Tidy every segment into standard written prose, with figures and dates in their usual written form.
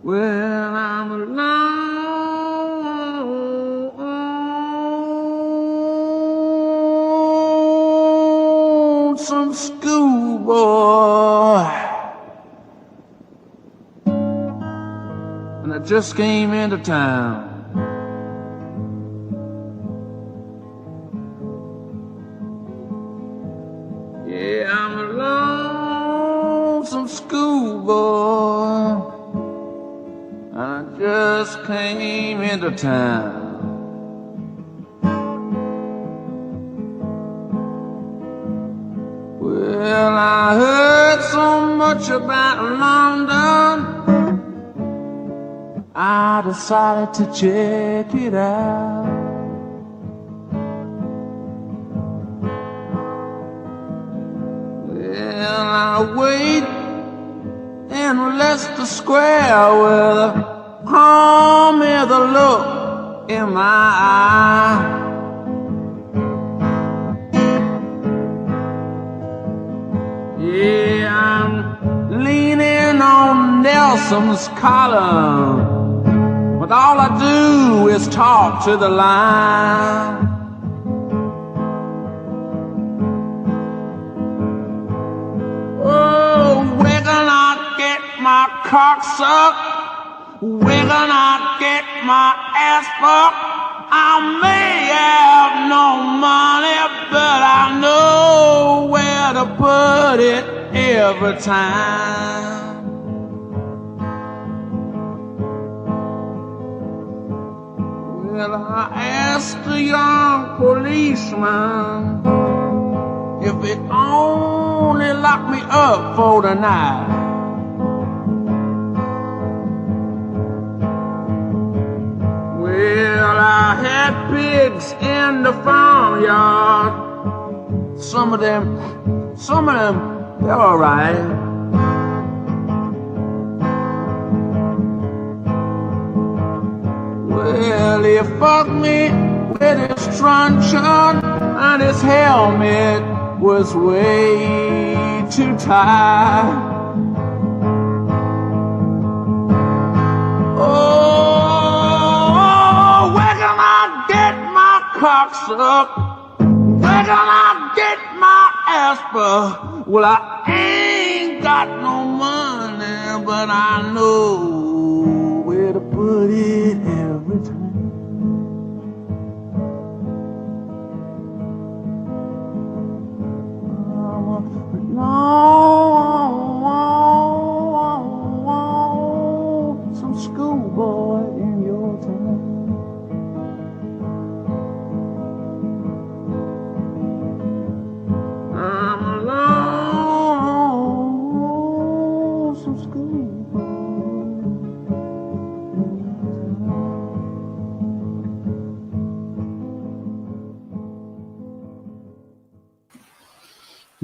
Well, I'm a lonesome schoolboy, and I just came into town. Yeah, I'm a lonesome schoolboy, I just came into town. Well, I heard so much about London, I decided to check it out. Well, I wait in Leicester Square with a calm in the look in my eye. Yeah, I'm leaning on Nelson's column, but all I do is talk to the line. Oh, where can I get my cock sucked? Where can I get my ass fucked? I may have no money, but I know where to put it every time. Well, I asked a young policeman if it only locked me up for the night. Well, I had pigs in the farmyard. Some of them, they're all right. Well, he fucked me with his truncheon, and his helmet was way too tight. Oh, where can I get my cock sucked? Where can I get my ass fucked? Well, I ain't got no money, but I know where to put it every time. Some schoolboy in your town. I'm alone, some schoolboy in your town.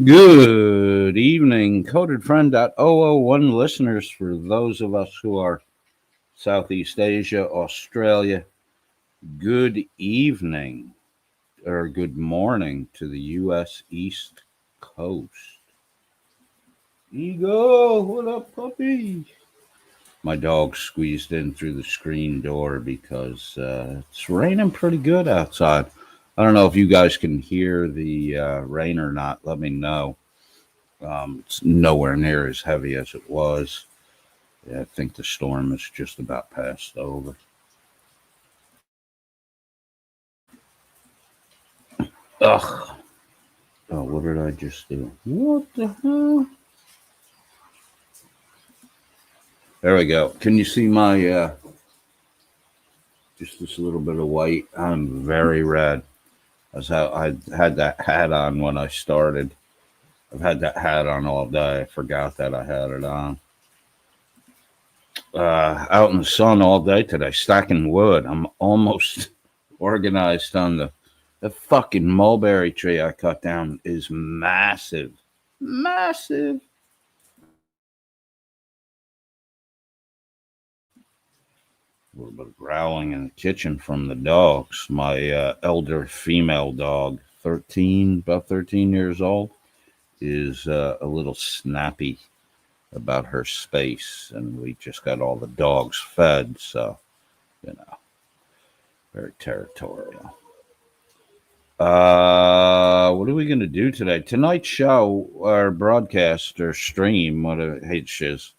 Good evening, Coded Friend.001 listeners. For those of us who are Southeast Asia, Australia, good evening or good morning to the U.S. East Coast. Ego, what up, puppy? My dog squeezed in through the screen door because it's raining pretty good outside. I don't know if you guys can hear the rain or not. Let me know. It's nowhere near as heavy as it was. Yeah, I think the storm is just about passed over. Ugh. Oh, what did I just do? What the hell? There we go. Can you see my, just this little bit of white? I'm very red. That's how I had that hat on when I started. I've had that hat on all day. I forgot that I had it on. Out in the sun all day today, stacking wood. I'm almost organized on the fucking mulberry tree I cut down is massive. Massive. A little bit of growling in the kitchen from the dogs. My elder female dog, about 13 years old, is a little snappy. about her space, and we just got all the dogs fed, so, very territorial. What are we going to do today? Tonight's show, our broadcast or stream, I hate shiz.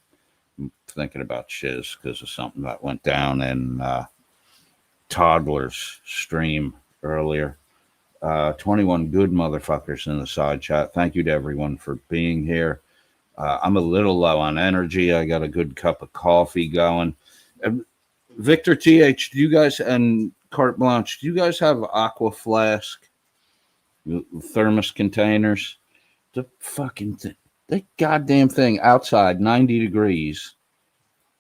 I'm thinking about shiz because of something that went down in Toddler's stream earlier. 21 good motherfuckers in the side chat. Thank you to everyone for being here. I'm a little low on energy. I got a good cup of coffee going. Victor TH, do you guys, and Carte Blanche, do you guys have Aqua Flask thermos containers? The fucking that goddamn thing outside, 90 degrees,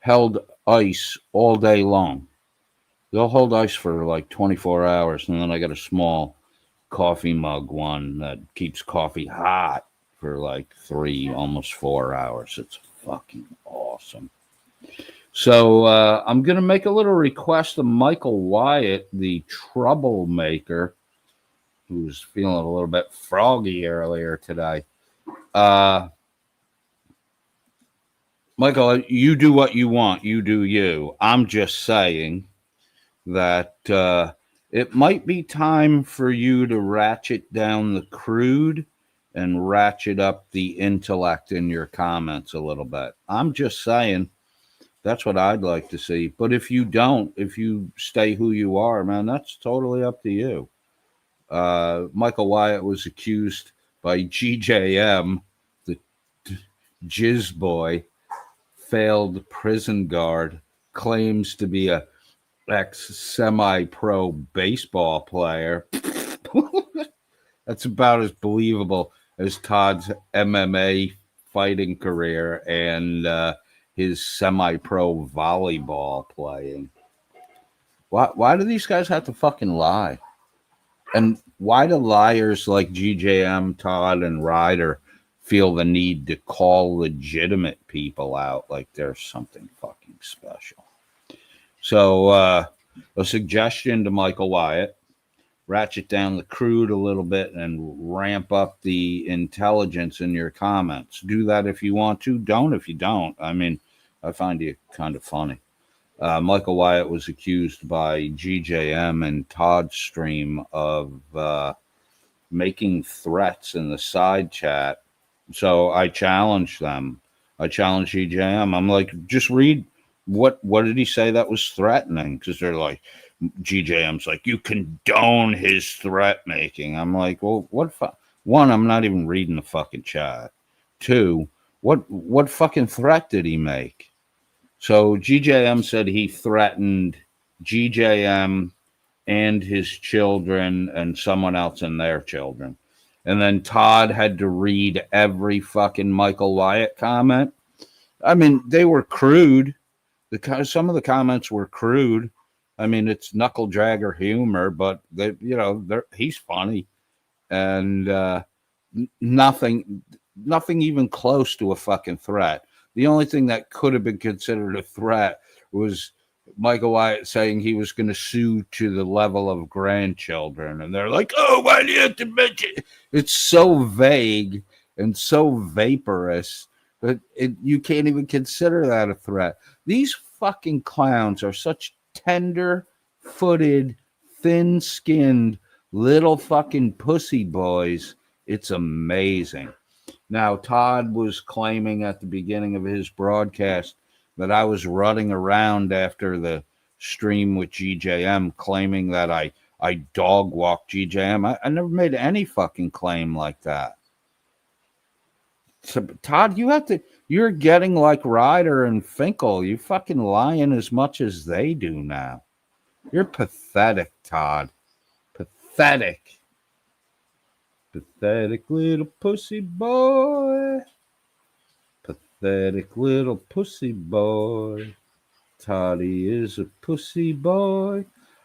held ice all day long. They'll hold ice for like 24 hours, and then I got a small coffee mug one that keeps coffee hot for like 3, almost 4 hours. It's fucking awesome. So I'm going to make a little request of Michael Wyatt, the troublemaker, who was feeling a little bit froggy earlier today. Michael, you do what you want. You do you. I'm just saying that it might be time for you to ratchet down the crude and ratchet up the intellect in your comments a little bit. I'm just saying that's what I'd like to see. But if you don't, if you stay who you are, man, that's totally up to you. Michael Wyatt was accused by GJM, the GIzzboi, failed prison guard, claims to be a ex-semi-pro baseball player. That's about as believable as Todd's MMA fighting career and his semi-pro volleyball playing. Why do these guys have to fucking lie? And why do liars like GJM, Todd, and Reiter feel the need to call legitimate people out like there's something fucking special? So a suggestion to Michael Wyatt: ratchet down the crude a little bit and ramp up the intelligence in your comments. Do that if you want to. Don't if you don't. I mean, I find you kind of funny. Michael Wyatt was accused by GJM and Todd's stream of making threats in the side chat. So I challenged them. I challenged GJM. I'm like, just read what did he say that was threatening? Because they're like, GJM's like, you condone his threat making. I'm like, well, one, I'm not even reading the fucking chat. 2, what fucking threat did he make? So GJM said he threatened GJM and his children and someone else and their children. And then Todd had to read every fucking Michael Wyatt comment. I mean, they were crude. Some of the comments were crude. I mean, it's knuckle dragger humor, but he's funny, and nothing even close to a fucking threat. The only thing that could have been considered a threat was Michael Wyatt saying he was going to sue to the level of grandchildren, and they're like, "Oh, why do you have to mention?" It's so vague and so vaporous that you can't even consider that a threat. These fucking clowns are such tender-footed, thin-skinned little fucking pussy boys. It's amazing. Now, Todd was claiming at the beginning of his broadcast that I was running around after the stream with GJM, claiming that I dog walked GJM. I never made any fucking claim like that. So, Todd, you're getting like Reiter and Finkel. You fucking lying as much as they do now. You're pathetic, Todd. Pathetic. Pathetic little pussy boy. Pathetic little pussy boy. Toddy is a pussy boy.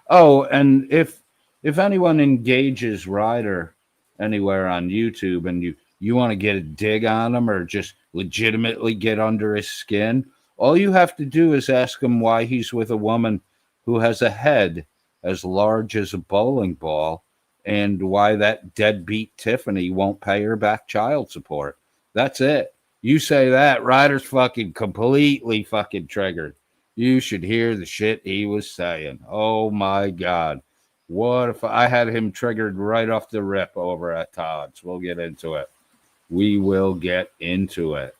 Oh, and if anyone engages Reiter anywhere on YouTube and you want to get a dig on him or just legitimately get under his skin, all you have to do is ask him why he's with a woman who has a head as large as a bowling ball and why that deadbeat Tiffany won't pay her back child support. That's it. You say that, Reiter's fucking completely fucking triggered. You should hear the shit he was saying. Oh my God. What if I had him triggered right off the rip over at Todd's? We'll get into it. We will get into it.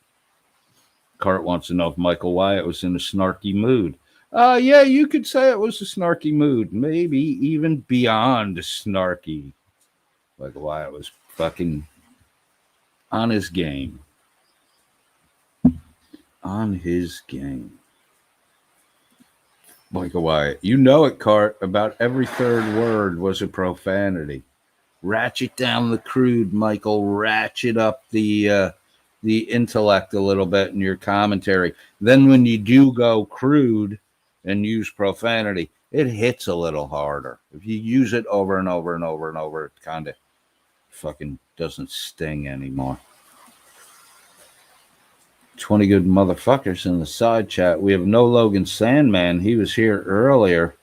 Cart wants to know if Michael Wyatt was in a snarky mood. Yeah, you could say it was a snarky mood. Maybe even beyond snarky. Michael Wyatt was fucking on his game. On his game. Michael Wyatt. You know it, Cart. About every third word was a profanity. Ratchet down the crude, Michael. Ratchet up the intellect a little bit in your commentary. Then when you do go crude and use profanity, it hits a little harder. If you use it over and over and over and over, it kind of fucking doesn't sting anymore. 20 good motherfuckers in the side chat. We have no Logan Sandman. He was here earlier.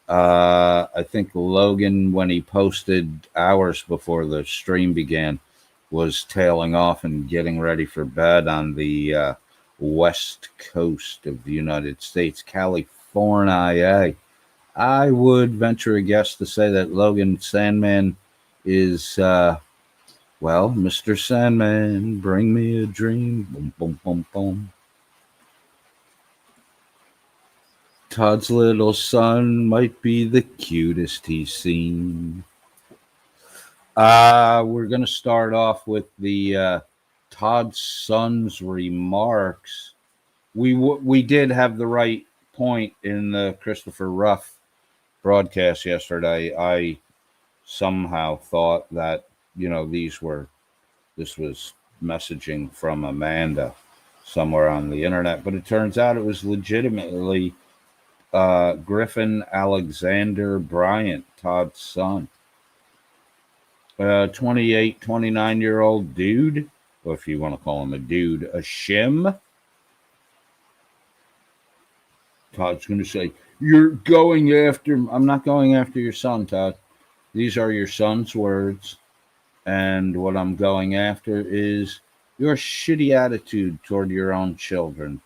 I think Logan, when he posted hours before the stream began, was tailing off and getting ready for bed on the west coast of the United States, California. I would venture a guess to say that Logan Sandman is, well, Mr. Sandman, bring me a dream. Boom, boom, boom, boom. Todd's little son might be the cutest he's seen. We're going to start off with the Todd's son's remarks. We did have the right point in the Christopher Ruff broadcast yesterday. I somehow thought that, this was messaging from Amanda somewhere on the internet, but it turns out it was legitimately Griffin Alexander Bryant, Todd's son. 28, 29-year-old dude, or if you want to call him a dude, a shim. Todd's going to say, you're going after, I'm not going after your son, Todd. These are your son's words. And what I'm going after is your shitty attitude toward your own children,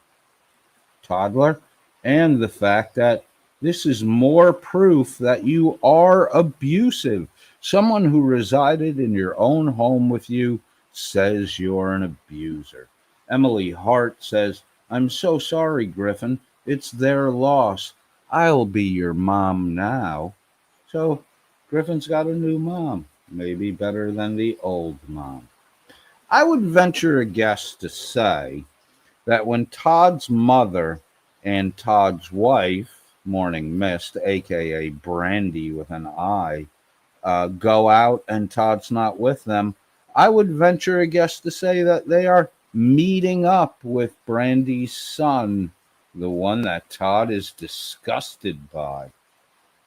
toddler, and the fact that this is more proof that you are abusive. Someone who resided in your own home with you says you're an abuser. Emily Hart says, I'm so sorry, Griffin. It's their loss. I'll be your mom now. So Griffin's got a new mom. Maybe better than the old mom. I would venture a guess to say that when Todd's mother and Todd's wife, Morning Mist, a.k.a. Brandy with an I, go out and Todd's not with them, I would venture a guess to say that they are meeting up with Brandy's son, the one that Todd is disgusted by.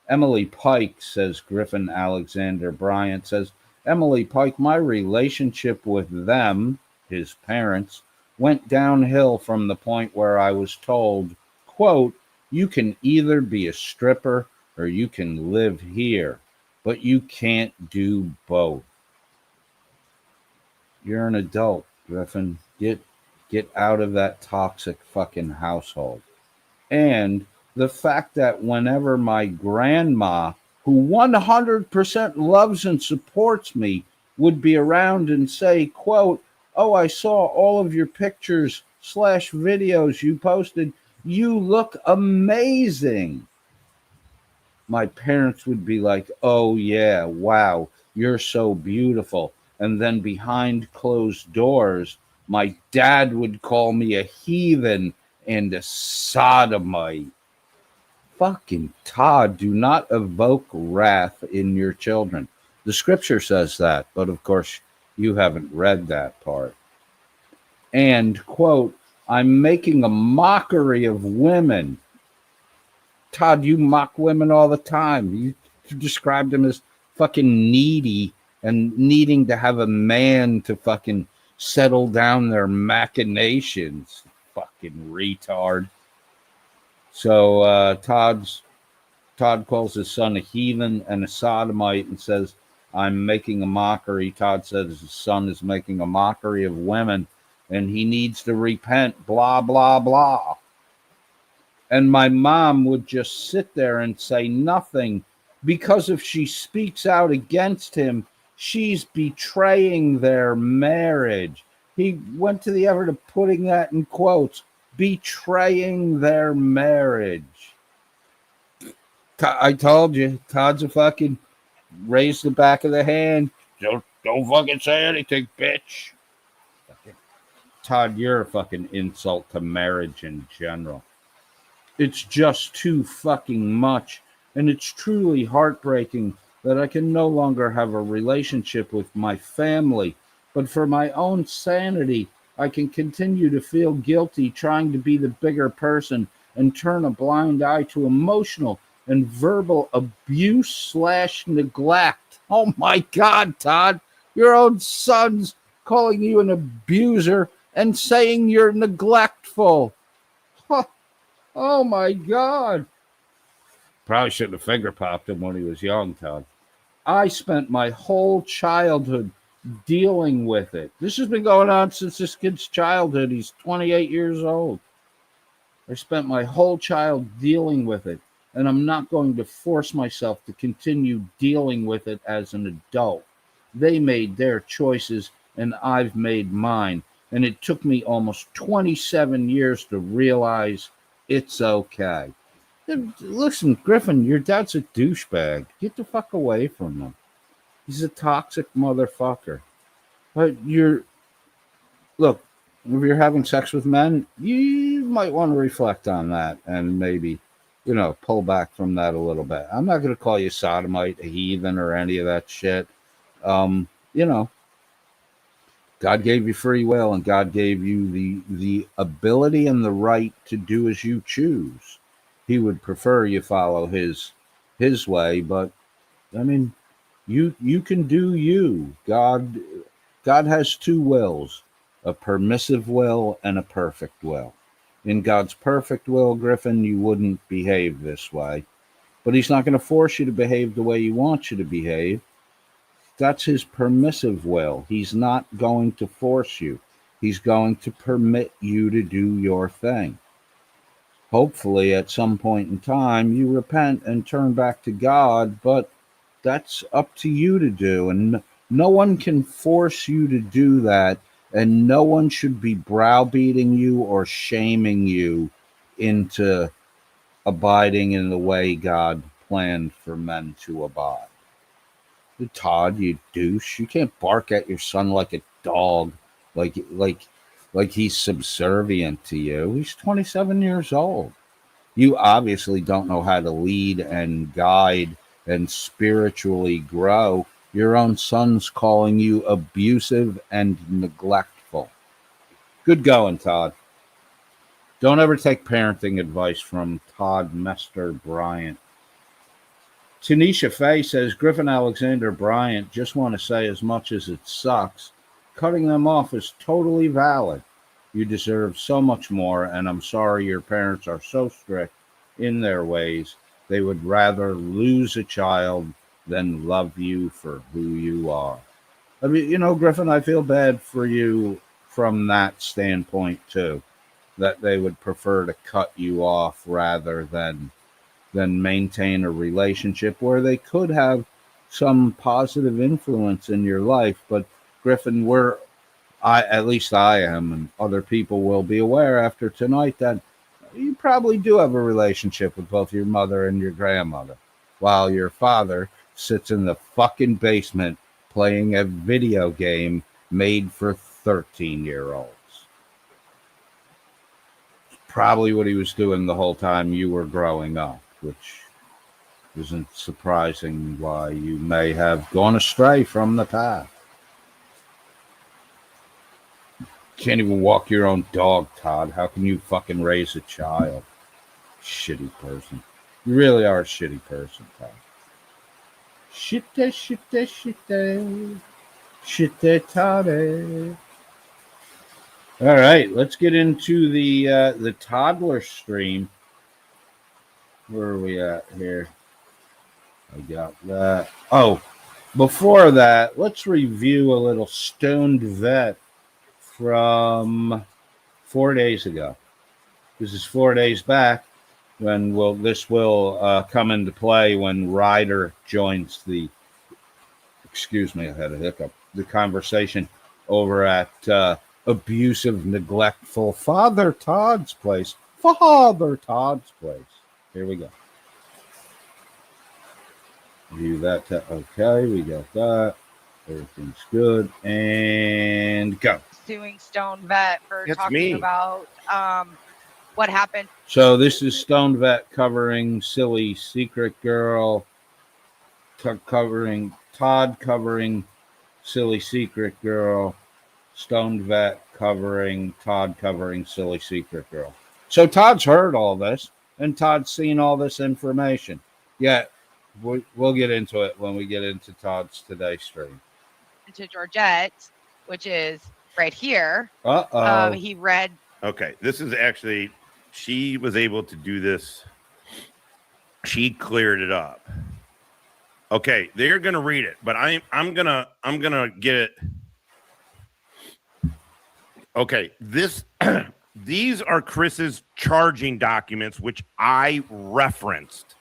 Emily Pike, says Griffin Alexander Bryant, says, Emily Pike, my relationship with them, his parents, went downhill from the point where I was told, quote, you can either be a stripper or you can live here, but you can't do both. You're an adult, Griffin. Get out of that toxic fucking household. And the fact that whenever my grandma, who 100% loves and supports me, would be around and say, quote, oh, I saw all of your pictures / videos you posted. You look amazing. My parents would be like, oh, yeah, wow, you're so beautiful. And then behind closed doors, my dad would call me a heathen and a sodomite. Fucking Todd, do not evoke wrath in your children. The scripture says that, but of course you haven't read that part. And, quote, I'm making a mockery of women. Todd, you mock women all the time. You described them as fucking needy and needing to have a man to fucking settle down their machinations. Fucking retard. So Todd calls his son a heathen and a sodomite and says, I'm making a mockery. Todd says his son is making a mockery of women. and he needs to repent, blah, blah, blah. And my mom would just sit there and say nothing, because if she speaks out against him, she's betraying their marriage. He went to the effort of putting that in quotes, betraying their marriage. I told you, Todd's a fucking raise the back of the hand. Don't fucking say anything, bitch. Todd, you're a fucking insult to marriage in general. It's just too fucking much. And it's truly heartbreaking that I can no longer have a relationship with my family. But for my own sanity, I can continue to feel guilty trying to be the bigger person and turn a blind eye to emotional and verbal abuse / neglect. Oh my God, Todd, your own son's calling you an abuser and saying you're neglectful. Huh. Oh my God. Probably shouldn't have finger popped him when he was young, Todd. I spent my whole childhood dealing with it. This has been going on since this kid's childhood. He's 28 years old. I spent my whole child dealing with it, and I'm not going to force myself to continue dealing with it as an adult. They made their choices, and I've made mine. And it took me almost 27 years to realize it's okay. Listen, Griffin, your dad's a douchebag. Get the fuck away from him. He's a toxic motherfucker. But look, if you're having sex with men, you might want to reflect on that and maybe, pull back from that a little bit. I'm not going to call you sodomite, a heathen, or any of that shit. You know, God gave you free will, and God gave you the ability and the right to do as you choose. He would prefer you follow his way, but I mean, you can do you. God has two wills, a permissive will and a perfect will. In God's perfect will, Griffin, you wouldn't behave this way, but he's not going to force you to behave the way he wants you to behave. That's his permissive will. He's not going to force you. He's going to permit you to do your thing. Hopefully, at some point in time, you repent and turn back to God, but that's up to you to do. And no one can force you to do that, and no one should be browbeating you or shaming you into abiding in the way God planned for men to abide. Todd, you douche! You can't bark at your son like a dog, like he's subservient to you. He's 27 years old. You obviously don't know how to lead and guide and spiritually grow. Your own son's calling you abusive and neglectful. Good going, Todd. Don't ever take parenting advice from Todd Mester Bryant. Tanisha Faye says, Griffin Alexander Bryant, just want to say, as much as it sucks, cutting them off is totally valid. You deserve so much more, and I'm sorry your parents are so strict in their ways. They would rather lose a child than love you for who you are. I mean, Griffin, I feel bad for you from that standpoint, too, that they would prefer to cut you off rather than maintain a relationship where they could have some positive influence in your life. But Griffin, at least I am, and other people will be aware after tonight, that you probably do have a relationship with both your mother and your grandmother, while your father sits in the fucking basement playing a video game made for 13-year-olds. Probably what he was doing the whole time you were growing up, which isn't surprising why you may have gone astray from the path. Can't even walk your own dog, Todd. How can you fucking raise a child? Shitty person. You really are a shitty person, Todd. Shitte, Toddy. All right, let's get into the toddler stream. Where are we at here? I got that. Oh, before that, let's review a little Stoned Vet from 4 days ago. This is 4 days back when this will come into play when Reiter joins the, excuse me, I had a hiccup, the conversation over at abusive, neglectful Father Todd's place. Father Todd's place. Here we go. View that. Okay, we got that. Everything's good. And go. Suing Stone Vet for talking about what happened. So this is Stone Vet covering Silly Secret Girl, covering Todd, covering Silly Secret Girl, Stone Vet covering Todd, covering Silly Secret Girl. So Todd's heard all this, and Todd's seen all this information. Yeah, we'll get into it when we get into Todd's Today stream. To Georgette, which is right here. He read. Okay, this is actually, she was able to do this. She cleared it up. Okay, they're gonna read it, but I'm gonna get it. Okay, these are Chris's charging documents, which I referenced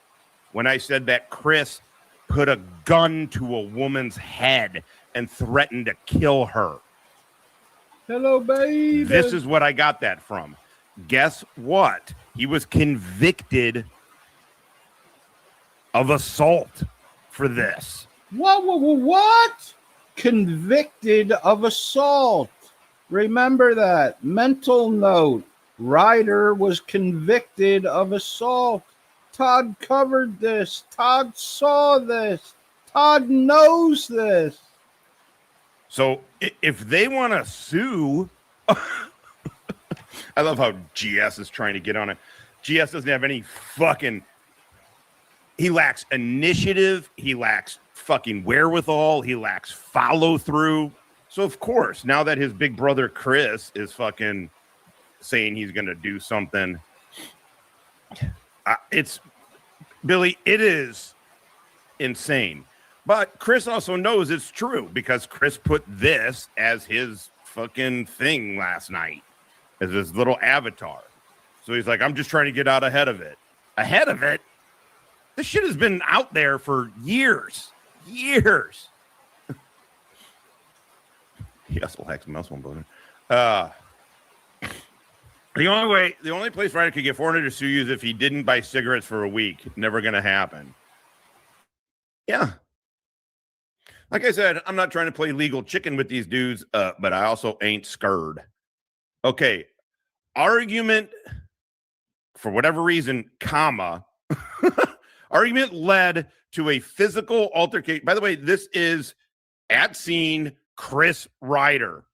when I said that Chris put a gun to a woman's head and threatened to kill her. Hello, baby. This is what I got that from. Guess what? He was convicted of assault for this. What? Convicted of assault. Remember that. Mental note. Reiter was convicted of assault. Todd covered this. Todd saw this. Todd knows this. So if they want to sue, I love how GS is trying to get on it. GS doesn't have any fucking, he lacks initiative. He lacks fucking wherewithal. He lacks follow through. So of course, now that his big brother Chris is fucking saying he's going to do something, it's, Billy, it is insane. But Chris also knows it's true because Chris put this as his fucking thing last night, as his little avatar. So he's like, I'm just trying to get out ahead of it. Ahead of it? This shit has been out there for years. Years. He also lacks muscle bone. The only place Reiter could get $400 to sue you is if he didn't buy cigarettes for a week. Never going to happen. Yeah. Like I said, I'm not trying to play legal chicken with these dudes, but I also ain't scared. Okay. Argument, for whatever reason, comma, argument led to a physical altercation. By the way, this is at scene Chris Reiter.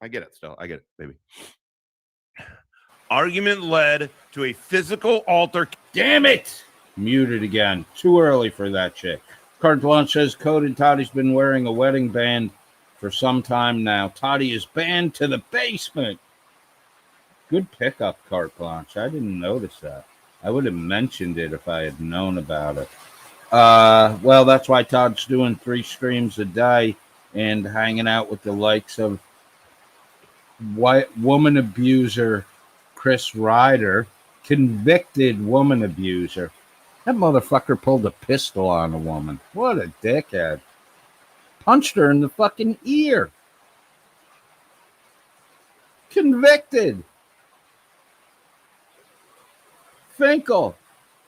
I get it still. I get it, baby. Argument led to a physical altercation. Damn it! Muted again. Too early for that shit. Carte Blanche says Code Toddy's been wearing a wedding band for some time now. Toddy is banned to the basement. Good pickup, Carte Blanche. I didn't notice that. I would have mentioned it if I had known about it. Well, that's why Todd's doing 3 streams a day and hanging out with the likes of white woman abuser Chris Reiter, convicted woman abuser. That motherfucker pulled a pistol on a woman. What a dickhead. Punched her in the fucking ear. Convicted. Finkel,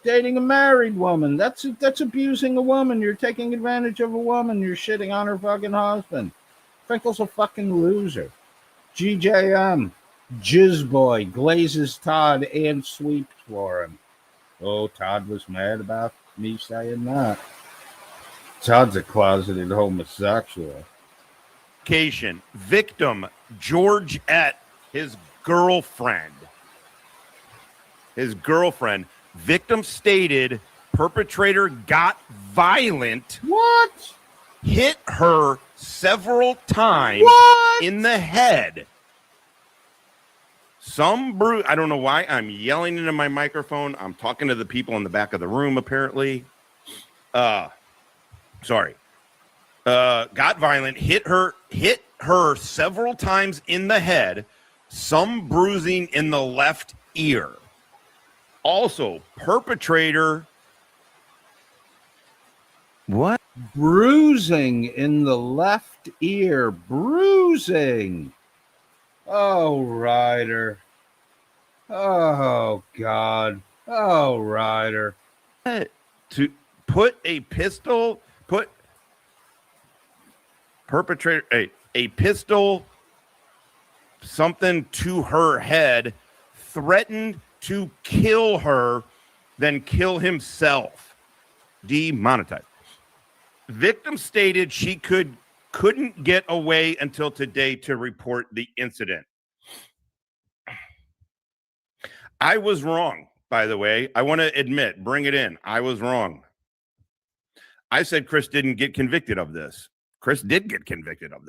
dating a married woman. That's abusing a woman. You're taking advantage of a woman. You're shitting on her fucking husband. Finkel's a fucking loser. GJM, GIzzboi, glazes Todd and sweeps for him. Oh, Todd was mad about me saying that. Todd's a closeted homosexual. location. Victim, Georgette, his girlfriend. Victim stated perpetrator got violent. What? Hit her several times in the head. I don't know why I'm yelling into my microphone. I'm talking to the people in the back of the room, apparently. Sorry. Got violent, hit her several times in the head, some bruising in the left ear. Also, perpetrator. What? Bruising in the left ear. Bruising. Oh, Reiter. Oh, God. Oh, Reiter. To put a pistol, perpetrator, a pistol, something to her head, threatened to kill her, then kill himself. Demonetized. Victim stated she couldn't get away until today to report the incident. I was wrong, by the way. I want to admit, bring it in. I was wrong. I said Chris didn't get convicted of this. Chris did get convicted of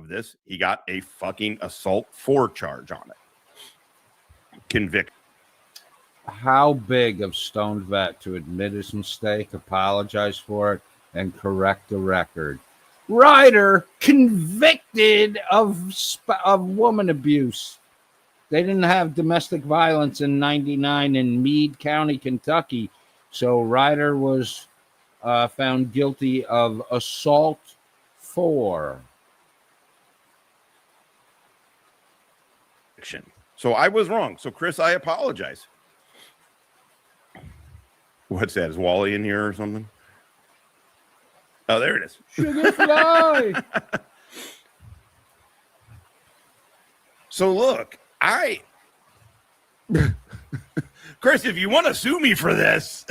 this. He got a fucking assault 4 charge on it. Convicted. How big of Stone Vet to admit his mistake, apologize for it, and correct the record. Reiter convicted of woman abuse. They didn't have domestic violence in 99 in Meade County, Kentucky. So Reiter was found guilty of assault 4. So I was wrong. So Chris, I apologize. What's that? Is Wally in here or something? Oh, there it is. Sugar fly. So look, Chris, if you want to sue me for this,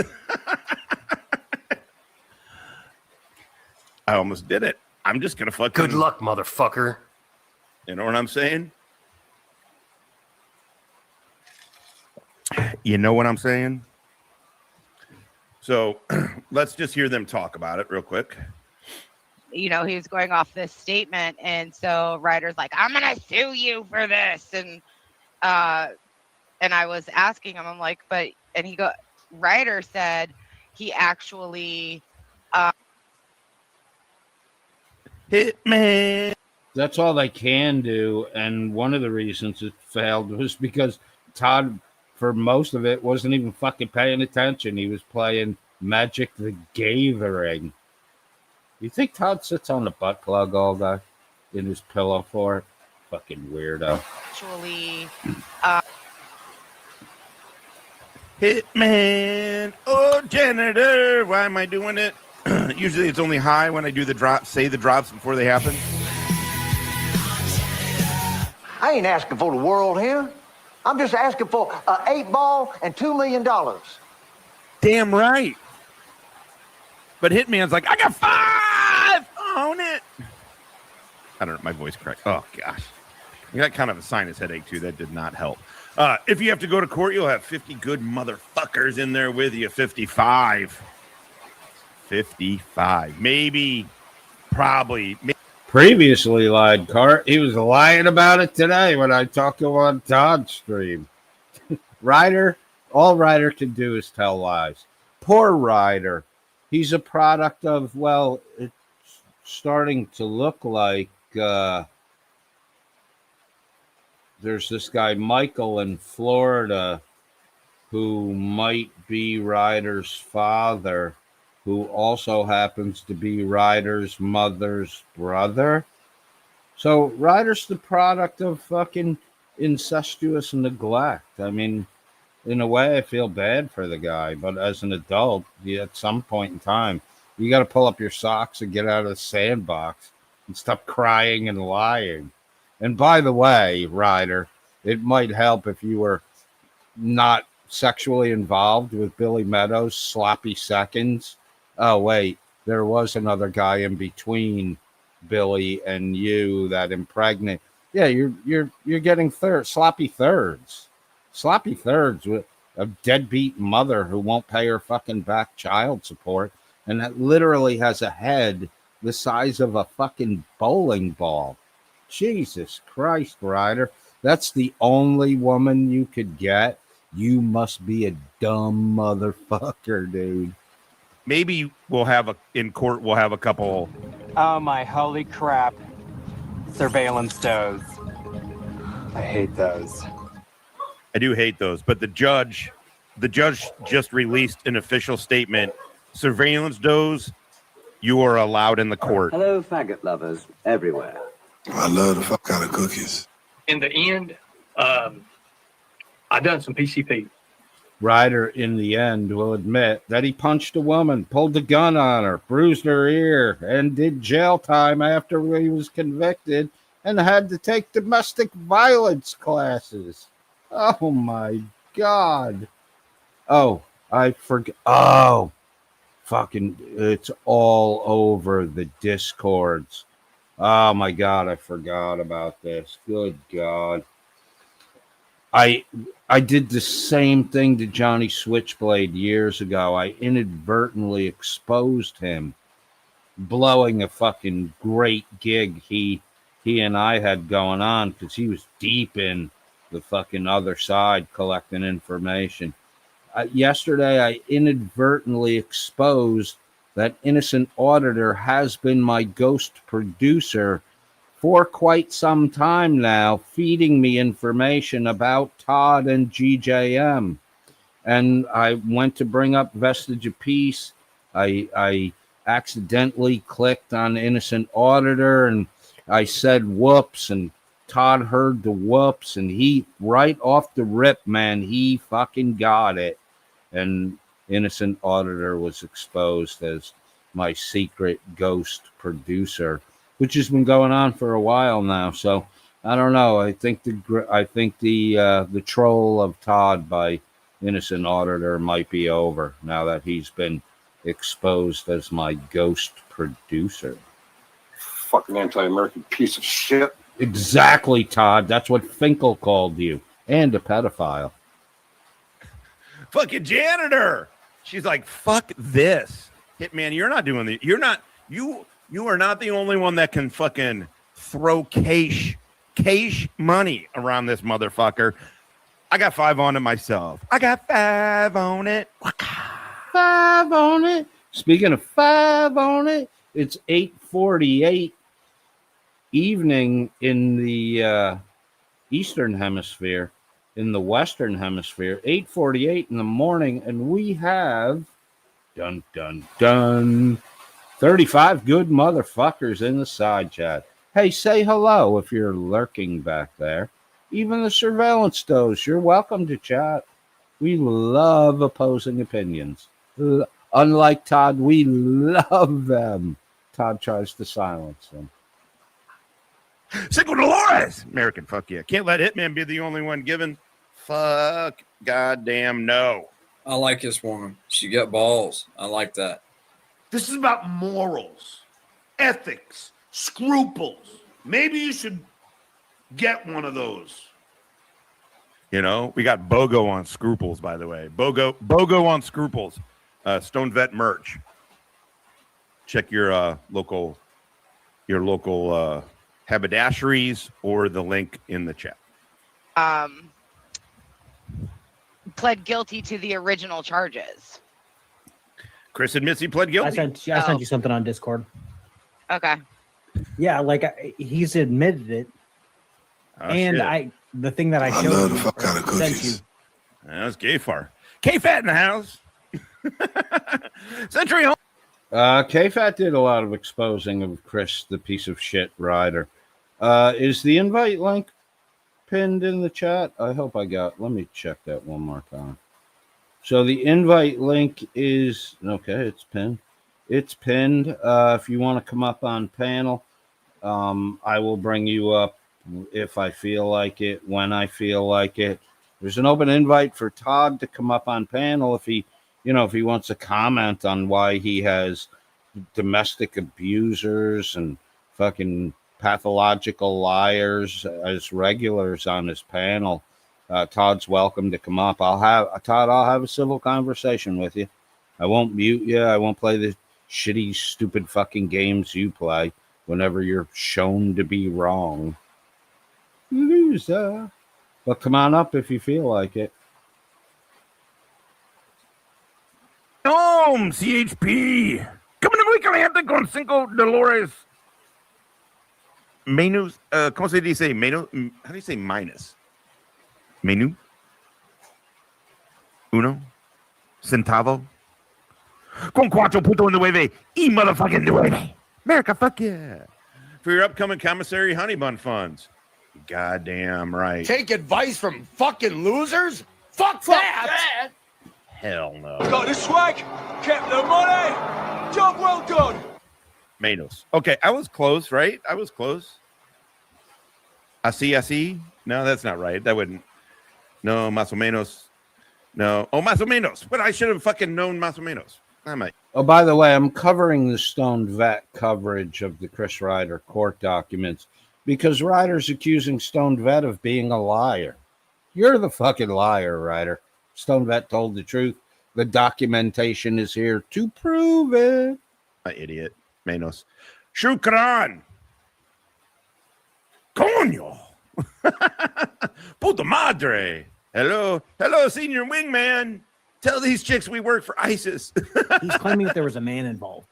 I almost did it. I'm just gonna fucking. Good luck, motherfucker. You know what I'm saying? You know what I'm saying? So let's just hear them talk about it real quick. You know, he was going off this statement, and so Reiter's like, I'm gonna sue you for this, and I was asking him, I'm like, but, and Reiter said he actually Hitman. That's all they can do, and one of the reasons it failed was because Todd, for most of it, wasn't even fucking paying attention. He was playing Magic the Gathering. You think Todd sits on the butt plug all day in his pillow fort? Fucking weirdo. actually Hitman. Oh, janitor. Why am I doing it? Usually it's only high when I do the drops, say the drops before they happen. I ain't asking for the world here. I'm just asking for an 8-ball and $2 million. Damn right. But Hitman's like, I got 5. Own it. I don't know. My voice cracked. Oh, gosh. I got kind of a sinus headache, too. That did not help. If you have to go to court, you'll have 50 good motherfuckers in there with you. 55. 55. Maybe. Probably. Previously lied, Cart. He was lying about it today when I talked to him on Todd's stream. Reiter, all Reiter can do is tell lies. Poor Reiter. He's a product of, well, it's starting to look like there's this guy, Michael, in Florida, who might be Reiter's father, who also happens to be Reiter's mother's brother. So Reiter's the product of fucking incestuous neglect. I mean, in a way, I feel bad for the guy, but as an adult, at some point in time, you got to pull up your socks and get out of the sandbox and stop crying and lying. And by the way, Reiter, it might help if you were not sexually involved with Billy Meadows' sloppy seconds. Oh, wait, there was another guy in between Billy, and you that impregnate. Yeah, you're getting sloppy thirds with a deadbeat mother who won't pay her fucking back child support, and that literally has a head the size of a fucking bowling ball. Jesus Christ, Ryder. That's the only woman you could get. You must be a dumb motherfucker, dude. Maybe we'll have in court. We'll have a couple. Oh my holy crap! Surveillance does. I hate those. I do hate those, but the judge just released an official statement. Surveillance does. You are allowed in the court. Hello, faggot lovers everywhere. I love the fuck out of cookies. In the end, I done some PCP. Ryder, in the end, will admit that he punched a woman, pulled a gun on her, bruised her ear, and did jail time after he was convicted and had to take domestic violence classes. Oh, my God. Oh, I forgot. Oh, fucking, it's all over the Discords. Oh, my God, I forgot about this. Good God. I did the same thing to Johnny Switchblade years ago. I inadvertently exposed him, blowing a fucking great gig he and I had going on because he was deep in the fucking other side collecting information. Yesterday, I inadvertently exposed that Innocent Auditor has been my ghost producer for quite some time now, feeding me information about Todd and GJM. And I went to bring up Vestige of Peace. I accidentally clicked on Innocent Auditor, and I said whoops, and Todd heard the whoops, and he, right off the rip, man, he fucking got it. And Innocent Auditor was exposed as my secret ghost producer, which has been going on for a while now. So I don't know. I think the troll of Todd by Innocent Auditor might be over now that he's been exposed as my ghost producer. Fucking anti-American piece of shit. Exactly, Todd. That's what Finkel called you, and a pedophile. Fucking janitor. She's like, fuck this. Hitman, you're not doing the. You are not the only one that can fucking throw cash money around this motherfucker. I got 5 on it myself. I got 5 on it. 5 on it. Speaking of 5 on it, it's 8:48 evening in the Eastern Hemisphere. In the Western Hemisphere, 8:48 in the morning, and we have dun dun dun 35 good motherfuckers in the side chat. Hey, say hello if you're lurking back there. Even the surveillance does. You're welcome to chat. We love opposing opinions. Unlike Todd, we love them. Todd tries to silence them. Cinco Dolores! American, fuck yeah. Can't let Hitman be the only one giving. Fuck goddamn no. I like this woman. She got balls. I like that. This is about morals, ethics, scruples. Maybe you should get one of those. You know, we got BOGO on Scruples, by the way. BOGO on Scruples. Stone Vet merch. Check your local haberdasheries or the link in the chat. Pled guilty to the original charges. Chris admits he pled guilty. I sent you something on Discord. Okay. Yeah, he's admitted it. Oh, and shit. the thing that I showed love you, the fuck out of cookies. That was K-Far. K-Fat in the house. Century Home. K-Fat did a lot of exposing of Chris, the piece of shit Ryder. Is the invite link pinned in the chat? I hope I got. Let me check that one more time. So the invite link is okay. It's pinned. It's pinned. If you want to come up on panel, I will bring you up if I feel like it, when I feel like it. There's an open invite for Todd to come up on panel if he wants to comment on why he has domestic abusers and fucking pathological liars as regulars on his panel. Todd's welcome to come up. I'll have a civil conversation with you. I won't mute you. I won't play the shitty, stupid fucking games you play whenever you're shown to be wrong. Loser. But come on up if you feel like it. CHP. Coming muy caliente con 5 Dolores. Menus. ¿Cómo se dice? Menu. How do you say minus? Menu. Uno. Centavo. Con 4.9 y motherfucking 9. America, fuck yeah. For your upcoming commissary honey bun funds. Goddamn right. Take advice from fucking losers? Fuck that! Hell no. Got the swag, kept the money. Job well done. Menos. Okay, I was close, right? I was close. Así. No, that's not right. That wouldn't. No, más o menos. No. Oh, más o menos. But I should have fucking known más o menos. I might. Oh, by the way, I'm covering the Stone Vet coverage of the Chris Reiter court documents because Reiter's accusing Stone Vet of being a liar. You're the fucking liar, Reiter. Stone Vet told the truth. The documentation is here to prove it. Idiot. Menos. Shukran. Coño. Puta madre. Hello, senior wingman. Tell these chicks we work for ISIS. He's claiming that there was a man involved.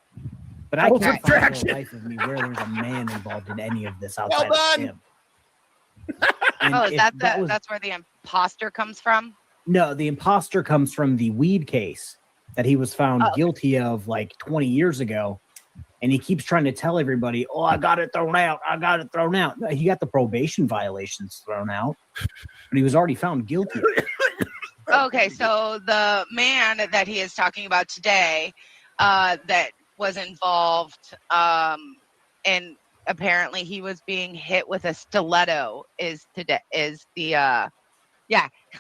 But I can't find for the life of me where there's a man involved in any of this outside of him. Is that's where the imposter comes from? No, the imposter comes from the weed case that he was found guilty of like 20 years ago. And he keeps trying to tell everybody, oh, I got it thrown out. No, he got the probation violations thrown out, but he was already found guilty. Okay, so the man that he is talking about today that was involved and apparently he was being hit with a stiletto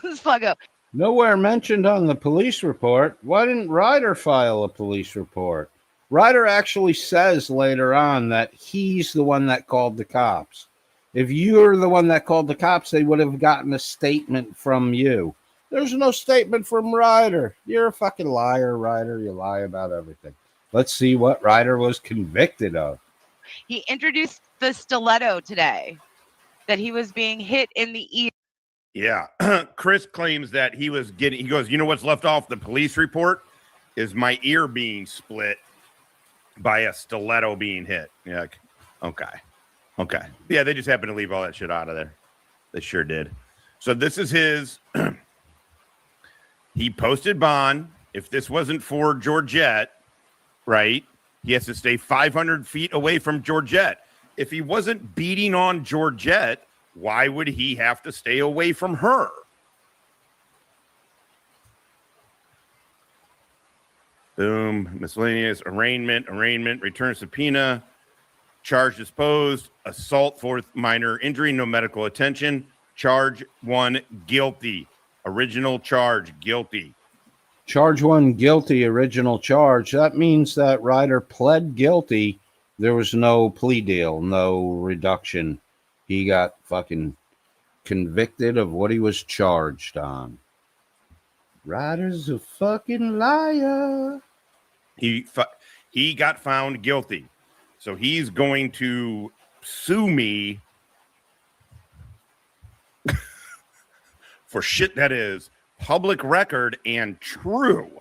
Sluggo. Nowhere mentioned on the police report. Why didn't Reiter file a police report? Reiter actually says later on that he's the one that called the cops. If you're the one that called the cops, they would have gotten a statement from you. There's no statement from Reiter. You're a fucking liar, Reiter. You lie about everything. Let's see what Reiter was convicted of. He introduced the stiletto today, that he was being hit in the ear. Yeah. Chris claims that he goes, you know what's left off the police report is my ear being split by a stiletto being hit. Yeah. Okay. Yeah, they just happened to leave all that shit out of there. They sure did. So this is his. He posted bond. If this wasn't for Georgette, right, he has to stay 500 feet away from Georgette. If he wasn't beating on Georgette, why would he have to stay away from her? Boom. Miscellaneous arraignment, return subpoena, charge disposed, assault for minor injury, no medical attention, charge 1 guilty, original charge guilty. Charge 1 guilty, original charge. That means that Reiter pled guilty. There was no plea deal, no reduction. He got fucking convicted of what he was charged on. Reiter's a fucking liar. He got found guilty. So he's going to sue me for shit that is public record and true.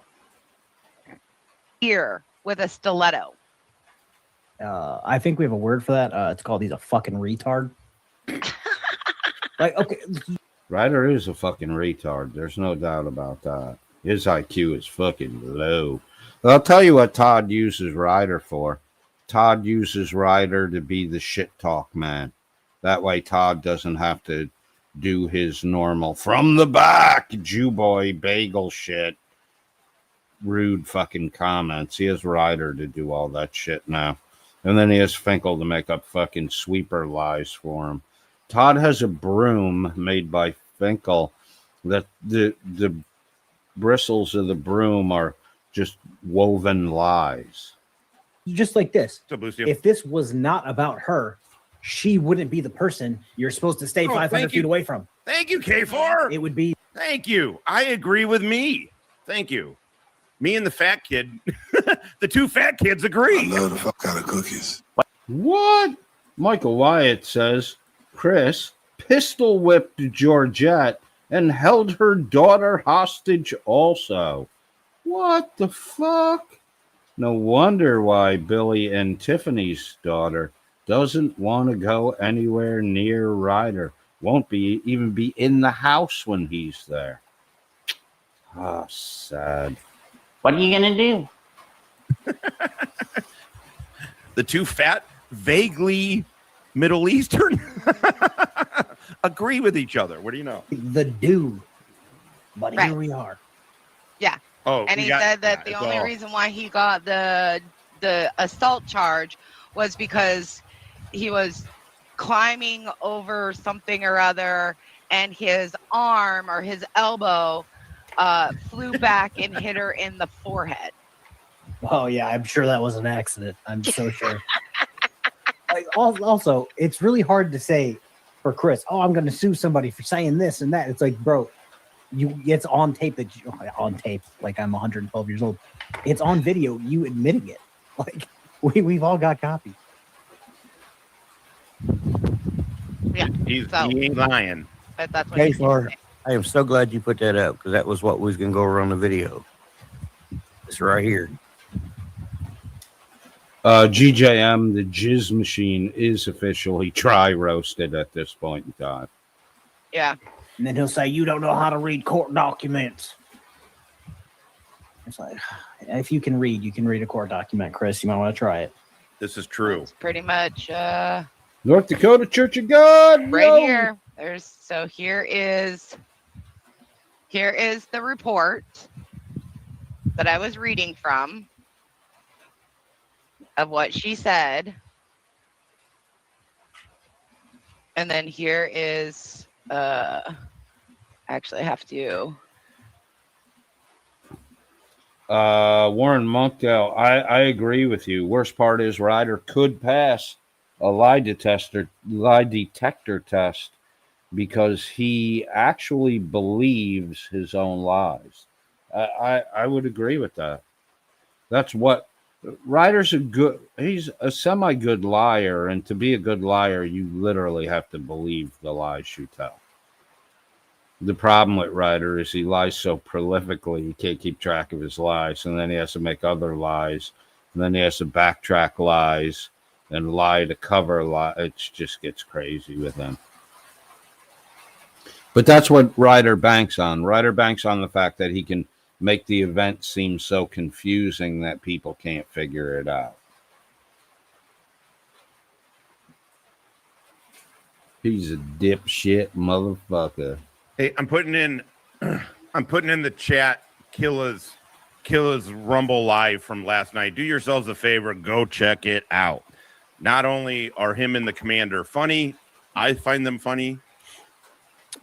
Here with a stiletto. I think we have a word for that. It's called he's a fucking retard. Like, okay. Reiter is a fucking retard. There's no doubt about that. His IQ is fucking low. But I'll tell you what Todd uses Reiter for. Todd uses Reiter to be the shit talk man. That way Todd doesn't have to do his normal from the back GIzzboi bagel shit. Rude fucking comments. He has Reiter to do all that shit now. And then he has Finkel to make up fucking sweeper lies for him. Todd has a broom made by Finkel that the bristles of the broom are just woven lies. just like this. So, Boostio. If this was not about her, she wouldn't be the person you're supposed to stay 500 feet away from. Thank you, K4. It would be. Thank you. I agree with me. Thank you. Me and the fat kid, the two fat kids agree. I love the fuck out of cookies. What? Michael Wyatt says Chris pistol whipped Georgette and held her daughter hostage also. What the fuck? No wonder why Billy and Tiffany's daughter doesn't want to go anywhere near Reiter. Won't even be in the house when he's there. Ah, sad. What are you gonna do? The two fat, vaguely Middle Eastern agree with each other. What do you know? The dude. But Right. here we are. Yeah. Oh, And he said that the only reason why he got the assault charge was because he was climbing over something or other, and his arm or his elbow flew back and hit her in the forehead. Oh yeah, I'm sure that was an accident. I'm so sure. Like, also, it's really hard to say for Chris, oh, I'm going to sue somebody for saying this and that. It's like, bro, it's on tape that on tape. Like I'm 112 years old. It's on video. You admitting it. Like we've all got copies. Yeah, he ain't lying. But that's what Hey, he's Thor, saying. I am so glad you put that up because that was what was going to go over on the video. It's right here. GJM, the jizz machine, is officially dry roasted at this point in time. Yeah. And then he'll say, you don't know how to read court documents. It's like, if you can read a court document, Chris. You might want to try it. This is true. It's pretty much North Dakota Church of God. right here. Here is the report that I was reading from of what she said. And then here is actually I have to Warren Monkdale, I agree with you. Worst part is Reiter could pass a lie detector test because he actually believes his own lies. I would agree with that. That's what Reiter's he's a semi-good liar, and to be a good liar, you literally have to believe the lies you tell. The problem with Reiter is he lies so prolifically, he can't keep track of his lies, and then he has to make other lies, and then he has to backtrack lies and lie to cover lies. It just gets crazy with him. But that's what Reiter banks on. Reiter banks on the fact that he can make the event seem so confusing that people can't figure it out. He's a dipshit motherfucker. Hey, I'm putting in the chat Killa's Rumble Live from last night. Do yourselves a favor, go check it out. Not only are him and the commander funny, I find them funny.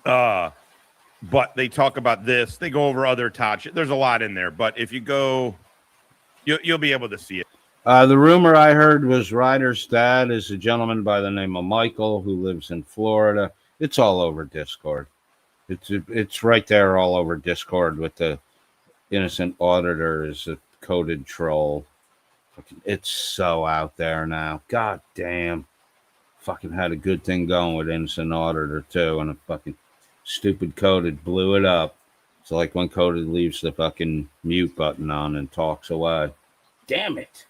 But they talk about this. They go over other topics. There's a lot in there, but if you go, you'll be able to see it. The rumor I heard was Reiter's dad is a gentleman by the name of Michael who lives in Florida. It's all over Discord. It's right there all over Discord with the innocent auditor is a coded troll. It's so out there now. God damn. Fucking had a good thing going with innocent auditor too, and a fucking stupid coded blew it up. It's like when coded leaves the fucking mute button on and talks away. Damn it.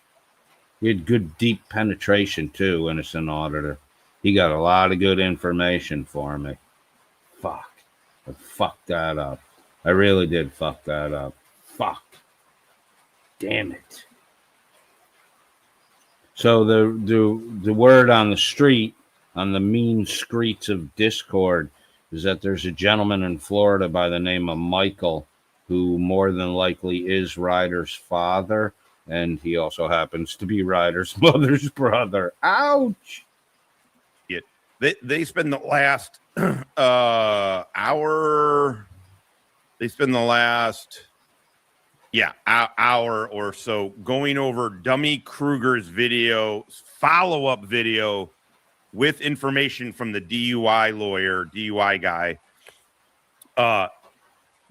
He had good deep penetration too, innocent auditor. He got a lot of good information for me. Fuck. I fucked that up. I really did fuck that up. Fuck. Damn it. So the word on the street, on the mean streets of Discord, is that there's a gentleman in Florida by the name of Michael who more than likely is Reiter's father, and he also happens to be Reiter's mother's brother. Ouch! They spend the last hour. They spend the last hour or so going over Dummy Kruger's video, follow-up video with information from the DUI guy.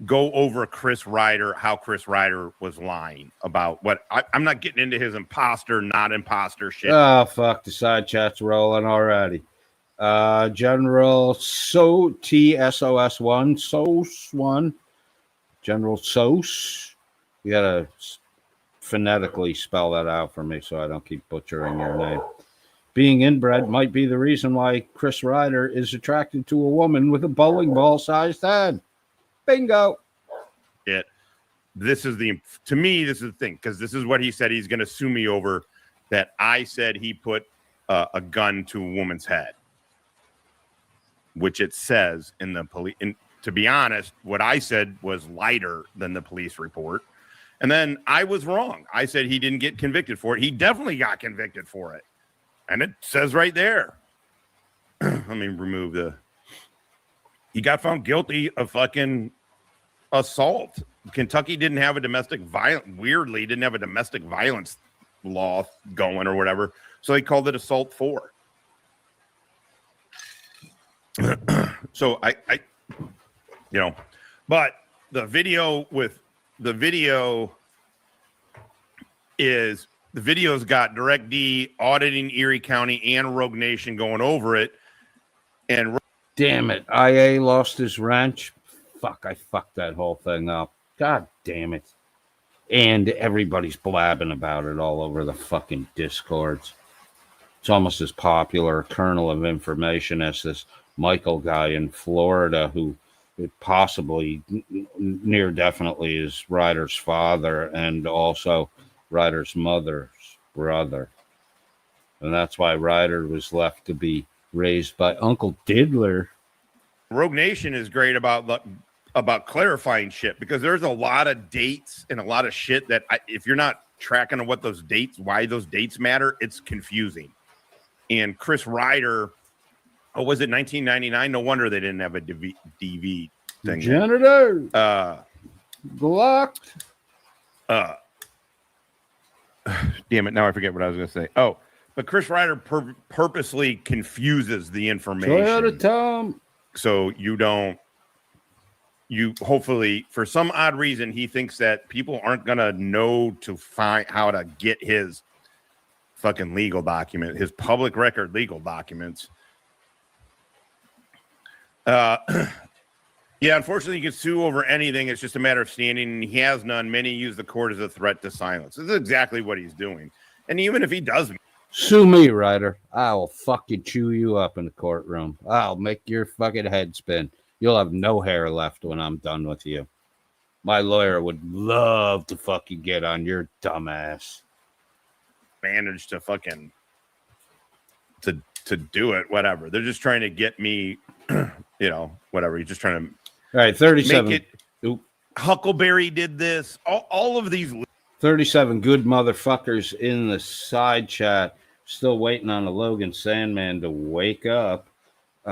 Go over Chris Reiter, how Chris Reiter was lying about what I'm not getting into his not imposter shit. Oh, fuck. The side chat's rolling already. General TSOS1, SOS1, General SOS. You gotta phonetically spell that out for me so I don't keep butchering your name. Being inbred might be the reason why Chris Reiter is attracted to a woman with a bowling ball-sized head. Bingo. This is the thing, because this is what he said he's going to sue me over, that I said he put a gun to a woman's head, which it says in the police. And to be honest, what I said was lighter than the police report. And then I was wrong. I said he didn't get convicted for it. He definitely got convicted for it. And it says right there. Let me remove he got found guilty of fucking assault. Kentucky didn't have a domestic violence law going or whatever. So they called it assault 4. So I but the video's got Direct D, Auditing Erie County, and Rogue Nation going over it. And damn it, IA lost his wrench. Fuck, I fucked that whole thing up. God damn it. And everybody's blabbing about it all over the fucking Discords. It's almost as popular a kernel of information as this Michael guy in Florida who possibly near definitely is Reiter's father and also Reiter's mother's brother. And that's why Reiter was left to be raised by Uncle Diddler. Rogue Nation is great about clarifying shit, because there's a lot of dates and a lot of shit that if you're not tracking on why those dates matter, it's confusing. And Chris Reiter, was it 1999? No wonder they didn't have a DV thing. Janitor. Blocked. Damn it! Now I forget what I was going to say. Oh, but Chris Reiter purposely confuses the information. Tom. So you hopefully, for some odd reason, he thinks that people aren't going to know to find how to get his fucking legal document, his public record legal documents. Yeah, unfortunately, you can sue over anything. It's just a matter of standing, and he has none. Many use the court as a threat to silence. This is exactly what he's doing. And even if he does sue me, Reiter, I will fucking chew you up in the courtroom. I'll make your fucking head spin. You'll have no hair left when I'm done with you. My lawyer would love to fucking get on your dumb ass. Managed to fucking to do it, whatever. They're just trying to get me, whatever. You're just trying to. All right, 37. Make it, Huckleberry did this. All of these. 37 good motherfuckers in the side chat. Still waiting on a Logan Sandman to wake up. This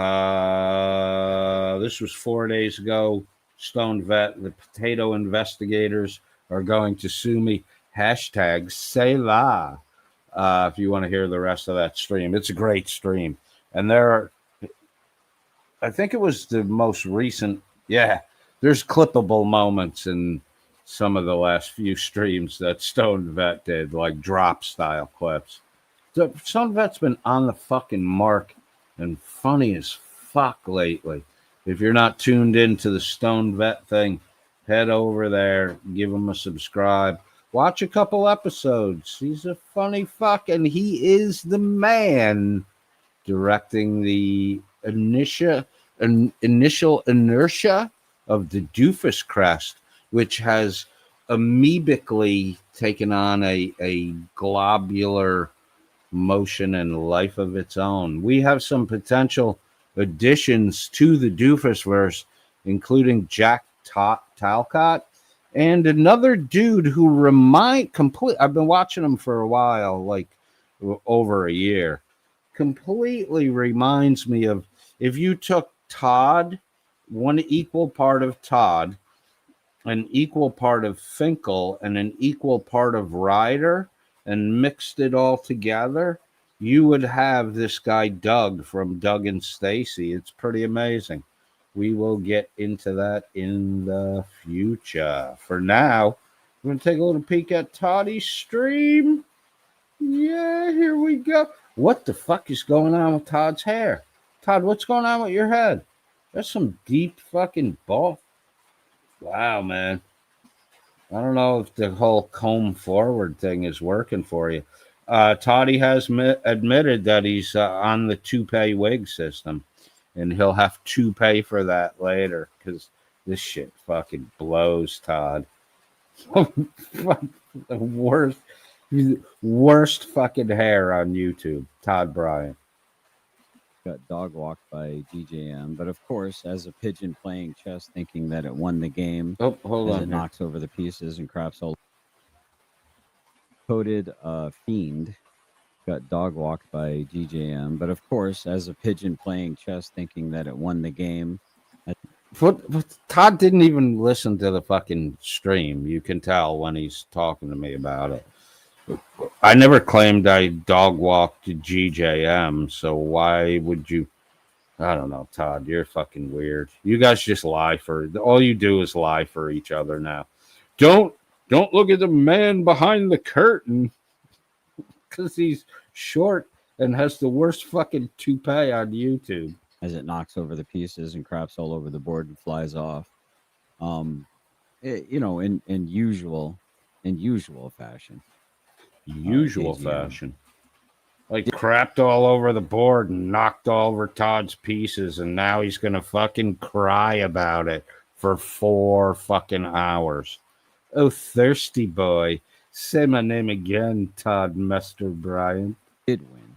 was 4 days ago. Stone Vet, the potato investigators are going to sue me. Hashtag say la. If you want to hear the rest of that stream. It's a great stream. And I think it was the most recent. Yeah, there's clippable moments in some of the last few streams that Stone Vet did, like drop style clips. So Stone Vet's been on the fucking mark and funny as fuck lately. If you're not tuned into the Stone Vet thing, head over there, give him a subscribe, watch a couple episodes. He's a funny fuck, and he is the man directing the initial inertia of the doofus crest, which has amoebically taken on a globular motion and life of its own. We have some potential additions to the doofusverse, including Jack Talcott and another dude who I've been watching him for a while, like over a year. Completely reminds me of if you took Todd, one equal part of Todd, an equal part of Finkel and an equal part of Reiter and mixed it all together, you would have this guy Doug from Doug and Stacy. It's pretty amazing. We will get into that in the future. For now, we're going to take a little peek at Toddy's stream. Yeah, here we go. What the fuck is going on with Todd's hair? Todd, what's going on with your head? That's some deep fucking ball. Wow, man. I don't know if the whole comb forward thing is working for you. Toddy has admitted that he's on the toupee wig system, and he'll have to pay for that later because this shit fucking blows, Todd. The worst fucking hair on YouTube, Todd Bryant. Got dog walked by DJM, but of course, as a pigeon playing chess, thinking that it won the game, hold as on it here. knocks over the pieces and craps all. Coded fiend got dog walked by DJM, but of course, as a pigeon playing chess, thinking that it won the game. Todd didn't even listen to the fucking stream. You can tell when he's talking to me about it. I never claimed I dog walked GJM, so why would you? I don't know, Todd. You're fucking weird. You guys just lie for all you do is lie for each other now. Don't look at the man behind the curtain because he's short and has the worst fucking toupee on YouTube. As it knocks over the pieces and craps all over the board and flies off. In usual fashion. Usual fashion. Like crapped all over the board and knocked all over Todd's pieces, and now he's gonna fucking cry about it for 4 fucking hours. Oh, thirsty boy. Say my name again, Todd Mester Bryant. Did win.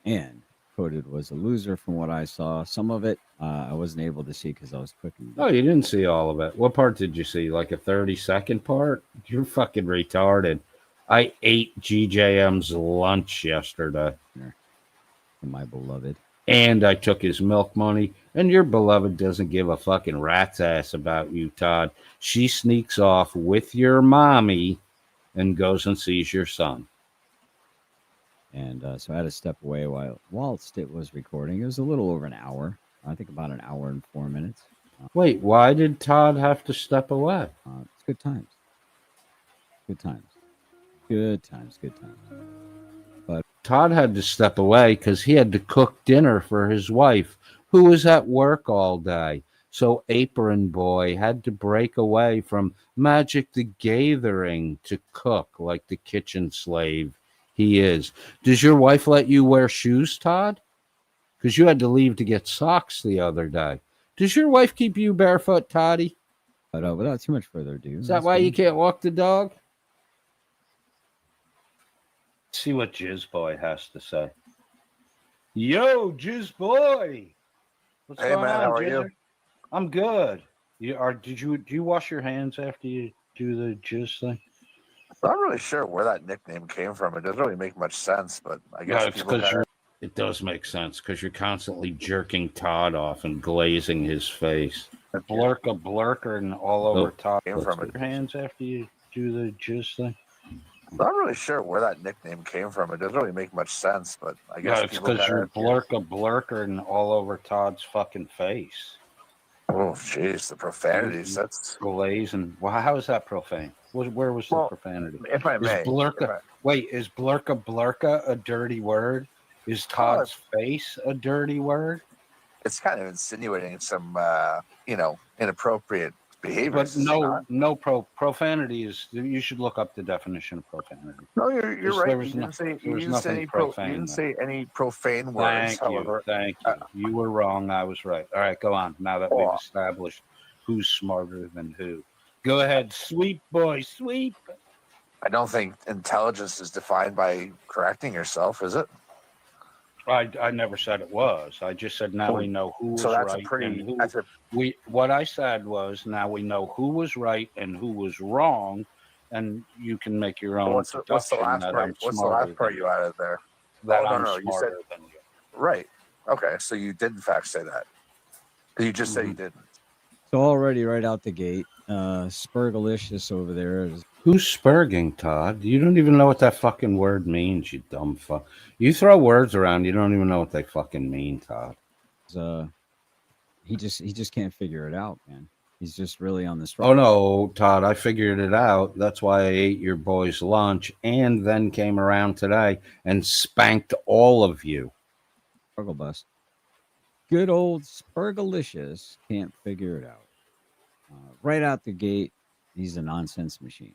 And Coded was a loser from what I saw. Some of it I wasn't able to see because I was cooking. Oh, you didn't see all of it. What part did you see? Like a 30-second part? You're fucking retarded. I ate GJM's lunch yesterday. My beloved. And I took his milk money. And your beloved doesn't give a fucking rat's ass about you, Todd. She sneaks off with your mommy and goes and sees your son. And so I had to step away whilst it was recording. It was a little over an hour. I think about an hour and 4 minutes. Wait, why did Todd have to step away? It's good times. Good times. Good times. But Todd had to step away because he had to cook dinner for his wife, who was at work all day. So Apron Boy had to break away from Magic the Gathering to cook like the kitchen slave he is. Does your wife let you wear shoes, Todd? Because you had to leave to get socks the other day. Does your wife keep you barefoot, Toddy? But without too much further ado. Is that why you can't walk the dog? See what GIzzboi has to say. Yo, GIzzboi. What's Hey going man, on, how are Jizzer? you? I'm good. Do you wash your hands after you do the jizz thing? I'm not really sure where that nickname came from. It doesn't really make much sense, but I guess No, it's because it does make sense because you're constantly jerking Todd off and glazing his face. Blurker and all over Todd. Came from Wash your hands after you do the jizz thing? I'm not really sure where that nickname came from. It doesn't really make much sense, but I guess No, it's because you're blurker and all over Todd's fucking face. Oh, jeez, the profanities. That's glazing. Well, how is that profane? Where was the profanity? If I may. Wait, is blurka a dirty word? Is Todd's face a dirty word? It's kind of insinuating some, inappropriate behaviors. But profanity is. You should look up the definition of profanity. No, you're right. You Profane. didn't say any profane words. Thank you. You were wrong. I was right. All right, go on. Now that we've established who's smarter than who, go ahead, sweep boy, sweep. I don't think intelligence is defined by correcting yourself, is it? I never said it was. I just said now we know who was right. What I said was now we know who was right and who was wrong, and you can make your own. What's the last part? What's the last part you added there? You said than you. Right. Okay, so you did in fact say that. You just said you didn't. So already right out the gate, Spurgalicious over there is Who's spurging, Todd? You don't even know what that fucking word means, you dumb fuck. You throw words around, you don't even know what they fucking mean, Todd. he just can't figure it out, man. He's just really on this. Oh no, Todd, I figured it out. That's why I ate your boy's lunch and then came around today and spanked all of you. Struggle bus. Good old Spurgalicious can't figure it out. Right out the gate, he's a nonsense machine.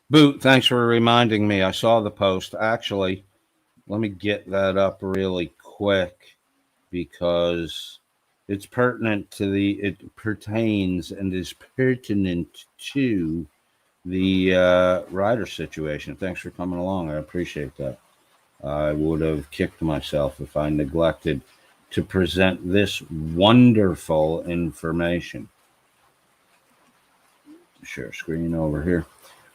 Boot, thanks for reminding me. I saw the post. Actually, let me get that up really quick because it's pertinent to it pertains and is pertinent to the Reiter situation. Thanks for coming along. I appreciate that. I would have kicked myself if I neglected to present this wonderful information. Share screen over here.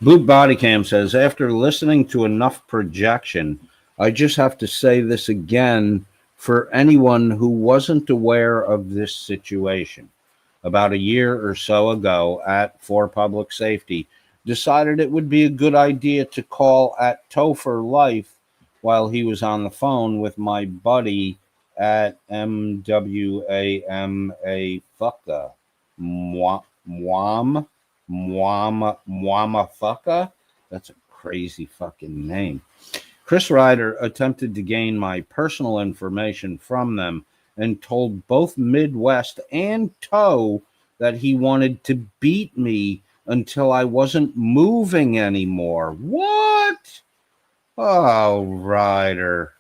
Boot Bodycam says, after listening to enough projection, I just have to say this again for anyone who wasn't aware of this situation. About a year or so ago at For Public Safety, decided it would be a good idea to call at Topher Life while he was on the phone with my buddy at MWAMA Fucka. Mwamafucka? That's a crazy fucking name. Chris Reiter attempted to gain my personal information from them and told both Midwest and Toe that he wanted to beat me until I wasn't moving anymore. What? Oh, Reiter.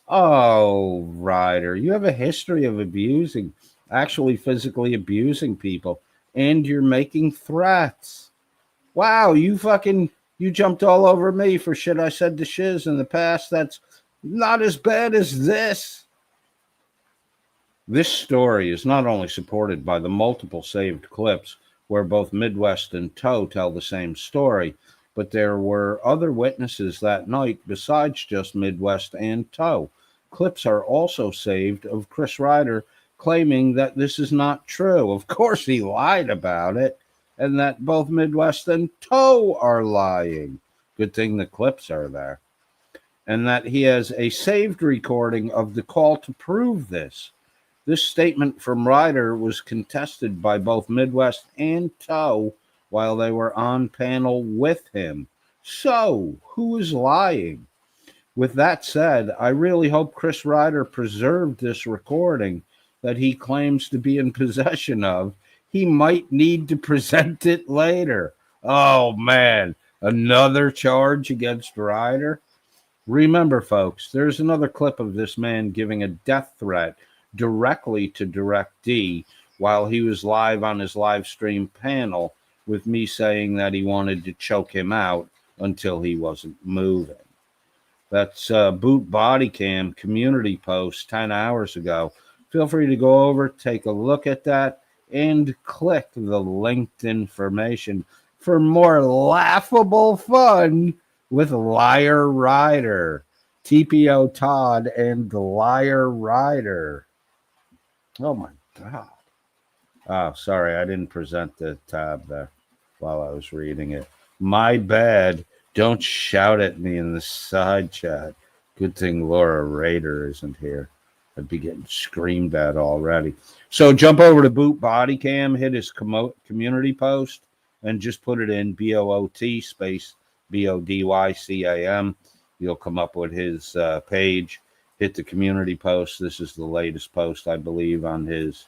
Oh, Reiter. You have a history of actually physically abusing people, and you're making threats. Wow, you jumped all over me for shit I said to Shiz in the past. That's not as bad as this. This story is not only supported by the multiple saved clips where both Midwest and Toe tell the same story, but there were other witnesses that night besides just Midwest and Toe. Clips are also saved of Chris Reiter claiming that this is not true. Of course he lied about it, and that both Midwest and Toe are lying. Good thing the clips are there. And that he has a saved recording of the call to prove this. This statement from Reiter was contested by both Midwest and Toe while they were on panel with him. So, who is lying? With that said, I really hope Chris Reiter preserved this recording that he claims to be in possession of. He might need to present it later. Oh, man. Another charge against Reiter? Remember, folks, there's another clip of this man giving a death threat directly to Direct D while he was live on his live stream panel with me saying that he wanted to choke him out until he wasn't moving. That's Boot Bodycam community post 10 hours ago. Feel free to go over, take a look at that, and click the linked information for more laughable fun with Liar Reiter, TPO Todd, and Liar Reiter. Oh my God. Oh, sorry, I didn't present the tab there while I was reading it. My bad. Don't shout at me in the side chat. Good thing Laura Rader isn't here. I'd be getting screamed at already. So jump over to Boot Bodycam, hit his community post, and just put it in BOOT space BODYCAM. You'll come up with his page. Hit the community post. This is the latest post, I believe, on his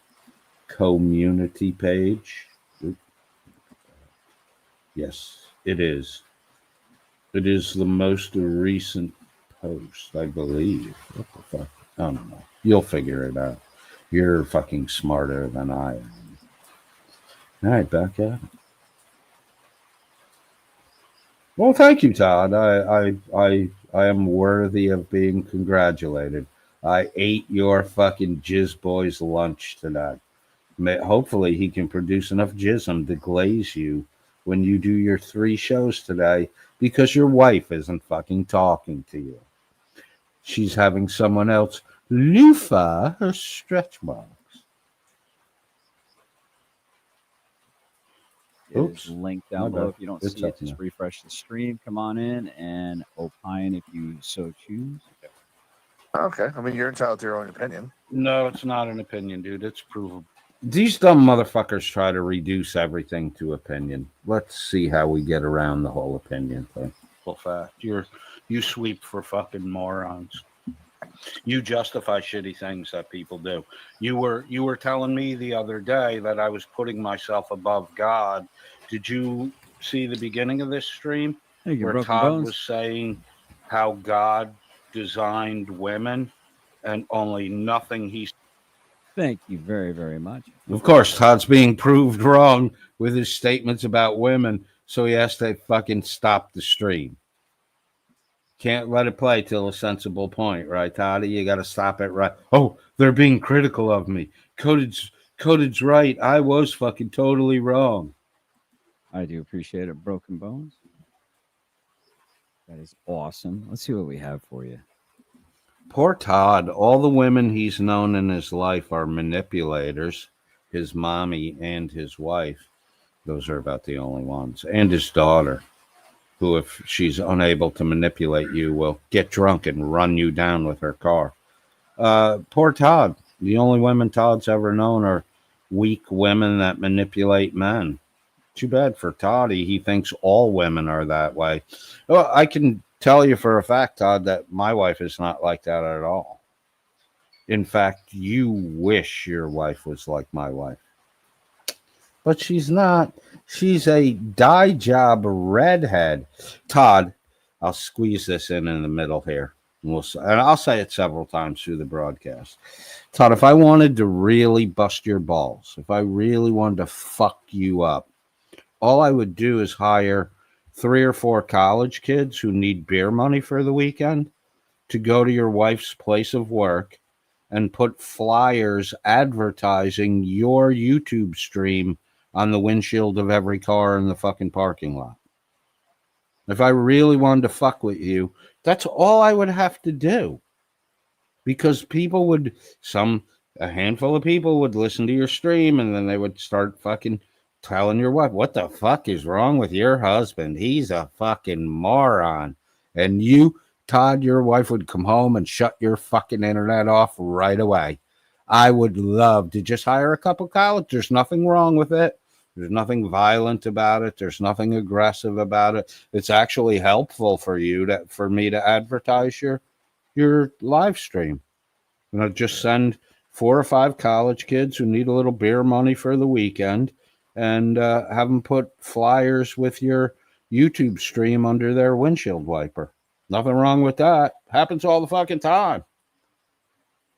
community page. Yes, it is. It is the most recent post, I believe. What the fuck? I don't know. You'll figure it out. You're fucking smarter than I am. All right, back at it. Well, thank you, Todd. I am worthy of being congratulated. I ate your fucking GIzzboi's lunch tonight. Hopefully he can produce enough jism to glaze you when you do your 3 shows today because your wife isn't fucking talking to you. She's having someone else loofah her stretch marks. Oops. is linked My down below. bad. If you don't It's see it, up just now. refresh the stream. Come on in and opine if you so choose. Okay. I mean, you're entitled to your own opinion. No, it's not an opinion, dude. It's provable. These dumb motherfuckers try to reduce everything to opinion. Let's see how we get around the whole opinion thing. Well, fact, you sweep for fucking morons. You justify shitty things that people do. You were telling me the other day that I was putting myself above God. Did you see the beginning of this stream Thank you, where Broken Todd Bones. was saying how God designed women and only nothing he. Thank you very, very much. Of course, Todd's being proved wrong with his statements about women, so he has to fucking stop the stream. Can't let it play till a sensible point, right, Toddy? You got to stop it right. Oh, they're being critical of me. Coded's right. I was fucking totally wrong. I do appreciate it, Broken Bones. That is awesome. Let's see what we have for you. Poor Todd. All the women he's known in his life are manipulators. His mommy and his wife. Those are about the only ones. And his daughter, who, if she's unable to manipulate you, will get drunk and run you down with her car. Poor Todd. The only women Todd's ever known are weak women that manipulate men. Too bad for Toddy. He thinks all women are that way. Well, I can tell you for a fact, Todd, that my wife is not like that at all. In fact, you wish your wife was like my wife. But she's not. She's a dye job redhead. Todd, I'll squeeze this in the middle here. And I'll say it several times through the broadcast. Todd, if I wanted to really bust your balls, if I really wanted to fuck you up, all I would do is hire 3 or 4 college kids who need beer money for the weekend to go to your wife's place of work and put flyers advertising your YouTube stream on the windshield of every car in the fucking parking lot. If I really wanted to fuck with you, that's all I would have to do. Because people would, a handful of people would listen to your stream and then they would start fucking telling your wife, what the fuck is wrong with your husband? He's a fucking moron. And you, Todd, your wife would come home and shut your fucking internet off right away. I would love to just hire a couple college. There's nothing wrong with it. There's nothing violent about it. There's nothing aggressive about it. It's actually helpful for me to advertise your live stream. Just send 4 or 5 college kids who need a little beer money for the weekend and have them put flyers with your YouTube stream under their windshield wiper. Nothing wrong with that. Happens all the fucking time.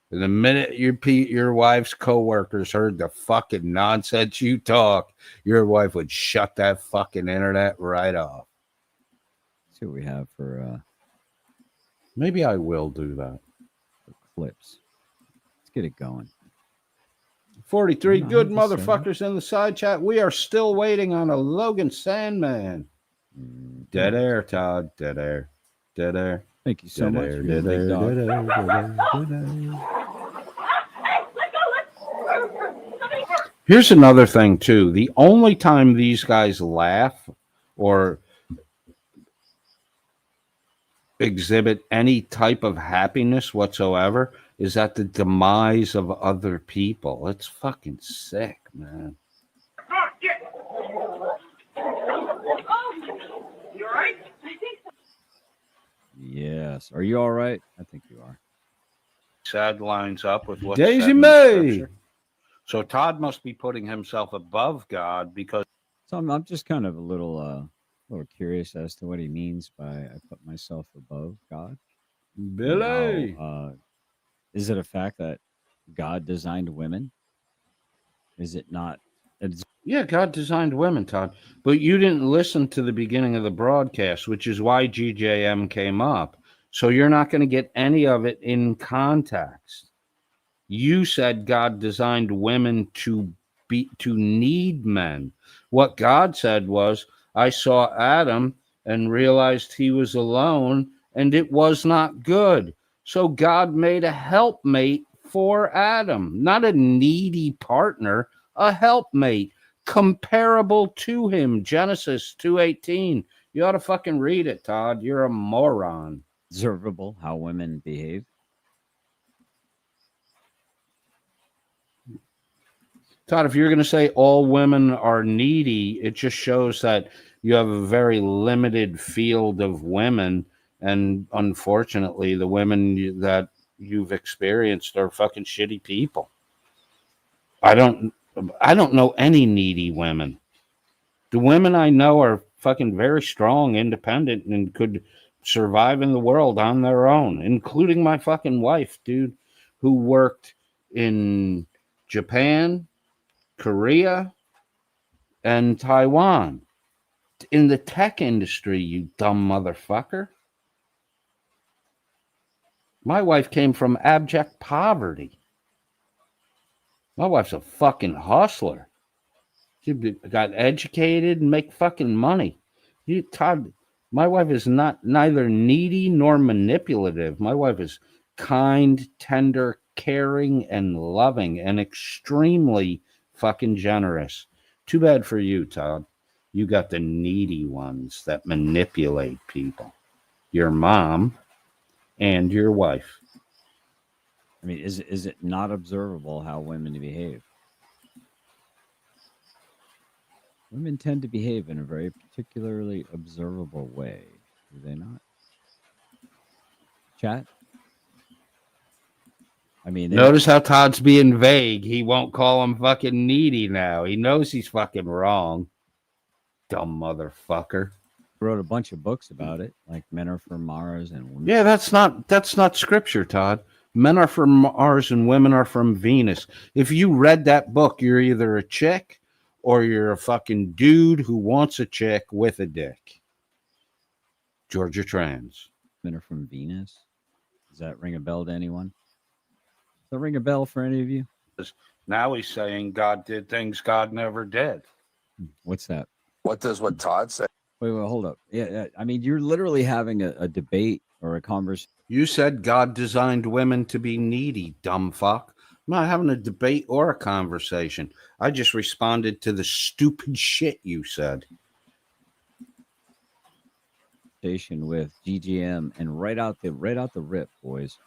And the minute your wife's coworkers heard the fucking nonsense you talk, your wife would shut that fucking internet right off. Let's see what we have for. Maybe I will do that. For clips. Let's get it going. 43 good motherfuckers in the side chat. We are still waiting on a Logan Sandman. Dead air, Todd. Dead air. Dead air. Thank you so much. Dead air, dead air, dead air. Here's another thing, too. The only time these guys laugh or exhibit any type of happiness whatsoever is at the demise of other people. It's fucking sick, man. You all right? Yes. Are you all right? I think you are. Sad lines up with what Daisy said in the May. scripture. So Todd must be putting himself above God because. So I'm just kind of a little curious as to what he means by I put myself above God. Billy. Is it a fact that God designed women? Is it not? Yeah, God designed women, Todd. But you didn't listen to the beginning of the broadcast, which is why GJM came up. So you're not going to get any of it in context. You said God designed women to need men. What God said was, I saw Adam and realized he was alone and it was not good. So God made a helpmate for Adam, not a needy partner, a helpmate comparable to him. Genesis 2:18. You ought to fucking read it, Todd. You're a moron. Observable how women behave. Todd, if you're going to say all women are needy, it just shows that you have a very limited field of women. And unfortunately, the women that you've experienced are fucking shitty people. I don't know any needy women. The women I know are fucking very strong, independent, and could survive in the world on their own, including my fucking wife, dude, who worked in Japan, Korea, and Taiwan in the tech industry, you dumb motherfucker. My wife came from abject poverty. My wife's a fucking hustler. She got educated and make fucking money. Todd, my wife is neither needy nor manipulative. My wife is kind, tender, caring, and loving, and extremely fucking generous. Too bad for you, Todd. You got the needy ones that manipulate people. Your mom and your wife. I mean, is it not observable how women behave? Women tend to behave in a very particularly observable way, do they not? Chat? I mean, notice how Todd's being vague. He won't call him fucking needy now. He knows he's fucking wrong. Dumb motherfucker. Wrote a bunch of books about it, like Men Are From Mars and Women. Yeah, that's not scripture, Todd. Men are from Mars and women are from Venus. If you read that book, you're either a chick or you're a fucking dude who wants a chick with a dick. Georgia Trans. Men Are From Venus. Does that ring a bell to anyone? Does that ring a bell for any of you? Now he's saying God did things God never did. What's that? What does what Todd say? Wait, hold up. Yeah, I mean, you're literally having a debate or a conversation. You said God designed women to be needy, dumb fuck. I'm not having a debate or a conversation. I just responded to the stupid shit you said. With GGM, and right out the rip, boys.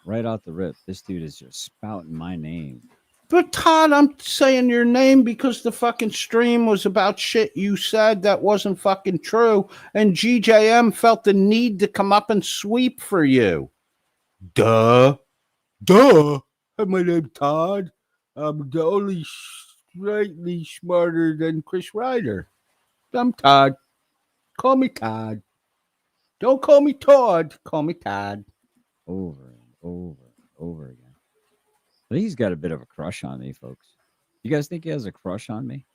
Right out the rip. This dude is just spouting my name. But Todd, I'm saying your name because the fucking stream was about shit you said that wasn't fucking true, and GJM felt the need to come up and sweep for you. Duh. My name's Todd. I'm the only slightly smarter than Chris Reiter. I'm Todd. Call me Todd. Don't call me Todd. Call me Todd. Over and over again. But he's got a bit of a crush on me, folks. You guys think he has a crush on me?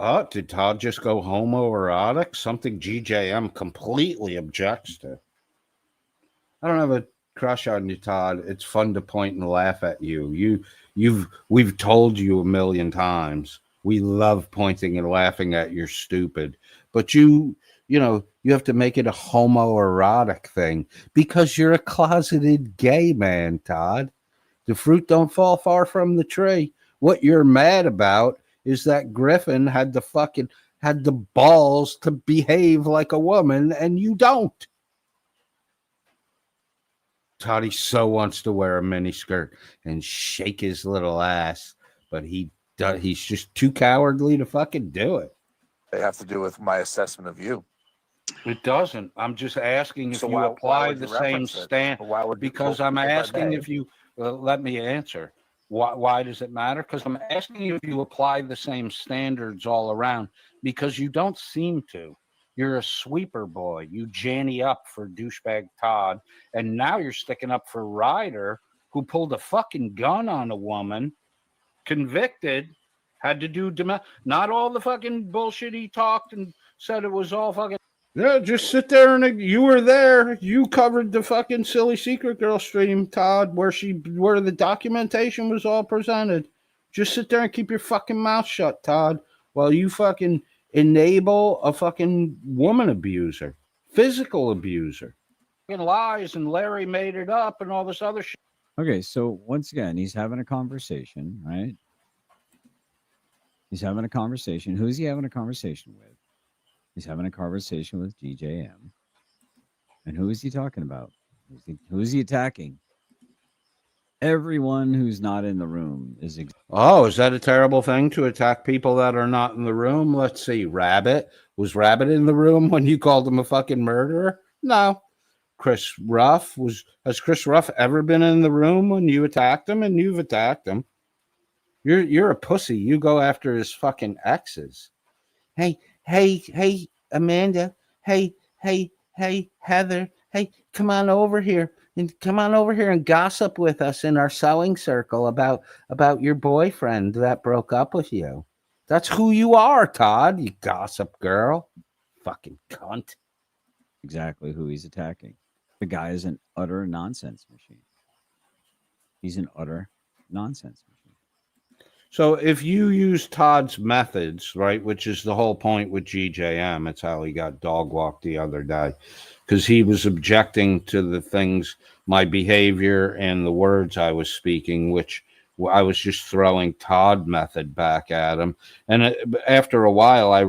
Huh. Did Todd just go homoerotic? Something GJM completely objects to. I don't have a crush on you, Todd. It's fun to point and laugh at you. We've told you a million times. We love pointing and laughing at your stupid. But you have to make it a homoerotic thing because you're a closeted gay man, Todd. The fruit don't fall far from the tree. What you're mad about is that Griffin had the balls to behave like a woman, and you don't. Toddy so wants to wear a miniskirt and shake his little ass, but he's just too cowardly to fucking do it. They have to do with my assessment of you. It doesn't. I'm just asking if So you why apply would the you same reference it? standard. Because I'm asking if you let me answer. Why does it matter? Because I'm asking you if you apply the same standards all around, because you don't seem to. You're a sweeper boy. You janny up for douchebag Todd, and now you're sticking up for Reiter, who pulled a fucking gun on a woman, convicted, had to do not all the fucking bullshit he talked and said it was all fucking. Yeah, just sit there and you were there. You covered the fucking Silly Secret Girl stream, Todd, where the documentation was all presented. Just sit there and keep your fucking mouth shut, Todd, while you fucking enable a fucking woman abuser, physical abuser. Fucking lies, and Larry made it up and all this other shit. Okay, so once again, he's having a conversation, right? He's having a conversation. Who's he having a conversation with? He's having a conversation with GJM. And who is he talking about? Who is he attacking? Everyone who's not in the room is. Oh, is that a terrible thing to attack people that are not in the room? Let's see. Rabbit. Was Rabbit in the room when you called him a fucking murderer? No. Chris Ruff has Chris Ruff ever been in the room when you attacked him? And you've attacked him. You're a pussy. You go after his fucking exes. Hey, Amanda. Hey, Heather. Hey, come on over here and gossip with us in our sewing circle about your boyfriend that broke up with you. That's who you are, Todd, you gossip girl. Fucking cunt. Exactly who he's attacking. The guy is an utter nonsense machine. He's an utter nonsense machine. So if you use Todd's methods, right, which is the whole point with GJM, it's how he got dog walked the other day, because he was objecting to the things, my behavior and the words I was speaking, which I was just throwing Todd method back at him. And after a while, I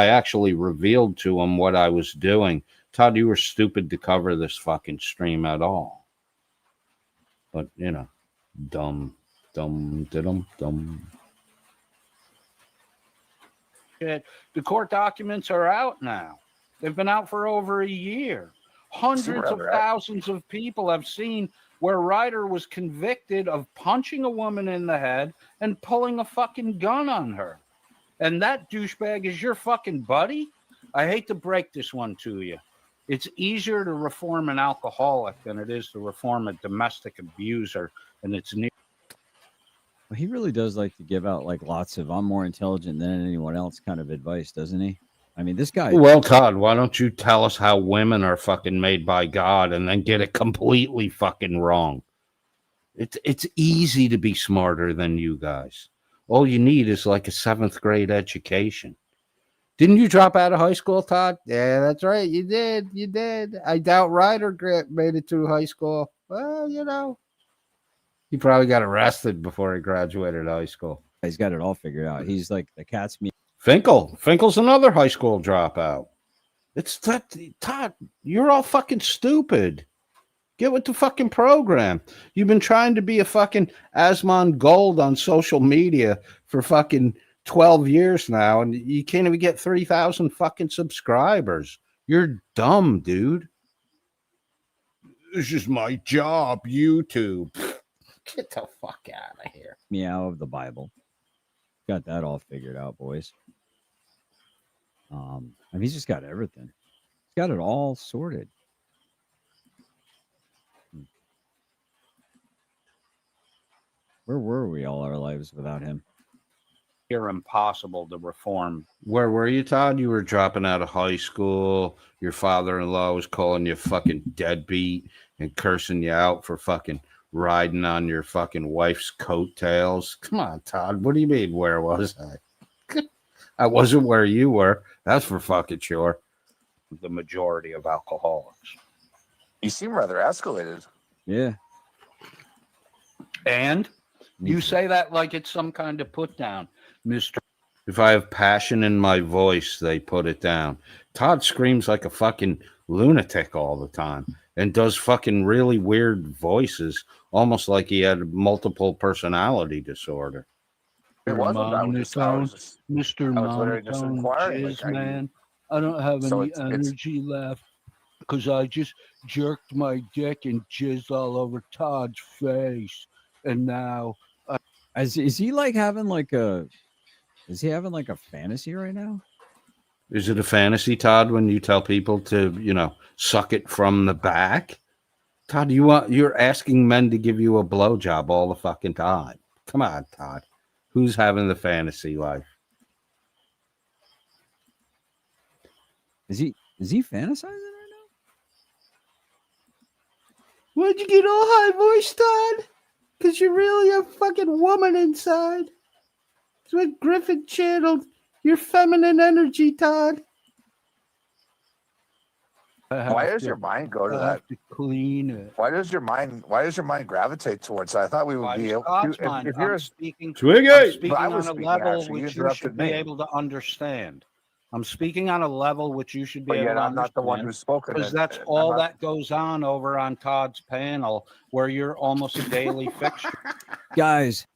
actually revealed to him what I was doing. Todd, you were stupid to cover this fucking stream at all. But, you know, dumb. Shit. The court documents are out now. They've been out for over a year. Hundreds of thousands of people have seen where Reiter was convicted of punching a woman in the head and pulling a fucking gun on her. And that douchebag is your fucking buddy? I hate to break this one to you. It's easier to reform an alcoholic than it is to reform a domestic abuser, and it's near. Well, he really does like to give out like lots of "I'm more intelligent than anyone else" kind of advice, doesn't he? I mean, this guy. Well, Todd, why don't you tell us how women are fucking made by God and then get it completely fucking wrong? It's easy to be smarter than you guys. All you need is like a 7th grade education. Didn't you drop out of high school, Todd? Yeah, that's right. You did. I doubt Reiter made it through high school. Well, you know. He probably got arrested before he graduated high school. He's got it all figured out. He's like the cat's meat. Finkel's another high school dropout. It's that, Todd, you're all fucking stupid. Get with the fucking program. You've been trying to be a fucking Asmon Gold on social media for fucking 12 years now, and you can't even get 3,000 fucking subscribers. You're dumb, dude. This is my job, YouTube. Get the fuck out of here. Meow of the Bible. Got that all figured out, boys. I mean, he's just got everything. He's got it all sorted. Where were we all our lives without him? You're impossible to reform. Where were you, Todd? You were dropping out of high school. Your father-in-law was calling you fucking deadbeat and cursing you out for fucking riding on your fucking wife's coattails. Come on, Todd. What do you mean, where was I? I wasn't where you were. That's for fucking sure. The majority of alcoholics. You seem rather escalated. Yeah. And you say that like it's some kind of put down, Mr. If I have passion in my voice, they put it down. Todd screams like a fucking lunatic all the time and does fucking really weird voices, almost like he had multiple personality disorder. It wasn't. Mr. Monotone, Jizz, man. I don't have any energy left because I just jerked my dick and jizzed all over Todd's face. And now... Is he like having like a... Is he having like a fantasy right now? Is it a fantasy, Todd, when you tell people to, you know, suck it from the back? Todd, you're asking men to give you a blowjob all the fucking time. Come on, Todd. Who's having the fantasy life? Is he fantasizing right now? Why'd you get all high voice, Todd? Because you're really a fucking woman inside. It's what Griffin channeled your feminine energy, Todd. Why does your mind go to that? To clean it. Why does your mind gravitate towards that? I thought we would be able God's to. mind. If you're I'm speaking But I on was a speaking, level actually. You which you interrupted should be me. able to understand. I'm speaking on a level which you should be But able yet to I'm not the one understand who's spoken. because that's all that goes on over on Todd's panel where you're almost a daily fixture. Guys,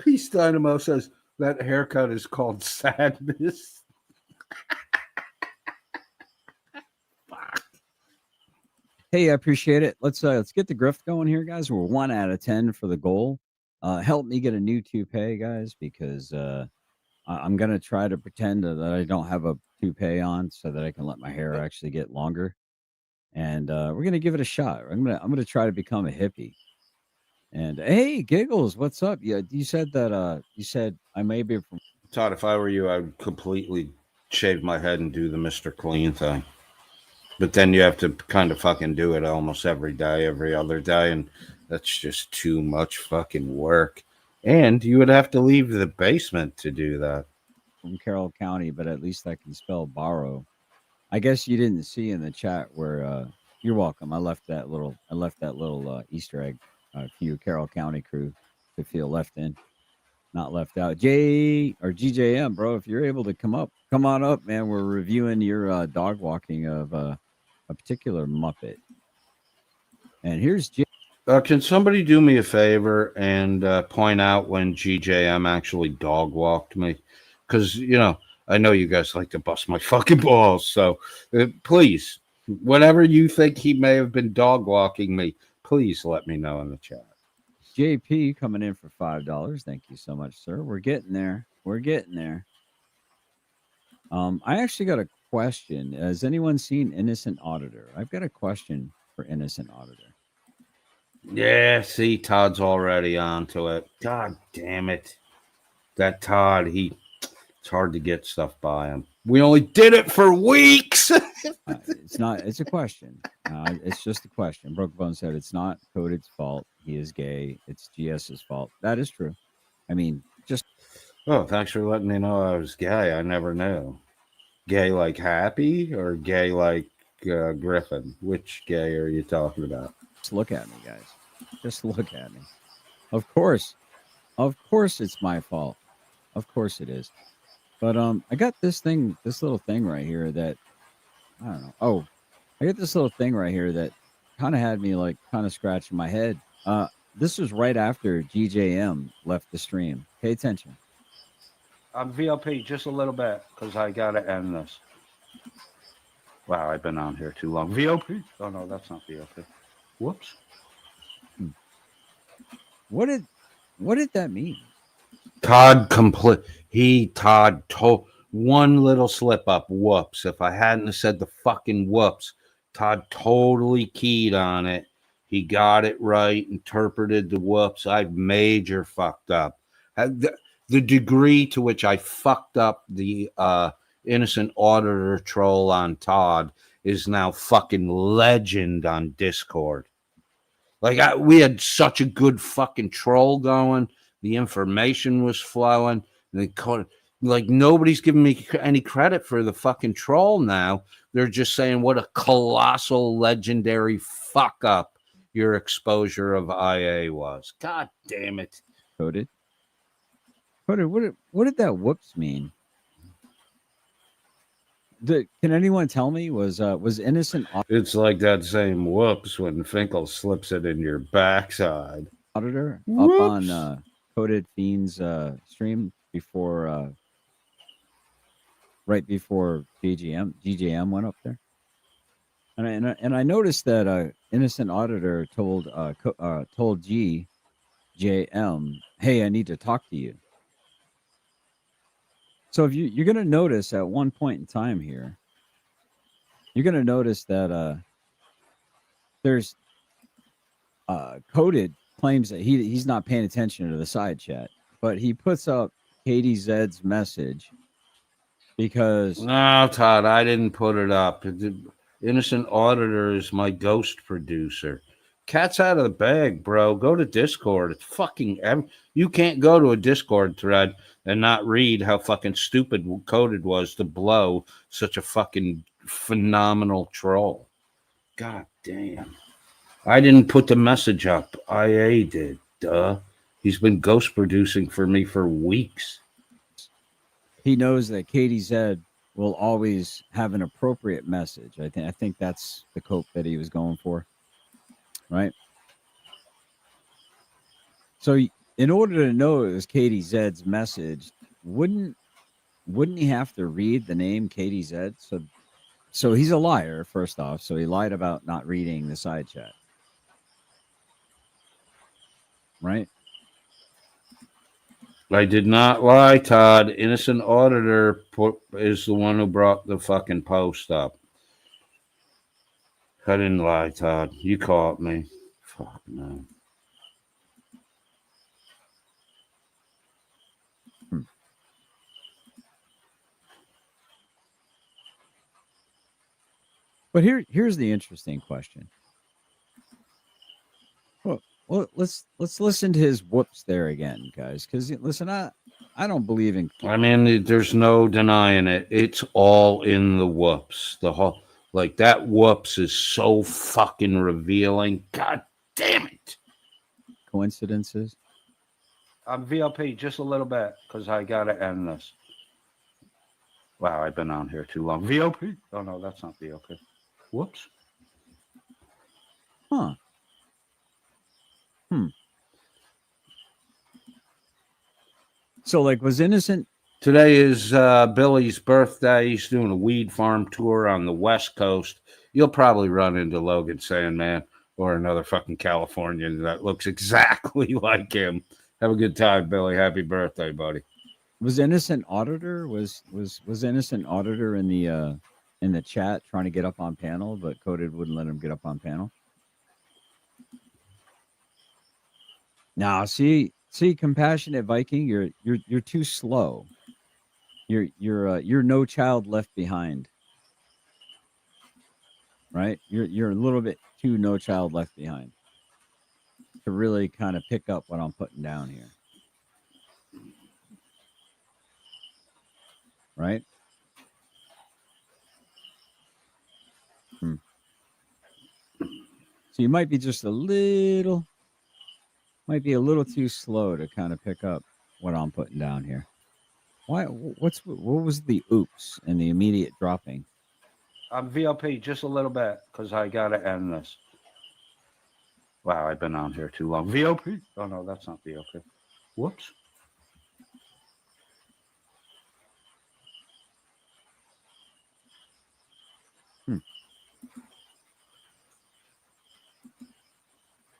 Peace Dynamo says that haircut is called sadness. hey, I appreciate it. Let's get the grift going here, guys. We're 1 out of 10 for the goal. Help me get a new toupee, guys, because I'm gonna try to pretend that I don't have a toupee on so that I can let my hair actually get longer. And we're gonna give it a shot. I'm gonna try to become a hippie. And hey, Giggles, what's up? Yeah, you said that you said I may be from Todd, if I were you, I would completely shave my head and do the Mr. Clean thing. But then you have to kind of fucking do it almost every day, every other day, and that's just too much fucking work. And you would have to leave the basement to do that. From Carroll County, but at least I can spell borrow. I guess you didn't see in the chat where you're welcome. I left that little Easter egg for you, Carroll County crew, to feel left in, not left out. J or GJM, bro, if you're able to come on up, man. We're reviewing your dog walking of a particular Muppet. And here's J. Can somebody do me a favor and point out when GJM actually dog walked me? Because, I know you guys like to bust my fucking balls. So please, whenever you think he may have been dog walking me, please let me know in the chat. JP coming in for $5. Thank you so much, sir. We're getting there. I actually got a question. Has anyone seen Innocent Auditor? I've got a question for Innocent Auditor. Yeah, see, Todd's already onto it. God damn it. That Todd, it's hard to get stuff by him. We only did it for weeks. It's a question. It's just a question. Brookbone said it's not Coded's fault. He is gay. It's GS's fault. That is true. I mean, just. Oh, thanks for letting me know I was gay. I never knew. Gay like Happy or gay like Griffin? Which gay are you talking about? Just look at me, guys. Just look at me. Of course it's my fault. Of course it is. But I got this little thing right here that I don't know. Oh, I got this little thing right here that kind of had me like kind of scratching my head. This was right after GJM left the stream. Pay attention. I'm VLP just a little bit because I gotta end this. Wow, I've been on here too long. VLP? Oh no, that's not VLP. Whoops. What did that mean? Todd told one little slip up. Whoops. If I hadn't have said the fucking whoops, Todd totally keyed on it. He got it right, interpreted the whoops. I major fucked up. The degree to which I fucked up the Innocent Auditor troll on Todd is now fucking legend on Discord. Like, we had such a good fucking troll going. The information was flowing. Like, nobody's giving me any credit for the fucking troll now. They're just saying what a colossal, legendary fuck up your exposure of IA was. God damn it. Coded. What did that whoops mean? Can anyone tell me? Was Innocent? It's like that same whoops when Finkel slips it in your backside. Auditor Whoops. Up on Coded Fiend's stream before, right before GJM went up there, and I noticed that Innocent Auditor told GJM, "Hey, I need to talk to you." So if you're going to notice at one point in time here, you're going to notice that there's Coded claims that he's not paying attention to the side chat, but he puts up Katie Zed's message because... No, Todd, I didn't put it up. The Innocent Auditor is my ghost producer. Cat's out of the bag, bro. Go to Discord. It's fucking... You can't go to a Discord thread and not read how fucking stupid Coded was to blow such a fucking phenomenal troll. God damn. I didn't put the message up. IA did. Duh. He's been ghost producing for me for weeks. He knows that Katie Zed will always have an appropriate message. I think that's the cope that he was going for. Right? So in order to know it was Katie Zed's message, wouldn't he have to read the name Katie Zed? So he's a liar, first off. So he lied about not reading the side chat. Right? I did not lie, Todd. Innocent auditor is the one who brought the fucking post up. I didn't lie, Todd. You caught me. Fuck no. But here's the interesting question. Well, let's listen to his whoops there again, guys. Because listen, I don't believe in. I mean, there's no denying it. It's all in the whoops. The whole that whoops is so fucking revealing. God damn it. Coincidences. I'm VLP just a little bit because I gotta end this. Wow, I've been on here too long. VLP. Oh no, that's not VLP. Whoops. Huh. So, was Innocent? Today is Billy's birthday. He's doing a weed farm tour on the West Coast. You'll probably run into Logan Sandman or another fucking Californian that looks exactly like him. Have a good time, Billy. Happy birthday, buddy. Was Innocent Auditor was Innocent Auditor in the chat trying to get up on panel, but Coded wouldn't let him get up on panel? Now, see, Compassionate Viking, you're too slow. You're No Child Left Behind. Right? You're a little bit too No Child Left Behind to really kind of pick up what I'm putting down here. Right? So you might be just a little too slow to kind of pick up what I'm putting down here. Why? What was the oops and the immediate dropping? I'm VLP just a little bit because I gotta end this. Wow, I've been on here too long. VLP. Oh no, that's not VLP. Whoops.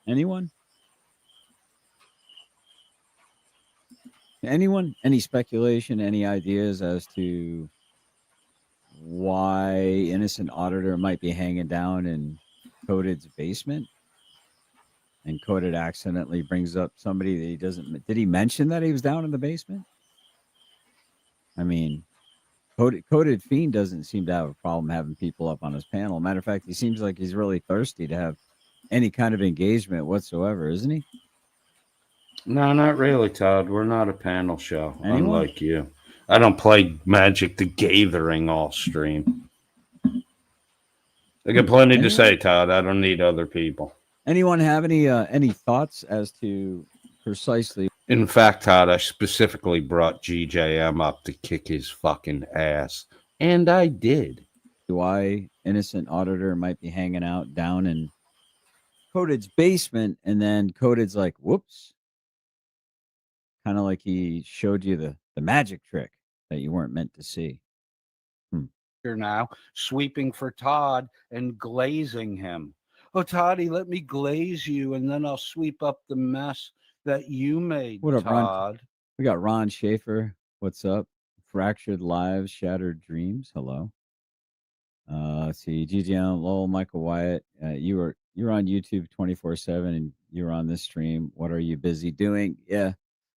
Anyone? Any speculation, any ideas as to why Innocent Auditor might be hanging down in Coded's basement? And Coded accidentally brings up somebody that he doesn't. Did he mention that he was down in the basement? I mean, Coded Fiend doesn't seem to have a problem having people up on his panel. Matter of fact, he seems like he's really thirsty to have any kind of engagement whatsoever, isn't he? No, not really, Todd. We're not a panel show, Anyone? unlike you. I don't play Magic the Gathering all stream. I got plenty to say, Todd. I don't need other people. Anyone have any thoughts as to precisely? In fact, Todd, I specifically brought GJM up to kick his fucking ass. And I did. Why Innocent Auditor might be hanging out down in Coded's basement, and then Coded's like, whoops. Kind of like he showed you the magic trick that you weren't meant to see. Here now, sweeping for Todd and glazing him. Oh, Toddy, let me glaze you, and then I'll sweep up the mess that you made, What up, Todd? Ron? We got Ron Schaefer. What's up? Fractured Lives, Shattered Dreams. Hello. Let's see. GGM, Lowell, Michael Wyatt. You're on YouTube 24/7, and you're on this stream. What are you busy doing? Yeah.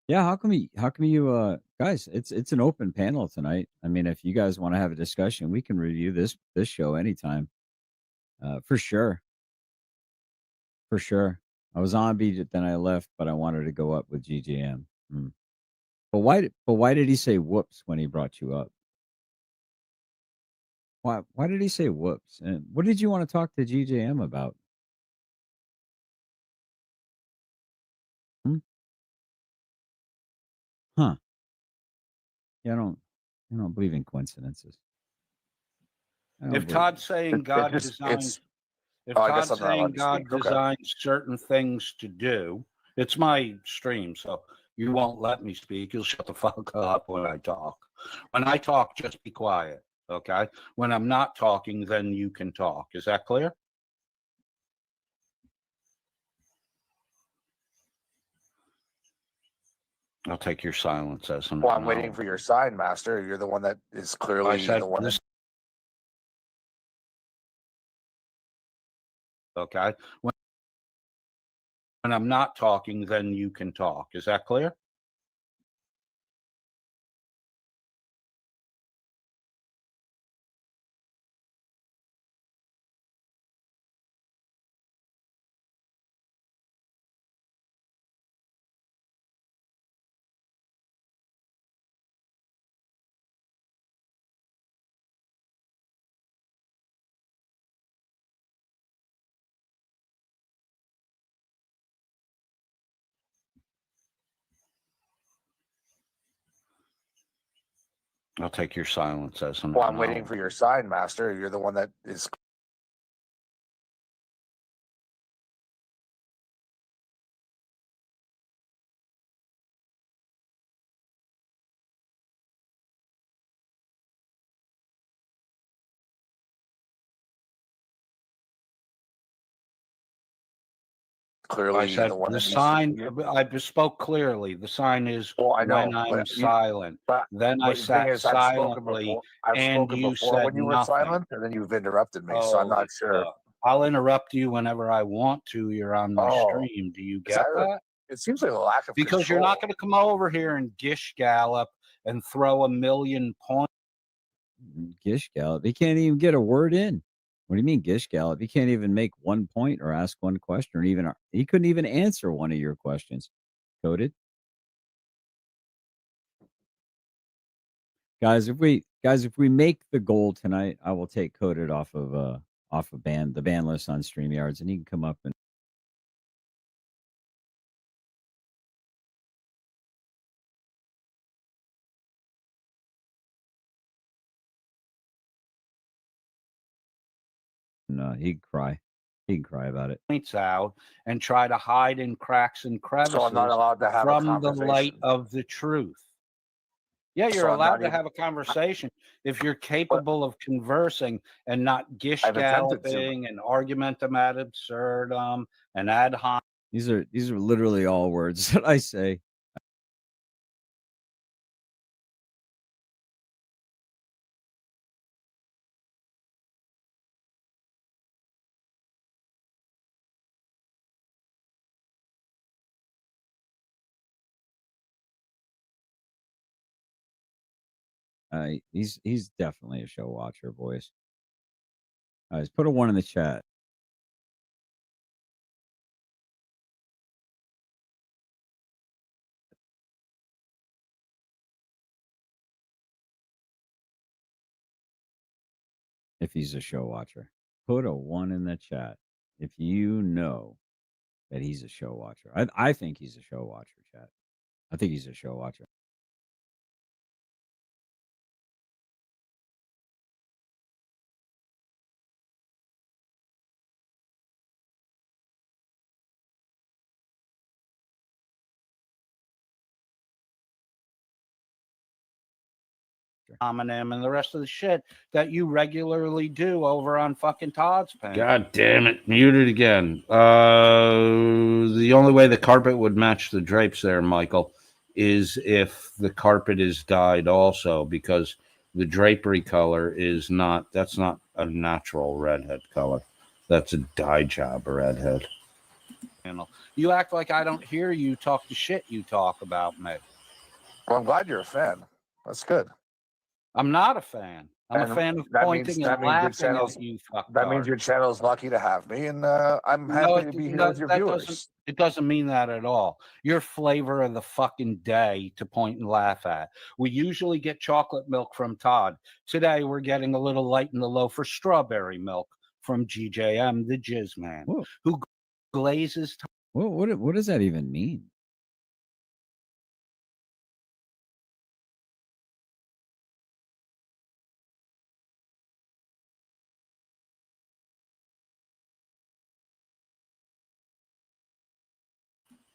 How come you guys? It's an open panel tonight. I mean, if you guys want to have a discussion, we can review this show anytime. For sure. For sure. I was on beat, then I left, but I wanted to go up with GGM. But why did he say whoops when he brought you up? Why did he say whoops? And what did you want to talk to GJM about? Huh? Yeah, I don't believe in coincidences. If Todd's saying God designed, if I guess Todd's I'm not allowed saying to God speak. Okay. designed certain things to do, it's my stream, so you won't let me speak. You'll shut the fuck up when I talk. When I talk, just be quiet, okay? When I'm not talking, then you can talk. Is that clear? I'll take your silence as an Well, I'm waiting for your sign, Master. You're the one that is clearly I said the one. this. Okay. When I'm not talking, then you can talk. Is that clear? I'll take your silence as an Well, I'm waiting for your sign, Master. You're the one that is. Clearly, I said the one the that sign. I spoke clearly. The sign is I know, when I'm but silent. Then I but the thing sat is, I've spoken silently, before. I've and spoken you before said when you were nothing. silent, and then you've interrupted me. So I'm Holy not sure. fuck. I'll interrupt you whenever I want to. You're on my stream. Do you get that? It seems like a lack of Because you're not going to come over here and gish gallop and throw a million points. Gish gallop. He can't even get a word in. What do you mean gish gallop? He can't even make one point or ask one question, or even he couldn't even answer one of your questions. Coded. Guys, if we make the goal tonight, I will take Coded off of the ban list on StreamYards, and he can come up and he'd cry. He can cry about it. Points out and try to hide in cracks and crevices So I'm not allowed to have a from the conversation. light of the truth. Yeah, you're So I'm not allowed to even- have a conversation if you're capable of conversing and not gish I've attempted to. galloping and argumentum ad absurdum and ad hominem. These are literally all words that I say. He's definitely a show watcher, boys. Guys, put a 1 in the chat. If he's a show watcher, put a 1 in the chat if you know that he's a show watcher. I think he's a show watcher, chat. I think he's a show watcher. Hominem and the rest of the shit that you regularly do over on fucking Todd's page. God damn it. Muted again. The only way the carpet would match the drapes there, Michael, is if the carpet is dyed also, because the drapery color is not, that's not a natural redhead color. That's a dye job redhead. You act like I don't hear you talk the shit you talk about me. Well, I'm glad you're a fan. That's good. I'm not a fan. I'm a fan of pointing and laughing at you. That means your channel's lucky to have me, and I'm happy to be here with your viewers. It doesn't mean that at all. Your flavor of the fucking day to point and laugh at. We usually get chocolate milk from Todd. Today we're getting a little light in the loaf for strawberry milk from GJM, the Jizz Man, who glazes. What does that even mean?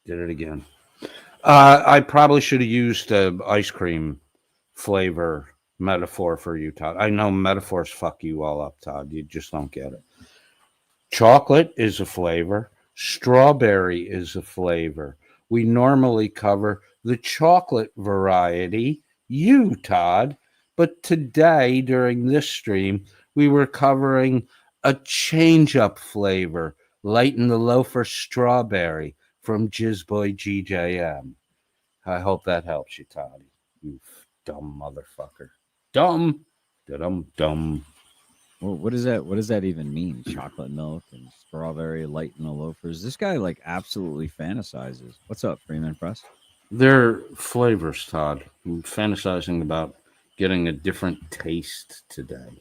Did it again. I probably should have used ice cream flavor metaphor for you, Todd. I know metaphors fuck you all up, Todd. You just don't get it. Chocolate is a flavor. Strawberry is a flavor. We normally cover the chocolate variety, you, Todd. But today, during this stream, we were covering a change-up flavor, light in the loafer strawberry from GIzzboi GJM. I hope that helps you, Todd. You dumb motherfucker. Dumb. Dumb. Well, what does that even mean? Chocolate milk and strawberry light in the loafers. This guy like absolutely fantasizes. What's up, Freeman Press? They're flavors, Todd. I'm fantasizing about getting a different taste today.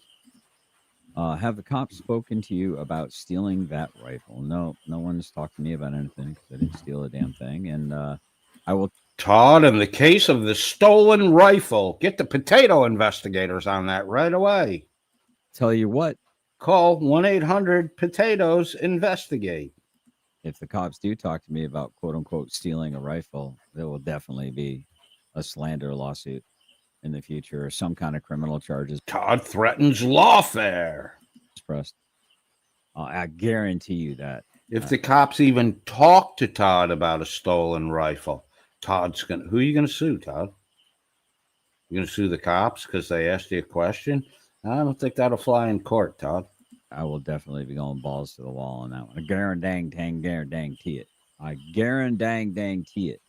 Have the cops spoken to you about stealing that rifle? No one's talked to me about anything because I didn't steal a damn thing. And I will. Todd, in the case of the stolen rifle, get the potato investigators on that right away. Tell you what. Call 1-800-POTATOS-INVESTIGATE. If the cops do talk to me about quote-unquote stealing a rifle, there will definitely be a slander lawsuit in the future or some kind of criminal charges. Todd threatens lawfare. Expressed. I guarantee you that. If the cops even talk to Todd about a stolen rifle, Todd's gonna. Who are you gonna sue, Todd? You gonna sue the cops because they asked you a question? I don't think that'll fly in court, Todd. I will definitely be going balls to the wall on that one. I guarantee it. I guarantee it.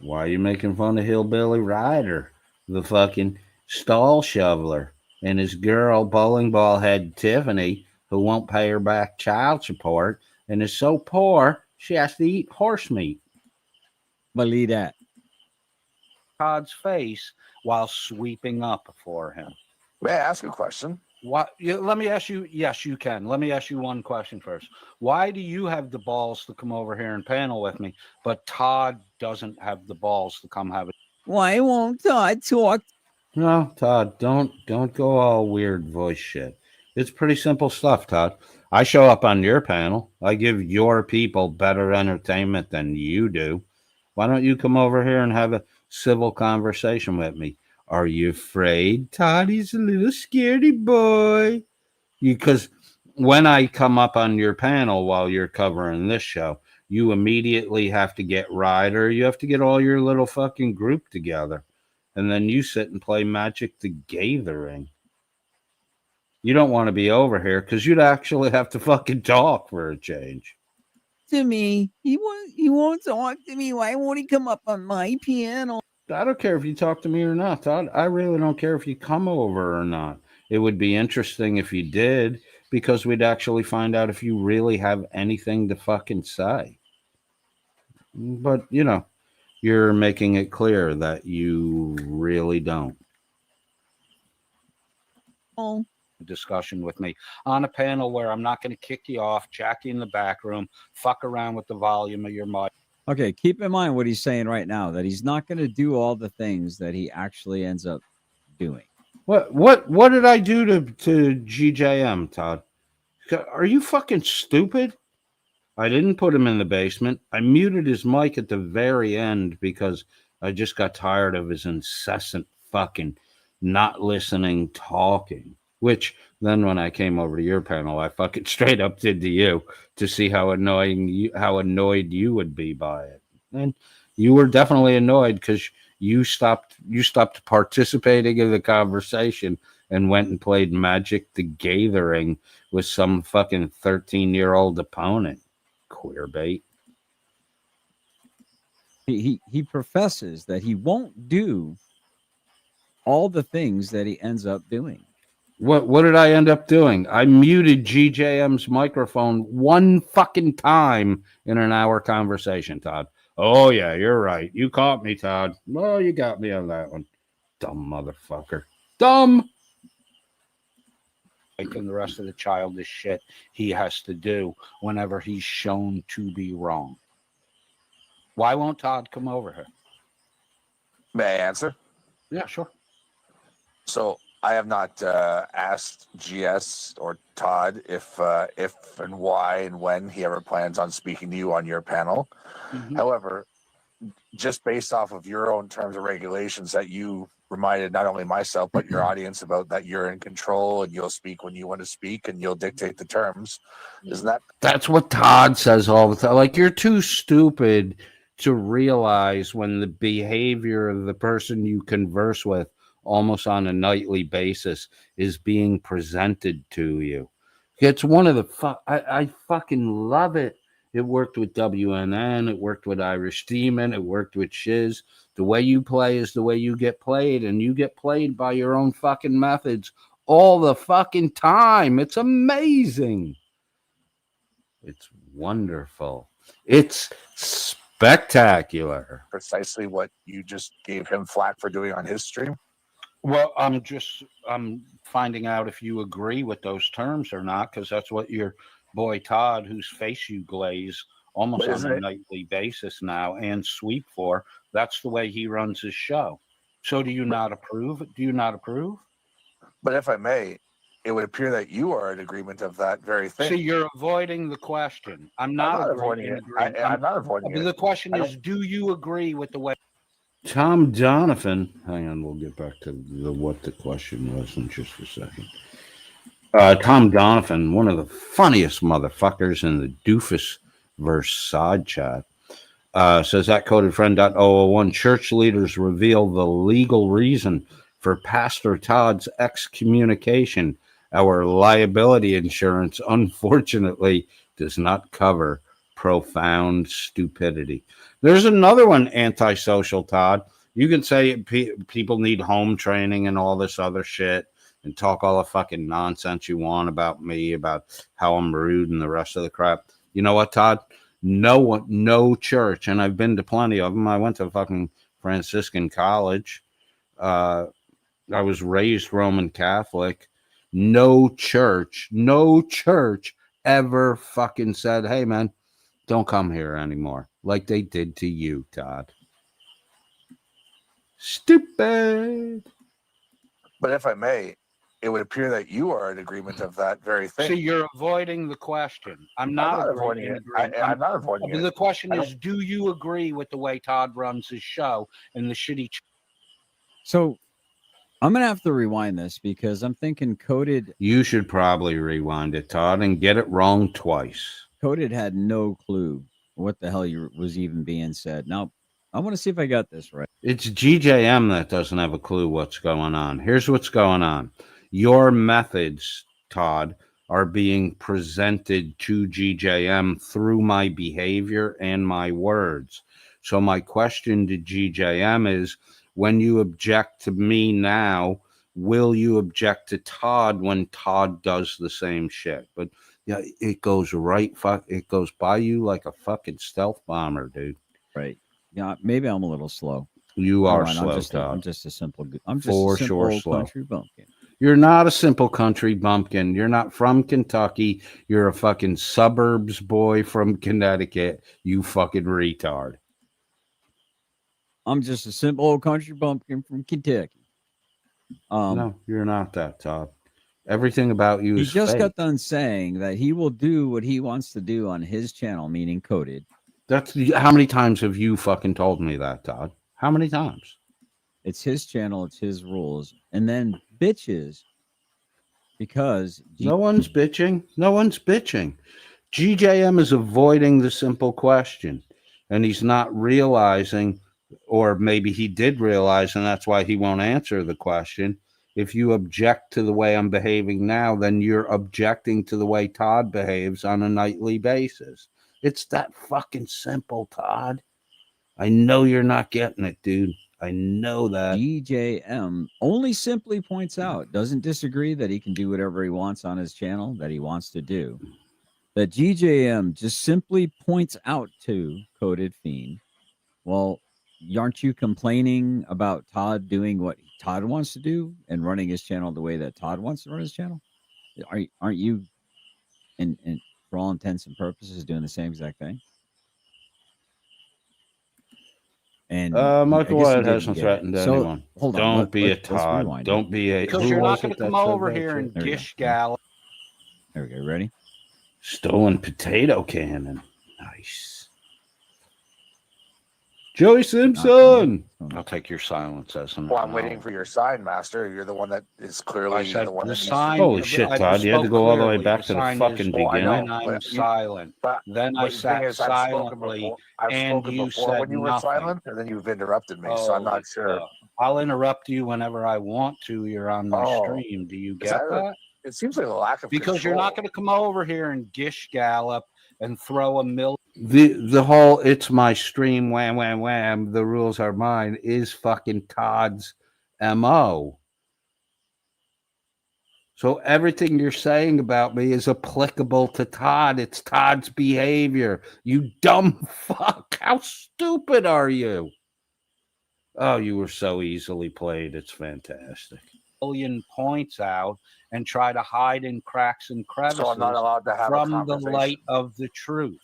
Why are you making fun of Hillbilly Reiter, the fucking stall shoveler, and his girl bowling ball head Tiffany, who won't pay her back child support and is so poor she has to eat horse meat? Believe that. Todd's face while sweeping up for him. May I ask a question? What? Let me ask you. Yes, you can. Let me ask you one question first. Why do you have the balls to come over here and panel with me, but Todd doesn't have the balls to come have it? Why won't Todd talk? No, Todd, don't go all weird voice shit. It's pretty simple stuff, Todd. I show up on your panel. I give your people better entertainment than you do. Why don't you come over here and have a civil conversation with me? Are you afraid? Todd, he's a little scaredy boy. Because when I come up on your panel while you're covering this show, you immediately have to get Reiter. You have to get all your little fucking group together. And then you sit and play Magic the Gathering. You don't want to be over here because you'd actually have to fucking talk for a change. To me, he won't talk to me. Why won't he come up on my piano? I don't care if you talk to me or not, Todd. I really don't care if you come over or not. It would be interesting if you did, because we'd actually find out if you really have anything to fucking say. But, you know, you're making it clear that you really don't. Oh. Discussion with me on a panel where I'm not going to kick you off, jack you in the back room, fuck around with the volume of your mic. Okay, keep in mind what he's saying right now, that he's not going to do all the things that he actually ends up doing. What did I do to GJM, Todd? Are you fucking stupid? I didn't put him in the basement. I muted his mic at the very end because I just got tired of his incessant fucking not listening talking. Which then when I came over to your panel, I fucking straight up did to you to see how annoyed you would be by it. And you were definitely annoyed because you stopped participating in the conversation and went and played Magic the Gathering with some fucking 13-year-old opponent. Queer bait. He professes that he won't do all the things that he ends up doing. What did I end up doing? I muted GJM's microphone one fucking time in an hour conversation, Todd. Oh, yeah, you're right. You caught me, Todd. Well, you got me on that one. Dumb motherfucker. Dumb. And the rest of the childish shit he has to do whenever he's shown to be wrong. Why won't Todd come over here? May I answer? Yeah, sure. So I have not asked GS or Todd if and why and when he ever plans on speaking to you on your panel. Mm-hmm. However, just based off of your own terms and regulations that you reminded not only myself but your audience about, that you're in control and you'll speak when you want to speak and you'll dictate the terms, isn't that? That's what Todd says all the time. Like, you're too stupid to realize when the behavior of the person you converse with almost on a nightly basis is being presented to you. It's one of the I fucking love it. It worked with WNN. It worked with Irish Demon. It worked with Shiz. The way you play is the way you get played, and you get played by your own fucking methods all the fucking time. It's amazing. It's wonderful. It's spectacular. Precisely what you just gave him flack for doing on his stream? Well, I'm finding out if you agree with those terms or not, because that's what your boy Todd, whose face you glaze almost on a nightly basis now and sweep for, that's the way he runs his show. So do you not approve? Do you not approve? But if I may, it would appear that you are in agreement of that very thing. See, you're avoiding the question. I'm not avoiding it. I'm not avoiding it. The question is, do you agree with the way? Tom Donovan, hang on, we'll get back to what the question was in just a second. Tom Donovan, one of the funniest motherfuckers in the doofus verse side chat, says that codedfriend.001 church leaders reveal the legal reason for Pastor Todd's excommunication. Our liability insurance, unfortunately, does not cover profound stupidity. There's another one, antisocial Todd. You can say people need home training and all this other shit and talk all the fucking nonsense you want about me, about how I'm rude and the rest of the crap. You know what, Todd? No church, and I've been to plenty of them. I went to fucking Franciscan college. I was raised Roman Catholic. No church ever fucking said, hey, man, don't come here anymore, like they did to you, Todd. Stupid. But if I may, it would appear that you are in agreement of that very thing. See, you're avoiding the question. I'm not avoiding it. I'm not avoiding it. The question is, do you agree with the way Todd runs his show and the shitty? So I'm going to have to rewind this because I'm thinking Coded. You should probably rewind it, Todd, and get it wrong twice. Coded had no clue what the hell was even being said. Now, I want to see if I got this right. It's GJM that doesn't have a clue what's going on. Here's what's going on. Your methods, Todd, are being presented to GJM through my behavior and my words. So my question to GJM is, when you object to me now, will you object to Todd when Todd does the same shit? But yeah, it goes it goes by you like a fucking stealth bomber, dude. Right. Yeah, maybe I'm a little slow. You are slow, Todd. I'm just a simple country bumpkin. You're not a simple country bumpkin. You're not from Kentucky. You're a fucking suburbs boy from Connecticut. You fucking retard. I'm just a simple old country bumpkin from Kentucky. No, you're not that, Todd. Everything about you is He just fake. got done saying that he will do what he wants to do on his channel, meaning Coded. How many times have you fucking told me that, Todd? How many times? It's his channel. It's his rules. And then bitches because... No one's bitching. No one's bitching. GJM is avoiding the simple question. And he's not realizing, or maybe he did realize, and that's why he won't answer the question. If you object to the way I'm behaving now, then you're objecting to the way Todd behaves on a nightly basis. It's that fucking simple, Todd. I know you're not getting it, dude. I know that. DJM only simply points out, doesn't disagree that he can do whatever he wants on his channel that he wants to do. That GJM just simply points out to Coded Fiend, well, aren't you complaining about Todd doing what Todd wants to do and running his channel the way that Todd wants to run his channel? Aren't you, in for all intents and purposes, doing the same exact thing? And Michael Wyatt hasn't threatened anyone. Hold on. Don't be a let's Todd. rewind Don't be a. Because Who you're not was going it to that come said over that here shit? and There we go. gish gallop. There we go. Ready? Stolen potato cannon. Nice. Joey Simpson. I'll take your silence as an. Well, I'm waiting for your sign, Master. You're the one that is clearly I said the one the that sign. Holy shit, Todd! You had to go all the way clearly. back The to the sign fucking is, beginning. Then I'm silent. Then I the thing sat is, I've spoken silently, before. I've and spoken you before said when you were nothing. silent, and then you've interrupted me. So I'm not sure. I'll interrupt you whenever I want to. You're on my stream. Do you get that? It seems like a lack of Because you're not going to come over here and gish gallop and throw a mill. The whole "it's my stream, wham wham wham, the rules are mine" is fucking Todd's MO. So everything you're saying about me is applicable to Todd. It's Todd's behavior. You dumb fuck. How stupid are you? Oh, you were so easily played. It's fantastic. Million points out and try to hide in cracks and crevices So I'm not allowed to have from a the conversation. light of the truth.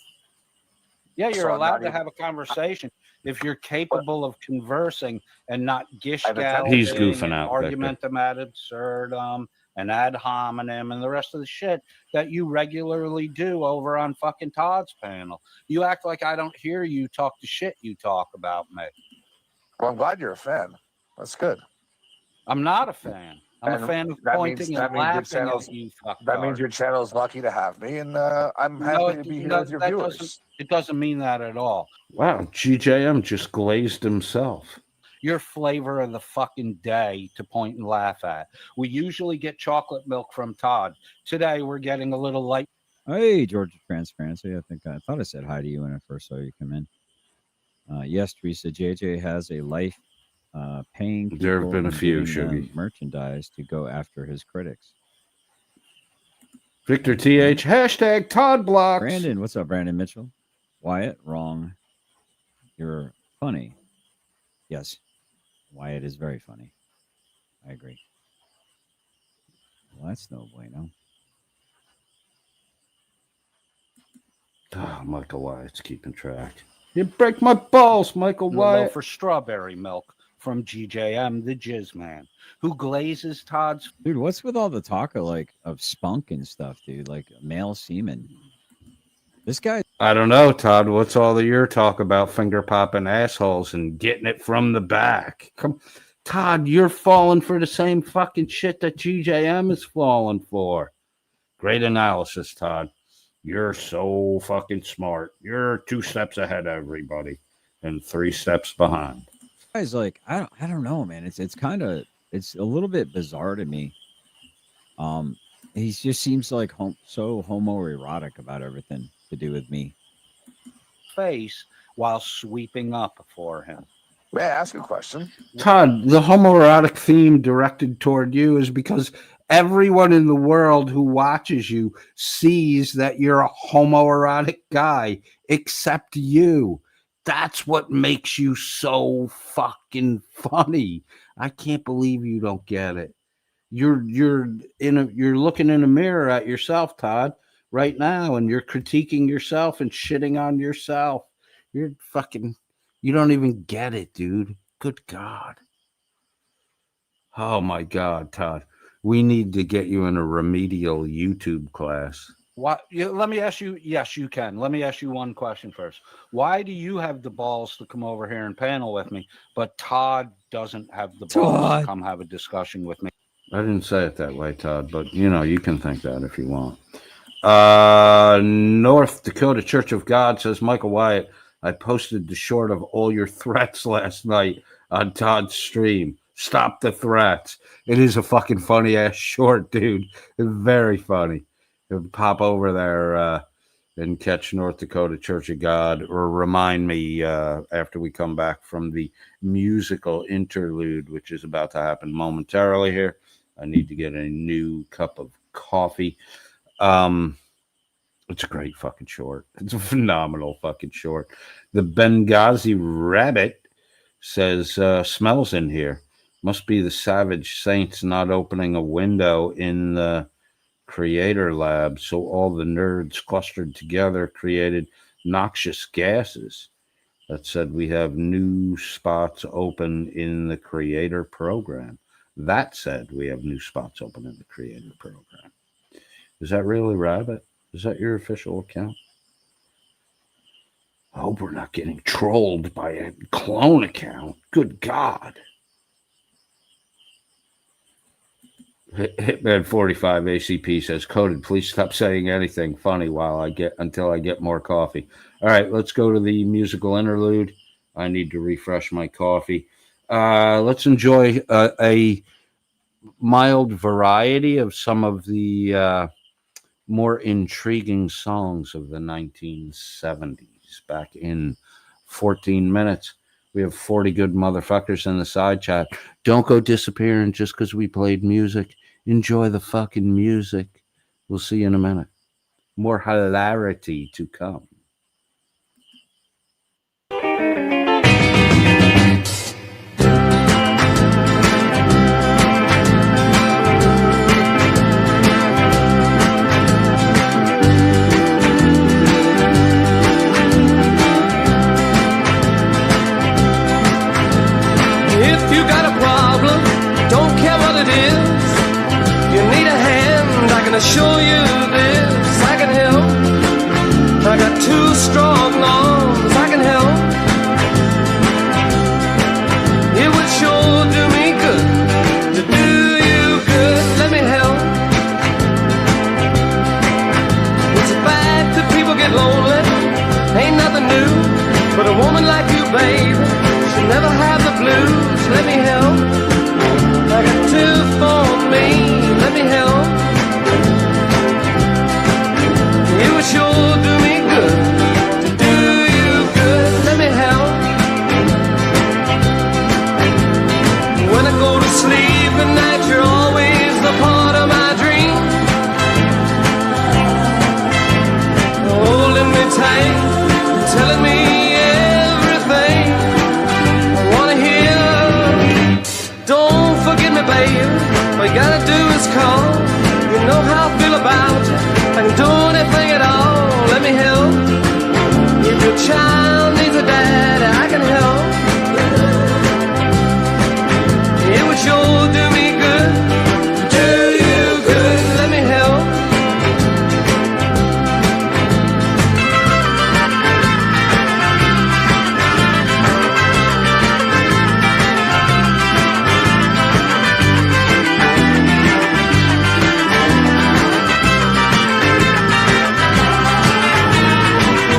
Yeah, you're So I'm allowed not to even- have a conversation if you're capable of conversing and not gish I've attempted- galloping He's goofing and out, argumentum ad absurdum and ad hominem and the rest of the shit that you regularly do over on fucking Todd's panel. You act like I don't hear you talk the shit you talk about me. Well, I'm glad you're a fan. That's good. I'm not a fan. I'm And a fan of that pointing means- that and means your laughing channel's- at you fuck. That means your channel's lucky to have me, and I'm happy to be here with your viewers. It doesn't mean that at all. Wow, GJM just glazed himself. Your flavor of the fucking day to point and laugh at. We usually get chocolate milk from Todd. Today we're getting a little light. Hey, Georgia Transparency. I thought I said hi to you when I first saw you come in. Yes, Teresa. JJ has a life paying. There have been a people few, and giving them Shuggy. merchandise to go after his critics. Victor TH, hashtag Todd blocks. Brandon, what's up, Brandon Mitchell? Wyatt, wrong. You're funny. Yes, Wyatt is very funny. I agree. Well, that's no bueno. Oh, Michael Wyatt's keeping track. You break my balls, Michael A Wyatt. loaf for strawberry milk from GJM, the Jizz Man, who glazes Todd's. Dude, what's with all the talk of spunk and stuff, dude? Like male semen. This guy. I don't know, Todd. What's all the your talk about finger popping assholes and getting it from the back? Come, Todd, you're falling for the same fucking shit that GJM is falling for. Great analysis, Todd. You're so fucking smart. You're 2 steps ahead of everybody and 3 steps behind. Guy's like, I don't know, man. It's kind of, it's a little bit bizarre to me. He just seems like so homoerotic about everything to do with me. Face while sweeping up for him. May I ask a question? Todd, the homoerotic theme directed toward you is because everyone in the world who watches you sees that you're a homoerotic guy, except you. That's what makes you so fucking funny. I can't believe you don't get it. You're looking in a mirror at yourself, Todd, right now, and you're critiquing yourself and shitting on yourself. You're fucking, you don't even get it, dude. Good God. Oh my God, Todd. We need to get you in a remedial YouTube class. What? Let me ask you. Yes, you can. Let me ask you one question first. Why do you have the balls to come over here and panel with me, but Todd doesn't have the balls to come have a discussion with me? I didn't say it that way, Todd, but you can think that if you want. North Dakota Church of God says, Michael Wyatt, I posted the short of all your threats last night on Todd's stream. Stop the threats. It is a fucking funny ass short, dude. Very funny. Pop over there and catch North Dakota Church of God, or remind me after we come back from the musical interlude, which is about to happen momentarily here. I need to get a new cup of coffee. It's a great fucking short. It's a phenomenal fucking short. The Benghazi Rabbit says, smells in here. Must be the Savage Saints not opening a window in the Creator Lab, so all the nerds clustered together created noxious gases. That said, we have new spots open in the Creator program. That said, we have new spots open in the Creator program. Is that really Rabbit? Is that your official account? I hope we're not getting trolled by a clone account. Good God. Hitman 45 ACP says, Coded, please stop saying anything funny until I get more coffee. All right, let's go to the musical interlude. I need to refresh my coffee. Let's enjoy a mild variety of some of the more intriguing songs of the 1970s. Back in 14 minutes. We have 40 good motherfuckers in the side chat. Don't go disappearing just because we played music. Enjoy the fucking music. We'll see you in a minute. More hilarity to come. If you got a problem, don't care what it is, you need a hand, I can assure you this, I can help. I got two strong arms, I can help. It would sure do me good to do you good, let me help. It's bad that people get lonely, ain't nothing new, but a woman like you, baby, should never have the blues, let me help. I got two for me, let me help. It would sure do me good to do you good, let me help. When I go to sleep at night, you're always the part of my dream. Holding me tight, telling me everything I wanna hear. Don't forget me, baby, all you gotta do is call. You know how I feel about you, I can do anything at all, let me help. If your child needs a dad, I can help. It would sure do me good, do you good, let me help.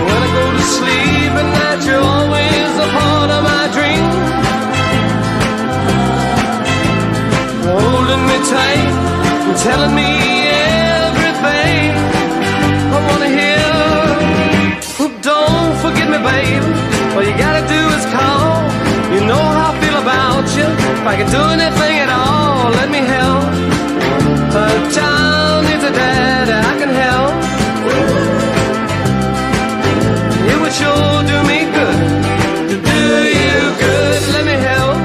When I go to sleep at night, you're always a part of my dream. Holding me tight and telling me everything I wanna hear. Don't forget me, baby, all you gotta do is call. You know how I feel about you, if I can do anything at all, let me help. A child needs a dad, I can help. It would sure do me good to do you good, let me help.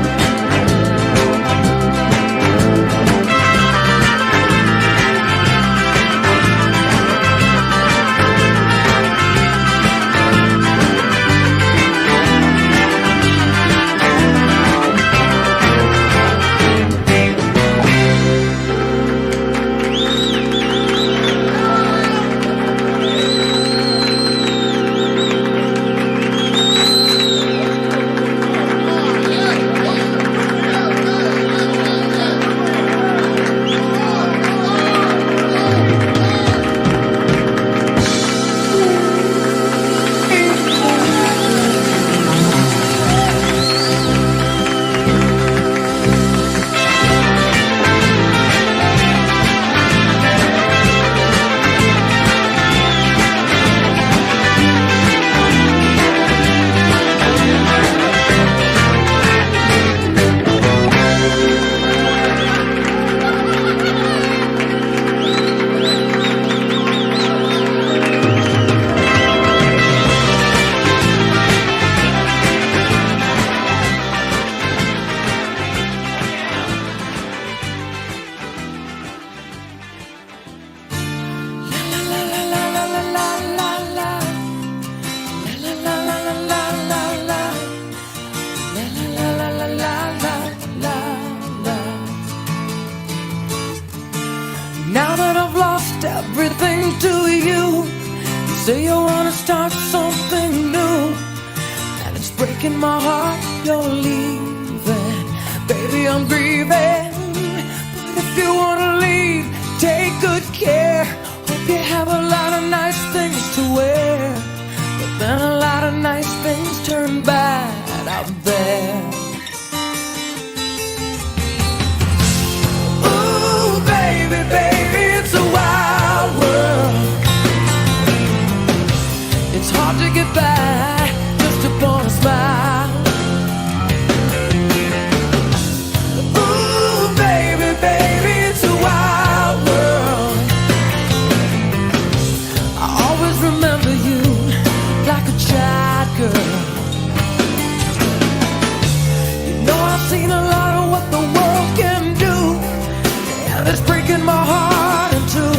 say you wanna start something new, and it's breaking my heart you're leaving. Baby, I'm grieving, but if you wanna leave, take good care. Hope you have a lot of nice things to wear, but then a lot of nice things turn bad out there. Ooh, baby, baby, it's a wild world. It's hard to get by just upon a smile. Ooh, baby, baby, it's a wild world. I always remember you like a child girl. You know I've seen a lot of what the world can do, and it's breaking my heart in two,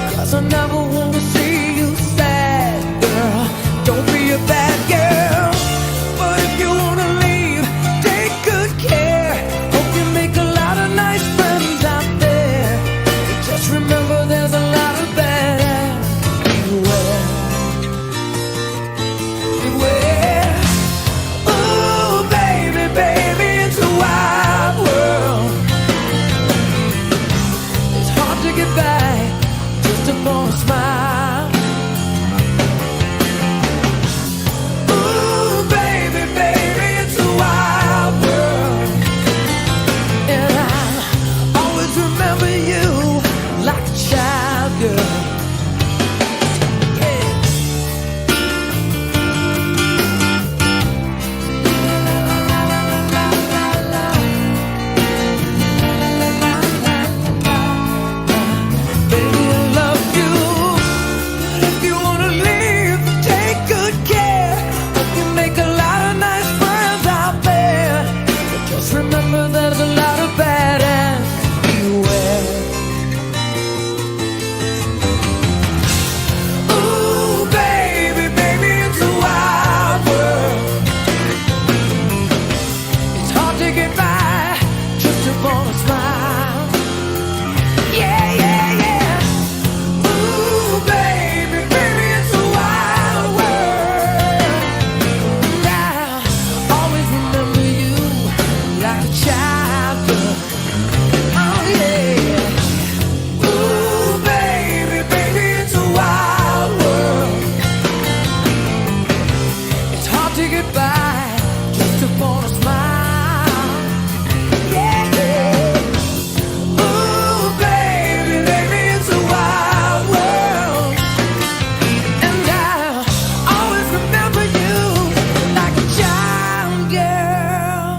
'cause I never want to see you sad, girl. Don't be a bad girl, but if you wanna leave, take good care. Hope you make a lot of nice friends out there, but just remember there's a lot of bad ass beware. Beware. Ooh, baby, baby, it's a wild world. It's hard to get by just upon a smile. Ooh, baby, baby, it's a wild world. And I'll always remember you like a child girl. Yeah. Baby, I love you, but if you wanna leave, take good care. Hope you make a lot of nice friends out there, but just remember there's a lot of bad ass beware. Ooh, baby, baby, it's a wild world. It's hard to get by just upon a smile. Yeah, yeah, yeah. Ooh, baby, baby, it's a wild world. And I'll always remember you like a child girl. Oh, yeah. Ooh, baby, baby, it's a wild world. It's hard to get by just upon a smile. Yeah, yeah. Ooh, baby, baby, it's a wild world. And I'll always remember you like a child girl.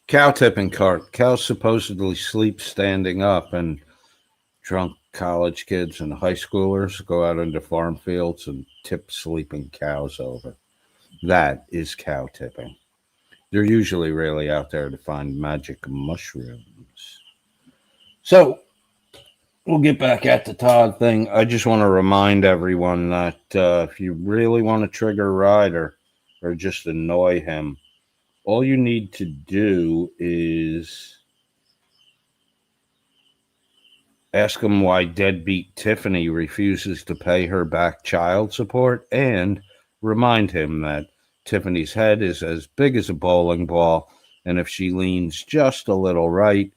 Cow tipping cart. Cows supposedly sleep standing up, and drunk college kids and high schoolers go out into farm fields and tip sleeping cows over. That is cow tipping. They're usually really out there to find magic mushrooms. So we'll get back at the Todd thing. I just want to remind everyone that if you really want to trigger Reiter or just annoy him, all you need to do is ask him why deadbeat Tiffany refuses to pay her back child support, and remind him that Tiffany's head is as big as a bowling ball, and if she leans just a little right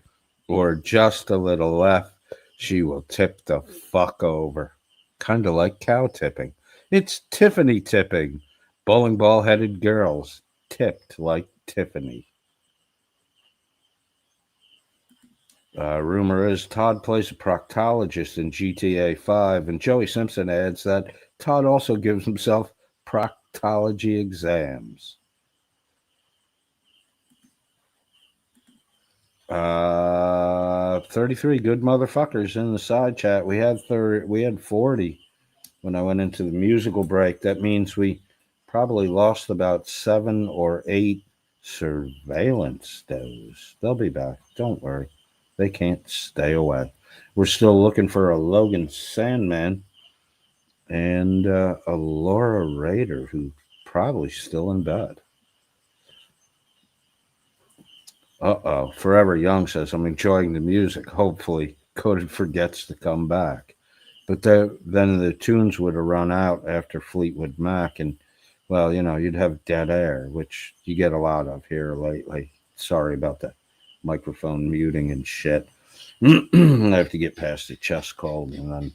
or just a little left, she will tip the fuck over. Kind of like cow tipping. It's Tiffany tipping. Bowling ball headed girls tipped like Tiffany. Rumor is Todd plays a proctologist in GTA 5, and Joey Simpson adds that Todd also gives himself proctology exams. 33 good motherfuckers in the side chat. We had 40 when I went into the musical break. That means we probably lost about 7 or 8 surveillance does. They'll be back. Don't worry. They can't stay away. We're still looking for a Logan Sandman and a Laura Reiter, who's probably still in bed. Forever Young says, I'm enjoying the music. Hopefully, Coded forgets to come back. But then the tunes would have run out after Fleetwood Mac, and, well, you know, you'd have dead air, which you get a lot of here lately. Sorry about that microphone muting and shit. I have to get past the chest cold, and then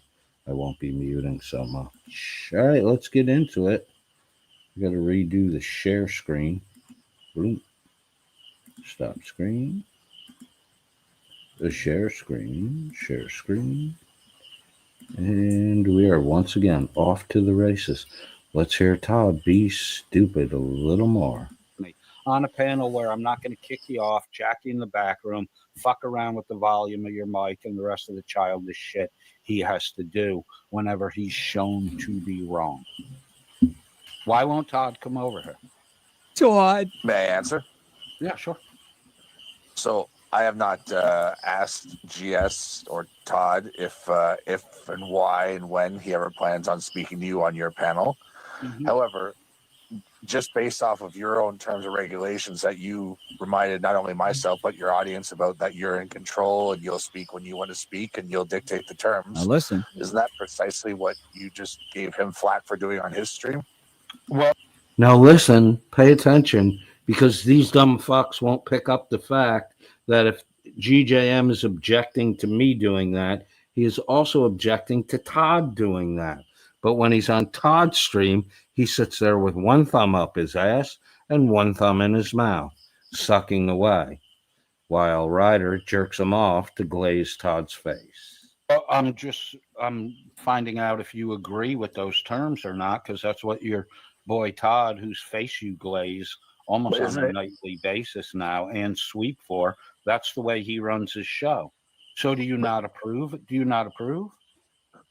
I won't be muting so much. All right, let's get into it. I got to redo the share screen. Boom. Stop screen. The share screen. Share screen. And we are once again off to the races. Let's hear Todd be stupid a little more. On a panel where I'm not going to kick you off, jack you in the back room, fuck around with the volume of your mic and the rest of the childish shit he has to do whenever he's shown to be wrong. Why won't Todd come over here? Todd. May I answer? Yeah, sure. So I have not asked GS or Todd if and why and when he ever plans on speaking to you on your panel. Mm-hmm. However, just based off of your own terms and regulations that you reminded not only myself but your audience about, that you're in control and you'll speak when you want to speak and you'll dictate the terms. Now listen. Isn't that precisely what you just gave him flack for doing on his stream? Well, now listen, pay attention, because these dumb fucks won't pick up the fact that if GJM is objecting to me doing that, he is also objecting to Todd doing that. But when he's on Todd's stream, he sits there with one thumb up his ass and one thumb in his mouth, sucking away, while Reiter jerks him off to glaze Todd's face. Well, I'm finding out if you agree with those terms or not, because that's what your boy Todd, whose face you glaze almost on a nightly basis now and sweep for, that's the way he runs his show. So do you not approve? Do you not approve?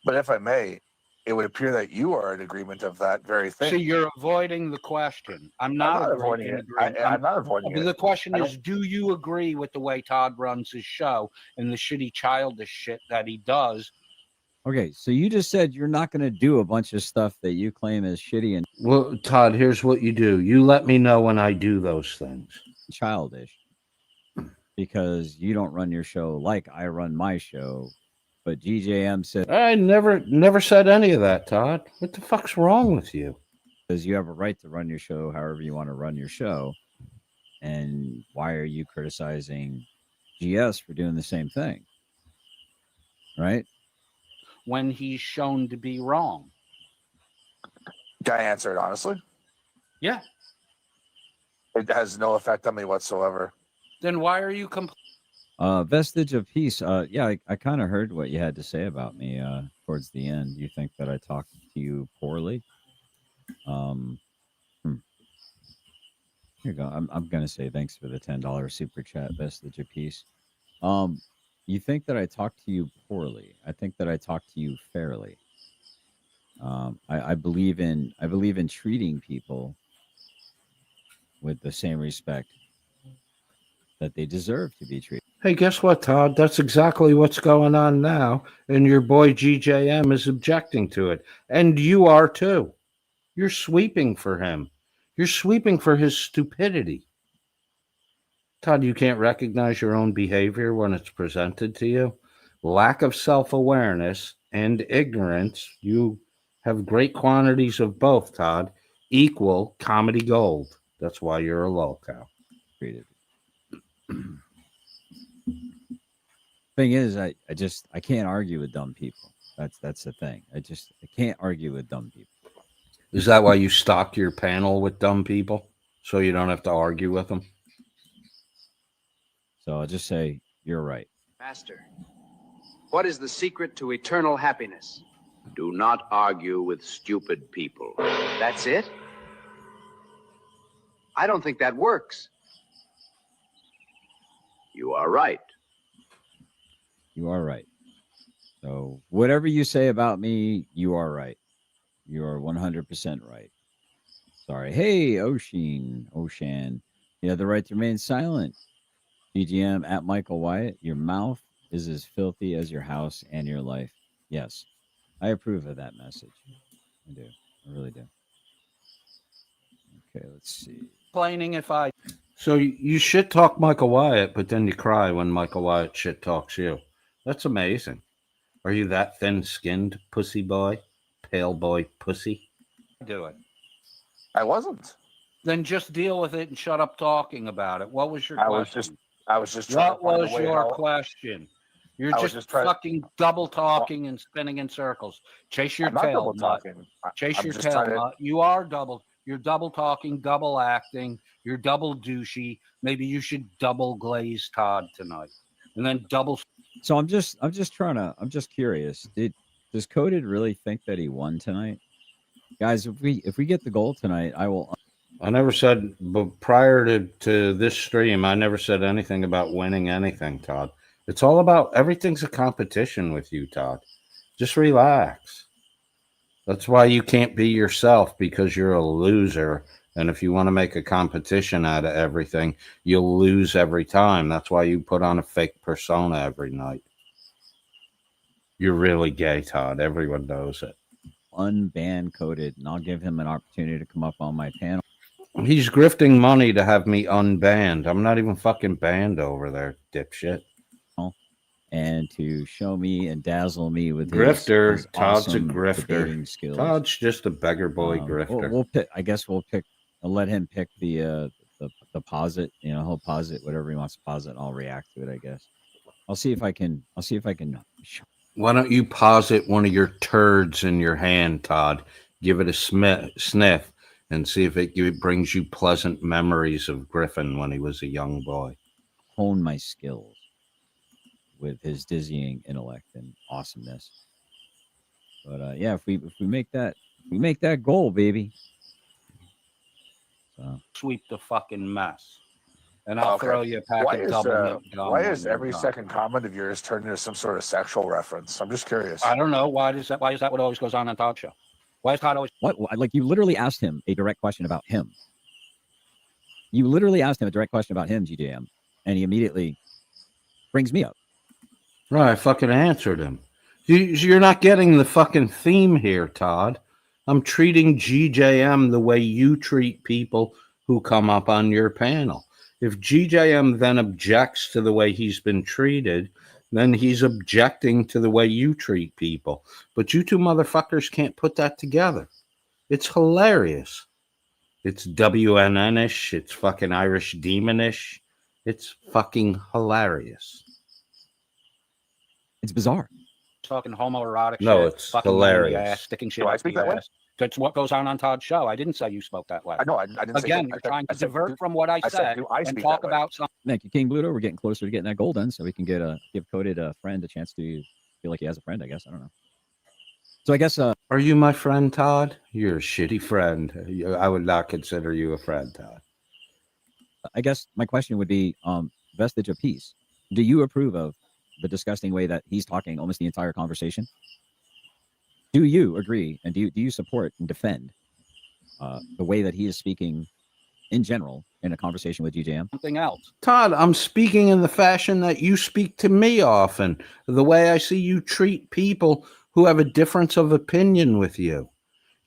But if I may, it would appear that you are in agreement of that very thing. See, you're avoiding the question. I'm not avoiding it. I'm not avoiding it. The question is, do you agree with the way Todd runs his show and the shitty childish shit that he does? Okay, so you just said you're not going to do a bunch of stuff that you claim is shitty and... Well, Todd, here's what you do. You let me know when I do those things. Childish. Because you don't run your show like I run my show. But GJM said... I never said any of that, Todd. What the fuck's wrong with you? Because you have a right to run your show however you want to run your show. And why are you criticizing GS for doing the same thing? Right? When he's shown to be wrong. Can I answer it honestly? Yeah. It has no effect on me whatsoever. Then why are you complaining? Vestige of Peace. Yeah, I kind of heard what you had to say about me towards the end. You think that I talked to you poorly? Here you go. I'm gonna say thanks for the $10 super chat. Best of your piece. You think that I talk to you poorly? I think that I talk to you fairly. I believe in treating people with the same respect that they deserve to be treated. Hey, guess what, Todd? That's exactly what's going on now, and your boy GJM is objecting to it, and you are too. You're sweeping for him. You're sweeping for his stupidity. Todd, you can't recognize your own behavior when it's presented to you. Lack of self-awareness and ignorance. You have great quantities of both, Todd. Equal comedy gold. That's why you're a lolcow. Thing is, I can't argue with dumb people. That's the thing. I can't argue with dumb people. Is that why you stock your panel with dumb people? So you don't have to argue with them? So I'll just say, you're right. Master, what is the secret to eternal happiness? Do not argue with stupid people. That's it? I don't think that works. You are right. You are right. So whatever you say about me, you are right. You are 100% right. Sorry. Hey, Ocean. You have the right to remain silent. GGM at Michael Wyatt. Your mouth is as filthy as your house and your life. Yes. I approve of that message. I do. I really do. Okay, let's see. Complaining if I. So you shit talk Michael Wyatt, but then you cry when Michael Wyatt shit talks you. That's amazing. Are you that thin-skinned, pussy boy? Pale boy pussy? Do it. I wasn't. Then just deal with it and shut up talking about it. What was your question? I was just trying What to find was a way your how- question? You're I was just just trying- fucking double talking and spinning in circles. Chase your I'm not tail. double nut. talking. Chase I'm your just tail. trying to- Nut. You are double. You're double talking, double acting. You're double douchey. Maybe you should double glaze Todd tonight, and then double. So I'm just curious. Does Coded really think that he won tonight? Guys, if we get the goal tonight, I will. I never said, but prior to this stream, I never said anything about winning anything, Todd. It's all about, everything's a competition with you, Todd. Just relax. That's why you can't be yourself, because you're a loser. And if you want to make a competition out of everything, you'll lose every time. That's why you put on a fake persona every night. You're really gay, Todd. Everyone knows it. Unban Coded, and I'll give him an opportunity to come up on my panel. He's grifting money to have me unbanned. I'm not even fucking banned over there, dipshit. And to show me and dazzle me with Grifter. his Todd's awesome a grifter. debating skills. Todd's just a beggar boy grifter. We'll pick. I guess we'll pick. I'll let him pick the posit. You know, he'll posit whatever he wants to posit, and I'll react to it. I guess. I'll see if I can. Why don't you posit one of your turds in your hand, Todd? Give it a sniff and see if it brings you pleasant memories of Griffin when he was a young boy. Hone my skills with his dizzying intellect and awesomeness. But yeah, if we make that goal, baby. So. Sweep the fucking mess. And I'll Okay. throw you a pack Why of is, double mint gum. why when is you're every done. second comment of yours turned into some sort of sexual reference? I'm just curious. I don't know. Why is that what always goes on Todd Show? Why is Todd always? What? Like, you literally asked him a direct question about him. You literally asked him a direct question about him, GJM, and he immediately brings me up. Right, I fucking answered him. You're not getting the fucking theme here, Todd. I'm treating GJM the way you treat people who come up on your panel. If GJM then objects to the way he's been treated, then he's objecting to the way you treat people. But you two motherfuckers can't put that together. It's hilarious. It's WNN-ish. It's fucking Irish demonish. It's fucking hilarious. It's bizarre. Talking homoerotic No, shit. it's fucking hilarious. your ass, sticking shit Do I up speak your that way? ass. That's what goes on Todd's show. I didn't say you spoke that way. I know. I didn't say Again, that. you're trying to I said, divert from what I said do I and speak talk that way? about something. Thank you, King Bluto. We're getting closer to getting that goal done, so we can give Coded a friend a chance to feel like he has a friend. I guess I don't know. So I guess. Are you my friend, Todd? You're a shitty friend. I would not consider you a friend, Todd. I guess my question would be vestige of peace. Do you approve of the disgusting way that he's talking almost the entire conversation? Do you agree and do you support and defend the way that he is speaking in general in a conversation with GJM? Something else. Todd, I'm speaking in the fashion that you speak to me often, the way I see you treat people who have a difference of opinion with you.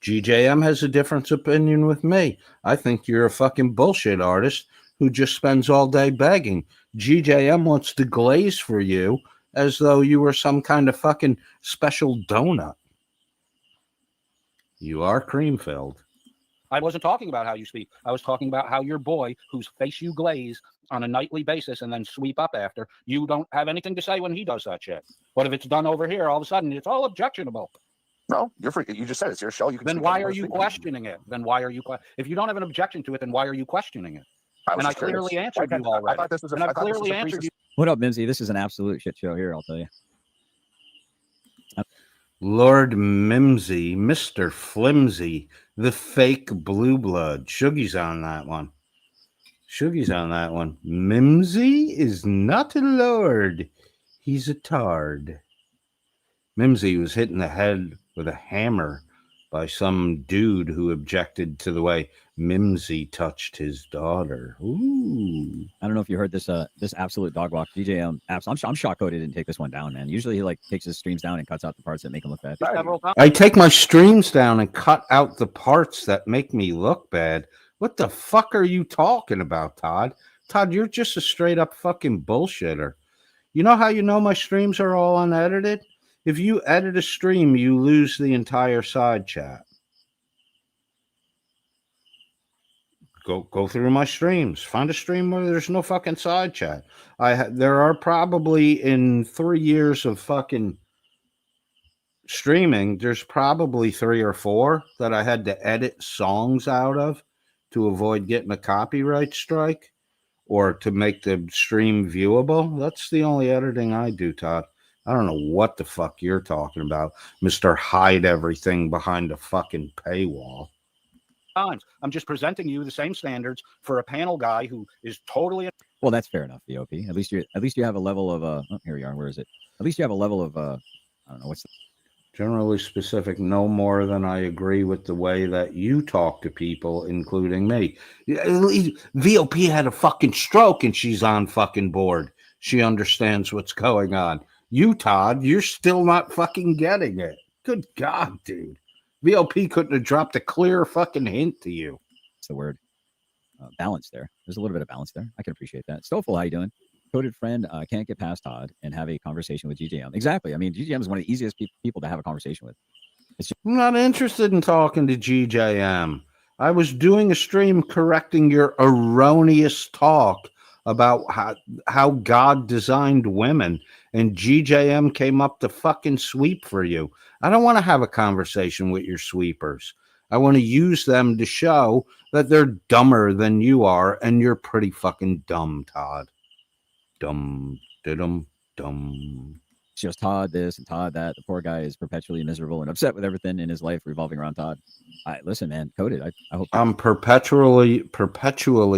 GJM has a different opinion with me. I think you're a fucking bullshit artist who just spends all day begging. GJM wants to glaze for you as though you were some kind of fucking special donut. You are cream filled. I wasn't talking about how you speak. I was talking about how your boy, whose face you glaze on a nightly basis and then sweep up after, you don't have anything to say when he does that shit. But if it's done over here, all of a sudden it's all objectionable. No, you're free. You just said it's your show. You can. Then why are you questioning it? Then why are you? If you don't have an objection to it, then why are you questioning it? And I clearly answered you already. I thought this was and I clearly answered you. What up, Mimsy? This is an absolute shit show here, I'll tell you. Lord Mimsy, Mr. Flimsy, the fake blue blood. Shuggy's on that one. Shuggy's on that one. Mimsy is not a lord. He's a tard. Mimsy was hit in the head with a hammer by some dude who objected to the way Mimsy touched his daughter. Ooh. I don't know if you heard this this absolute dog walk. GJM I'm shocked Cody didn't take this one down, man. Usually he like takes his streams down and cuts out the parts that make him look bad. I take my streams down and cut out the parts that make me look bad. What the fuck are you talking about, Todd? Todd, you're just a straight up fucking bullshitter. You know how you know my streams are all unedited? If you edit a stream, you lose the entire side chat. Go through my streams. Find a stream where there's no fucking side chat. There are probably in 3 years of fucking streaming, there's probably 3 or 4 that I had to edit songs out of to avoid getting a copyright strike or to make the stream viewable. That's the only editing I do, Todd. I don't know what the fuck you're talking about, Mr. Hide Everything behind a fucking paywall. I'm just presenting you the same standards for a panel guy who is totally. Well, that's fair enough, VOP. At least you have a level of oh, here we are. Where is it? At least you have a level of I don't know what's the... Generally specific, no more than I agree with the way that you talk to people, including me. VOP had a fucking stroke and she's on fucking board. She understands what's going on. You, Todd, you're still not fucking getting it. Good God, dude. VOP couldn't have dropped a clear fucking hint to you. It's the word. Balance there. There's a little bit of balance there. I can appreciate that. Stofel, how you doing? Coded friend, can't get past Todd and have a conversation with GJM. Exactly. I mean, GJM is one of the easiest people to have a conversation with. I'm not interested in talking to GJM. I was doing a stream correcting your erroneous talk about how God designed women, and GJM came up to fucking sweep for you. I don't want to have a conversation with your sweepers. I want to use them to show that they're dumber than you are, and you're pretty fucking dumb, Todd. Dumb, dumb. It's just Todd this and Todd that. The poor guy is perpetually miserable and upset with everything in his life revolving around Todd. Listen, man, Coded. I hope I'm perpetually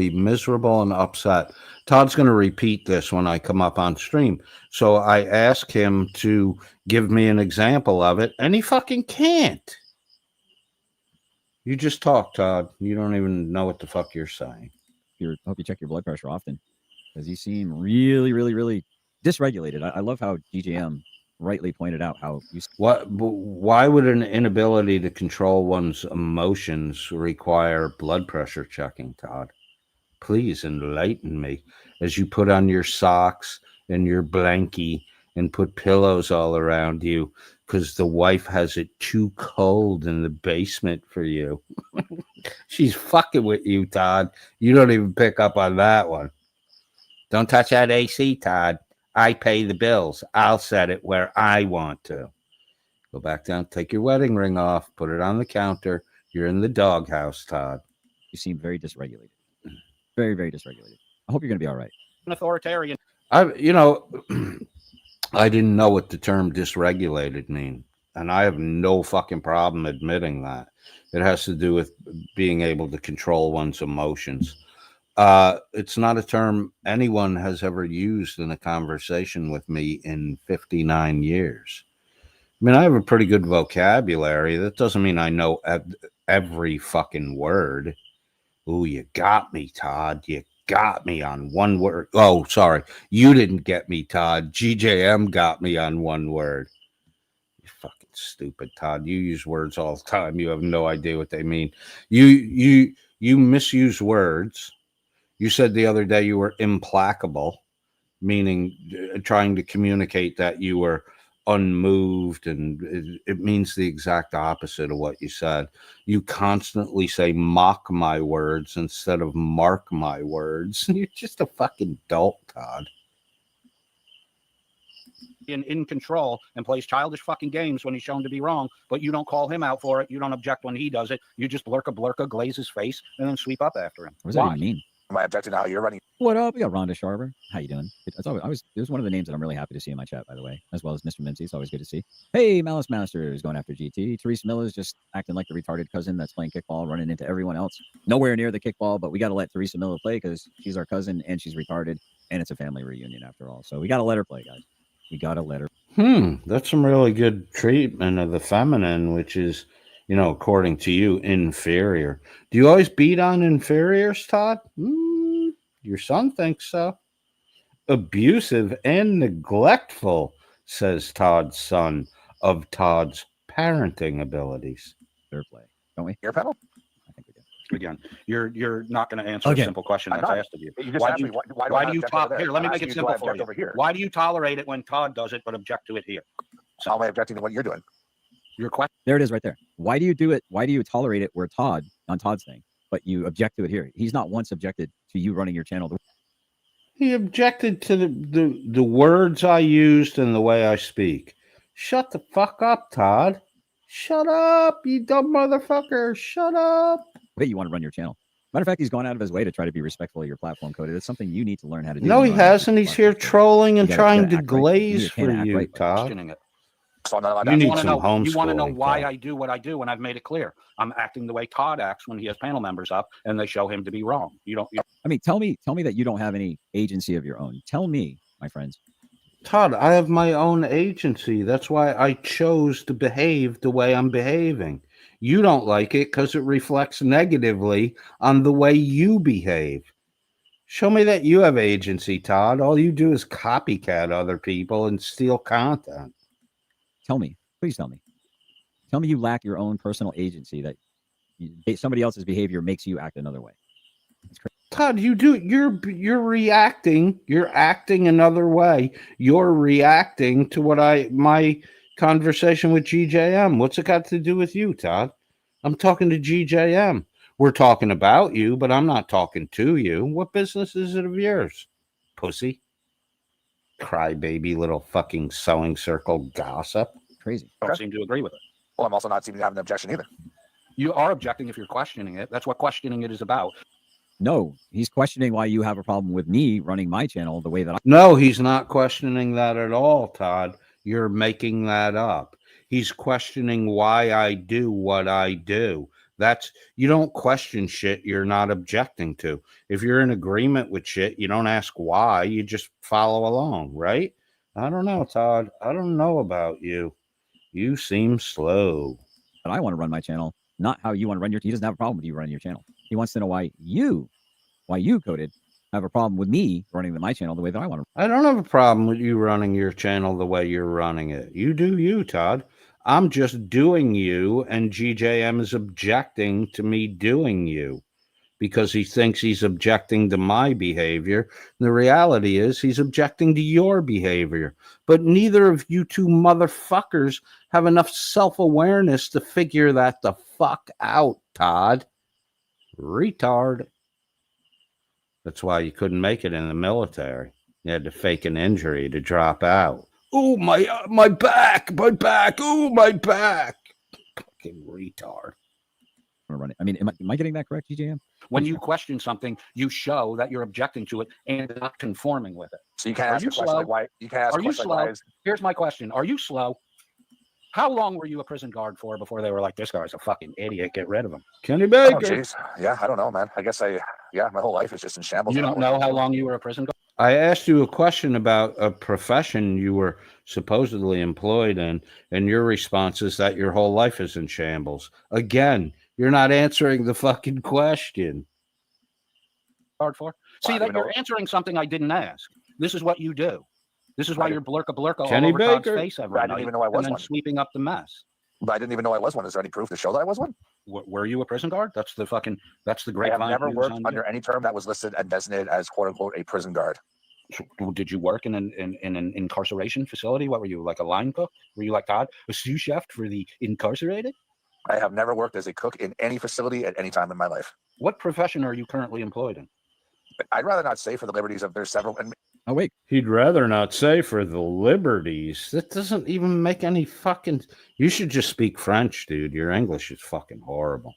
miserable and upset. Todd's going to repeat this when I come up on stream. So I ask him to give me an example of it, and he fucking can't. You just talk, Todd. You don't even know what the fuck you're saying. Hope you check your blood pressure often, because you seem really, really, really dysregulated. I love how GJM rightly pointed out how you. Why would an inability to control one's emotions require blood pressure checking, Todd? Please enlighten me as you put on your socks and your blankie and put pillows all around you because the wife has it too cold in the basement for you. She's fucking with you, Todd. You don't even pick up on that one. Don't touch that AC, Todd. I pay the bills. I'll set it where I want to. Go back down, take your wedding ring off, put it on the counter. You're in the doghouse, Todd. You seem very dysregulated. Very, very dysregulated. I hope you're going to be all right. An authoritarian. I didn't know what the term dysregulated mean, and I have no fucking problem admitting that. It has to do with being able to control one's emotions. It's not a term anyone has ever used in a conversation with me in 59 years. I mean, I have a pretty good vocabulary. That doesn't mean I know every fucking word. Ooh, you got me, Todd. You got me on one word. Oh, sorry. You didn't get me, Todd. GJM got me on one word. You fucking stupid, Todd. You use words all the time. You have no idea what they mean. You misuse words. You said the other day you were implacable, meaning trying to communicate that you were unmoved, and it means the exact opposite of what you said. You constantly say mock my words instead of mark my words. You're just a fucking dolt, Todd. In control and plays childish fucking games when he's shown to be wrong, but you don't call him out for it. You don't object when he does it. You just blurka, glaze his face, and then sweep up after him. What does that even mean? Am I objecting to how you're running? What up? We got Rhonda Sharber. How you doing? It's always, there's one of the names that I'm really happy to see in my chat, by the way, as well as Mr. Mincy. It's always good to see. Hey, Malice Master is going after GT. Teresa Miller is just acting like the retarded cousin that's playing kickball, running into everyone else. Nowhere near the kickball, but we got to let Teresa Miller play because she's our cousin and she's retarded, and it's a family reunion after all. So we got to let her play, guys. We got to let her. That's some really good treatment of the feminine, which is, you know, according to you, inferior. Do you always beat on inferiors, Todd? Your son thinks so. Abusive and neglectful, says Todd's son, of Todd's parenting abilities. Fair play, don't we? Your pedal? I think we do. Again, you're not going to answer Okay. a simple question that's asked of you. You just asked me, Why do you tolerate? Here, let me I'm make it asking you, simple do I for object you. over here? Why do you tolerate it when Todd does it, but object to it here? How am I objecting to what you're doing? Your question. There it is, right there. Why do you do it? Why do you tolerate it where Todd on Todd's thing, but you object to it here? He's not once objected to you running your channel. He objected to the words I used and the way I speak. Shut the fuck up, Todd. Shut up, you dumb motherfucker. Shut up. But you want to run your channel. Matter of fact, he's gone out of his way to try to be respectful of your platform, Cody. That's something you need to learn how to do. No, he hasn't. He's here trolling and trying to glaze for you, Todd. So I'm You need some homeschooling. You want to know why Todd. I do what I do, and I've made it clear. I'm acting the way Todd acts when he has panel members up, and they show him to be wrong. I mean, tell me that you don't have any agency of your own. Tell me, my friends. Todd, I have my own agency. That's why I chose to behave the way I'm behaving. You don't like it because it reflects negatively on the way you behave. Show me that you have agency, Todd. All you do is copycat other people and steal content. Tell me. Please tell me. Tell me you lack your own personal agency, that somebody else's behavior makes you act another way. It's crazy. Todd, you do. You're reacting. You're acting another way. You're reacting to my conversation with GJM. What's it got to do with you, Todd? I'm talking to GJM. We're talking about you, but I'm not talking to you. What business is it of yours, pussy? Crybaby little fucking sewing circle gossip. Crazy. I don't seem to agree with it. Well, I'm also not seeming to have an objection either. You are objecting if you're questioning it. That's what questioning it is about. No, he's questioning why you have a problem with me running my channel the way that I. No, he's not questioning that at all, Todd. You're making that up. He's questioning why I do what I do. You don't question shit you're not objecting to. If you're in agreement with shit, you don't ask why, you just follow along, right? I don't know, Todd. I don't know about you. You seem slow. But I want to run my channel, not how you want to run your. He doesn't have a problem with you running your channel. He wants to know why you, Coded, have a problem with me running my channel the way that I want to. I don't have a problem with you running your channel the way you're running it. You do you, Todd. I'm just doing you, and GJM is objecting to me doing you because he thinks he's objecting to my behavior. And the reality is he's objecting to your behavior. But neither of you two motherfuckers have enough self-awareness to figure that the fuck out, Todd. Retard. That's why you couldn't make it in the military. You had to fake an injury to drop out. Oh, my back, oh, my back. Fucking retard. Run it. I mean, am I getting that correct, GJM? When you question something, you show that you're objecting to it and not conforming with it. So you can't ask a question like why. You can't ask a question like why. Here's my question: are you slow? How long were you a prison guard for before they were like, this guy's a fucking idiot, get rid of him? Kenny Oh, Baker. jeez. Yeah, I don't know, man. I guess my whole life is just in shambles. You don't know how long you were a prison guard? I asked you a question about a profession you were supposedly employed in, and your response is that your whole life is in shambles. Again, you're not answering the fucking question. Guard for? See, that you're answering something I didn't ask. This is what you do. This is why you're blurka all Kenny over Todd's Baker. face every I night, didn't even know I was and then one. sweeping up the mess. But I didn't even know I was one. Is there any proof to show that I was one? Were you a prison guard? That's the I great have line. never worked under any term that was listed and designated as "quote unquote" a prison guard. So, did you work in an incarceration facility? What were you, like a line cook? Were you like Todd, a sous chef for the incarcerated? I have never worked as a cook in any facility at any time in my life. What profession are you currently employed in? I'd rather not say for the liberties of there's several. And Oh, wait. He'd rather not say for the liberties. That doesn't even make any fucking... You should just speak French, dude. Your English is fucking horrible.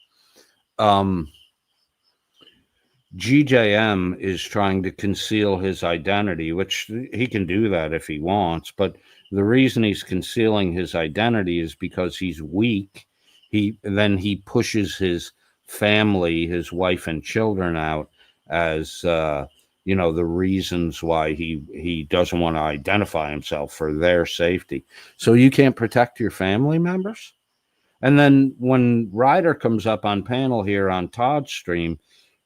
GJM is trying to conceal his identity, which he can do that if he wants. But the reason he's concealing his identity is because he's weak. Then he pushes his family, his wife and children out as... the reasons why he doesn't want to identify himself for their safety. So you can't protect your family members? And then when Reiter comes up on panel here on Todd's stream,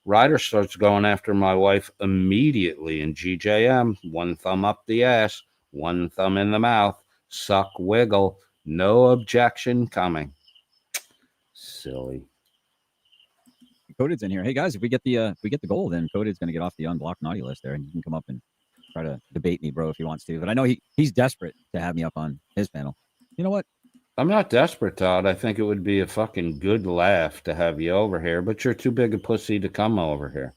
Reiter starts going after my wife immediately in GJM. One thumb up the ass, one thumb in the mouth, suck, wiggle, no objection coming. Silly. Coded's in here. Hey guys, if we get the goal, then Coded's going to get off the unblocked naughty list there, and you can come up and try to debate me, bro, if he wants to. But I know he's desperate to have me up on his panel. You know what? I'm not desperate, Todd. I think it would be a fucking good laugh to have you over here, but you're too big a pussy to come over here.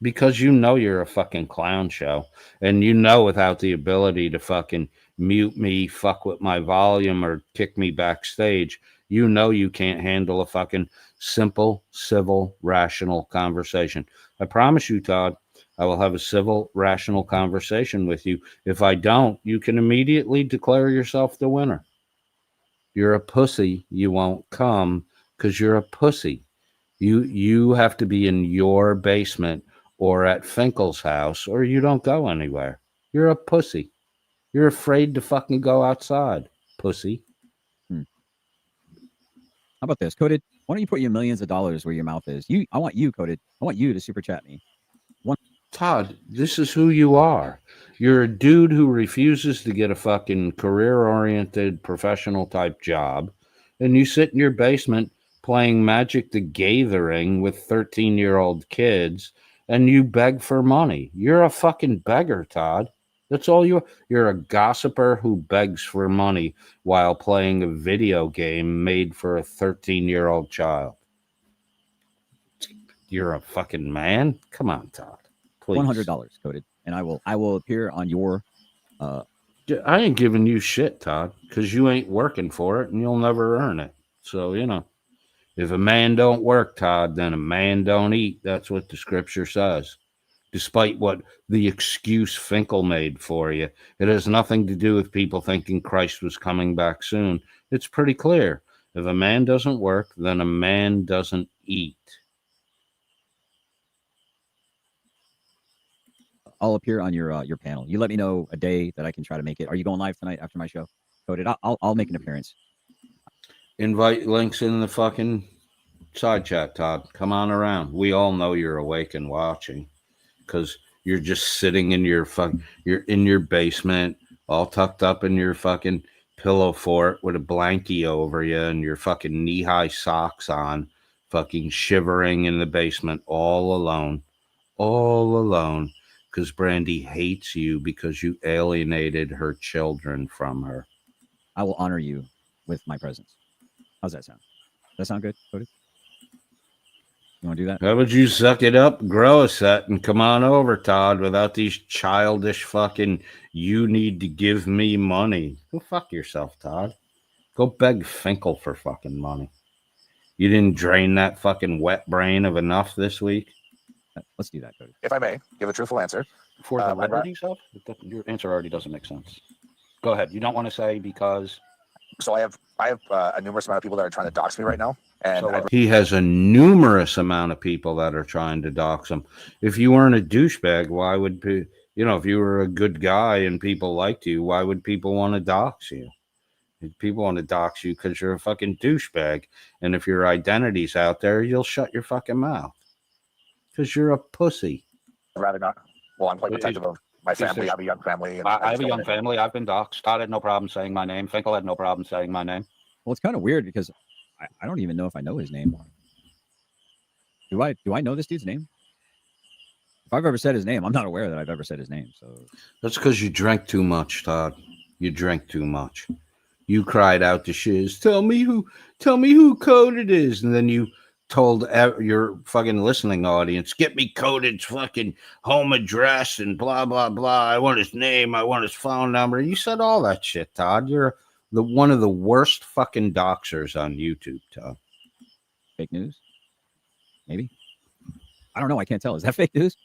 Because you're a fucking clown show, and without the ability to fucking mute me, fuck with my volume, or kick me backstage, you can't handle a fucking simple, civil, rational conversation. I promise you, Todd, I will have a civil, rational conversation with you. If I don't, you can immediately declare yourself the winner. You're a pussy. You won't come because you're a pussy. You have to be in your basement or at Finkel's house, or you don't go anywhere. You're a pussy. You're afraid to fucking go outside, pussy. How about this, Coded? Why don't you put your millions of dollars where your mouth is? I want you, Coded. I want you to super chat me. Todd, this is who you are. You're a dude who refuses to get a fucking career-oriented professional type job, and you sit in your basement playing Magic the Gathering with 13-year-old kids, and you beg for money. You're a fucking beggar, Todd. That's all you're a gossiper who begs for money while playing a video game made for a 13-year-old child. You're a fucking man? Come on, Todd. Please. $100, Coded, and I will appear on your I ain't giving you shit, Todd, because you ain't working for it and you'll never earn it. So, if a man don't work, Todd, then a man don't eat. That's what the scripture says. Despite what the excuse Finkel made for you, it has nothing to do with people thinking Christ was coming back soon. It's pretty clear. If a man doesn't work, then a man doesn't eat. I'll appear on your panel. You let me know a day that I can try to make it. Are you going live tonight after my show? Coded. I'll make an appearance. Invite links in the fucking side chat, Todd. Come on around. We all know you're awake and watching because you're just sitting in you're in your basement, all tucked up in your fucking pillow fort with a blankie over you and your fucking knee-high socks on, fucking shivering in the basement all alone. Because Brandy hates you because you alienated her children from her. I will honor you with my presence. How's that sound? Does that sound good, Cody? You want to do that? How would you suck it up, grow a set, and come on over, Todd, without these childish fucking, you need to give me money. Go fuck yourself, Todd. Go beg Finkel for fucking money. You didn't drain that fucking wet brain of enough this week? Let's do that, Cody. If I may, give a truthful answer. For the liberties of? Your answer already doesn't make sense. Go ahead. You don't want to say because... So I have a numerous amount of people that are trying to dox me right now, and He has a numerous amount of people that are trying to dox him. If you weren't a douchebag, why would if you were a good guy and people liked you, why would people want to dox you? People want to dox you because you're a fucking douchebag, and if your identity's out there, you'll shut your fucking mouth because you're a pussy. I'd rather not. Well, I'm quite protective of my family. I have a young family. And I have a young family. I've been doxxed. Todd had no problem saying my name. Finkel had no problem saying my name. Well, it's kind of weird because I don't even know if I know his name. Do I know this dude's name? If I've ever said his name, I'm not aware that I've ever said his name. So that's because you drank too much, Todd. You drank too much. You cried out to Shiz, tell me who Coded is, and then you told your fucking listening audience, get me Coded's fucking home address and blah blah blah. I want his name, I want his phone number. You said all that shit, Todd. You're one of the worst fucking doxers on YouTube, Todd. Fake news? Maybe. I don't know. I can't tell. Is that fake news?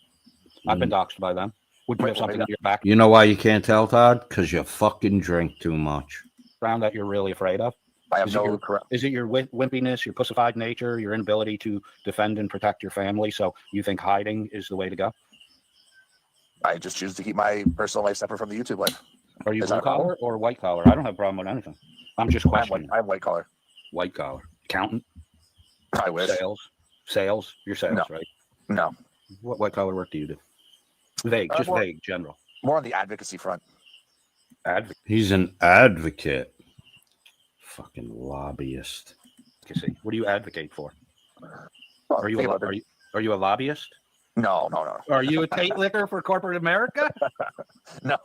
I've been doxed by them. Would you have something on your back? You know why you can't tell, Todd? Because you fucking drink too much. That you're really afraid of? Is it your wimpiness, your pussified nature, your inability to defend and protect your family? So you think hiding is the way to go? I just choose to keep my personal life separate from the YouTube life. Are you blue collar or white collar? I don't have a problem with anything. I'm just questioning. I'm white collar. White collar. Accountant? I wish. Sales? You're sales, No. right? No. What white collar work do you do? Vague, just vague, general. More on the advocacy front. He's an advocate. Fucking lobbyist. What do you advocate for? Are you a lobbyist? No. Are you a Tate licker for corporate America? No.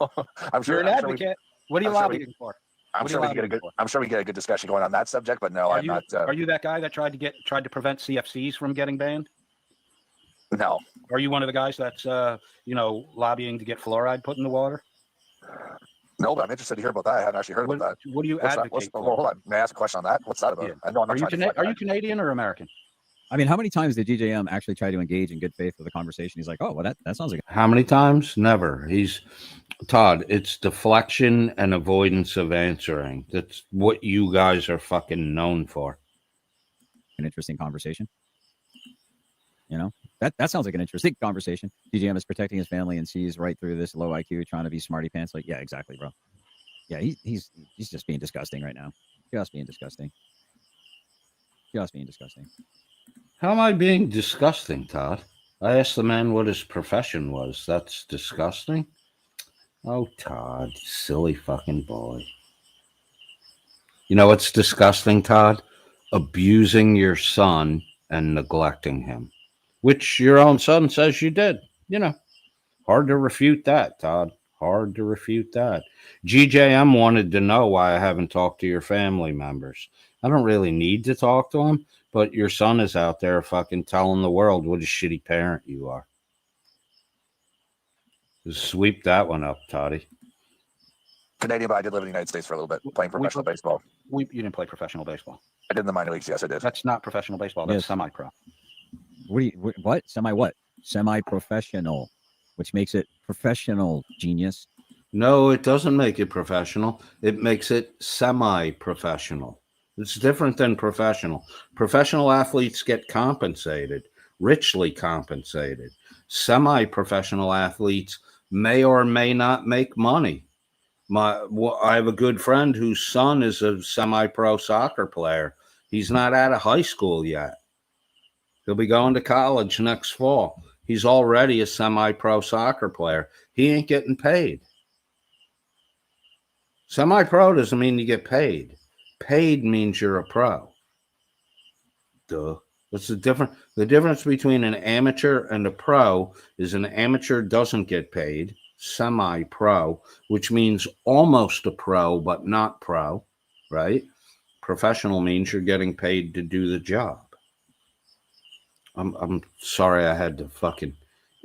I'm sure you're an advocate. What are you lobbying for? I'm sure we get a good discussion going on that subject, but no, I'm not. Are you that guy that tried to prevent CFCs from getting banned? No. Are you one of the guys that's lobbying to get fluoride put in the water? No, but I'm interested to hear about that. I haven't actually heard about that. What do you advocate for? Hold on. May I ask a question on that? What's that about? Yeah. I know I'm not Are you Canadian or American? I mean, how many times did GJM actually try to engage in good faith with the conversation? He's like, oh, well, that sounds like. How many times? Never. Todd, it's deflection and avoidance of answering. That's what you guys are fucking known for. An interesting conversation. That sounds like an interesting conversation. DJM is protecting his family and sees right through this low IQ trying to be smarty pants. Like, yeah, exactly, bro. Yeah, he's just being disgusting right now. Just being disgusting. How am I being disgusting, Todd? I asked the man what his profession was. That's disgusting? Oh, Todd, silly fucking boy. You know what's disgusting, Todd? Abusing your son and neglecting him. Which your own son says you did. Hard to refute that, Todd. Hard to refute that. GJM wanted to know why I haven't talked to your family members. I don't really need to talk to them, but your son is out there fucking telling the world what a shitty parent you are. Just sweep that one up, Toddy. Canadian, but I did live in the United States for a little bit, playing professional baseball. You didn't play professional baseball. I did in the minor leagues. Yes, I did. That's not professional baseball. That's semi-pro. What? What? Semi-professional, which makes it professional, genius. No, it doesn't make it professional. It makes it semi-professional. It's different than professional. Professional athletes get compensated, richly compensated. Semi-professional athletes may or may not make money. I have a good friend whose son is a semi-pro soccer player. He's not out of high school yet. He'll be going to college next fall. He's already a semi-pro soccer player. He ain't getting paid. Semi-pro doesn't mean you get paid. Paid means you're a pro. Duh. What's the difference? The difference between an amateur and a pro is an amateur doesn't get paid. Semi-pro, which means almost a pro, but not pro, right? Professional means you're getting paid to do the job. I'm sorry I had to fucking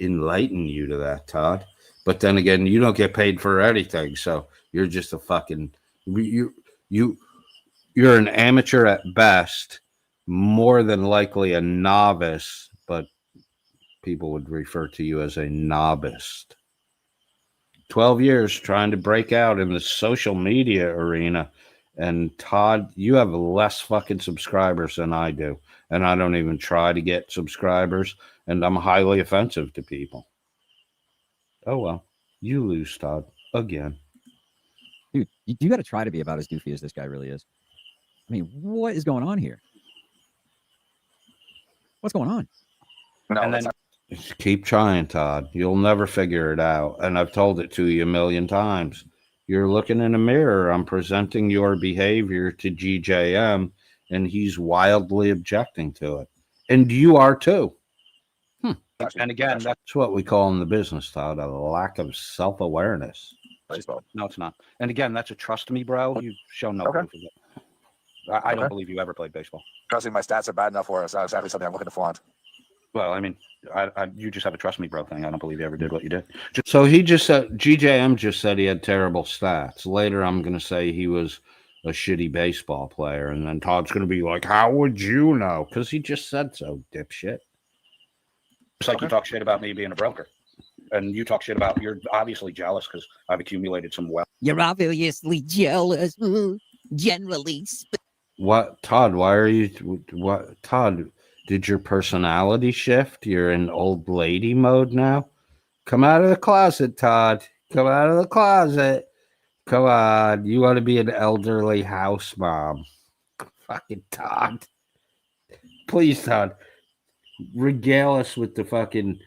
enlighten you to that, Todd. But then again, you don't get paid for anything, so you're just a fucking you're an amateur at best, more than likely a novice, but people would refer to you as a novice. 12 years trying to break out in the social media arena, And Todd, you have less fucking subscribers than I do. And I don't even try to get subscribers. And I'm highly offensive to people. Oh, well. You lose, Todd. Again. Dude, you got to try to be about as goofy as this guy really is. I mean, what is going on here? What's going on? No, and then just keep trying, Todd. You'll never figure it out. And I've told it to you a million times. You're looking in a mirror. I'm presenting your behavior to GJM, and he's wildly objecting to it. And you are too. And again, That's what we call in the business, Todd, a lack of self-awareness. no, it's not. And again, that's a trust me, bro. You've shown no proof of it. I don't believe you ever played baseball. Trust me, my stats are bad enough where it's not exactly something I'm looking to flaunt. Well, I mean, you just have a trust me, bro thing. I don't believe you ever did what you did. So he just said, GJM just said he had terrible stats. Later, I'm going to say he was a shitty baseball player. And then Todd's going to be like, how would you know? Because he just said so, dipshit. Just like you talk shit about me being a broker. And you talk shit about, you're obviously jealous because I've accumulated some wealth. You're obviously jealous. Generally. What, Todd, why are you, what, Todd, did your personality shift? You're in old lady mode now? Come out of the closet, Todd. Come out of the closet. Come on. You want to be an elderly house mom. Fucking Todd. Please, Todd, regale us with the fucking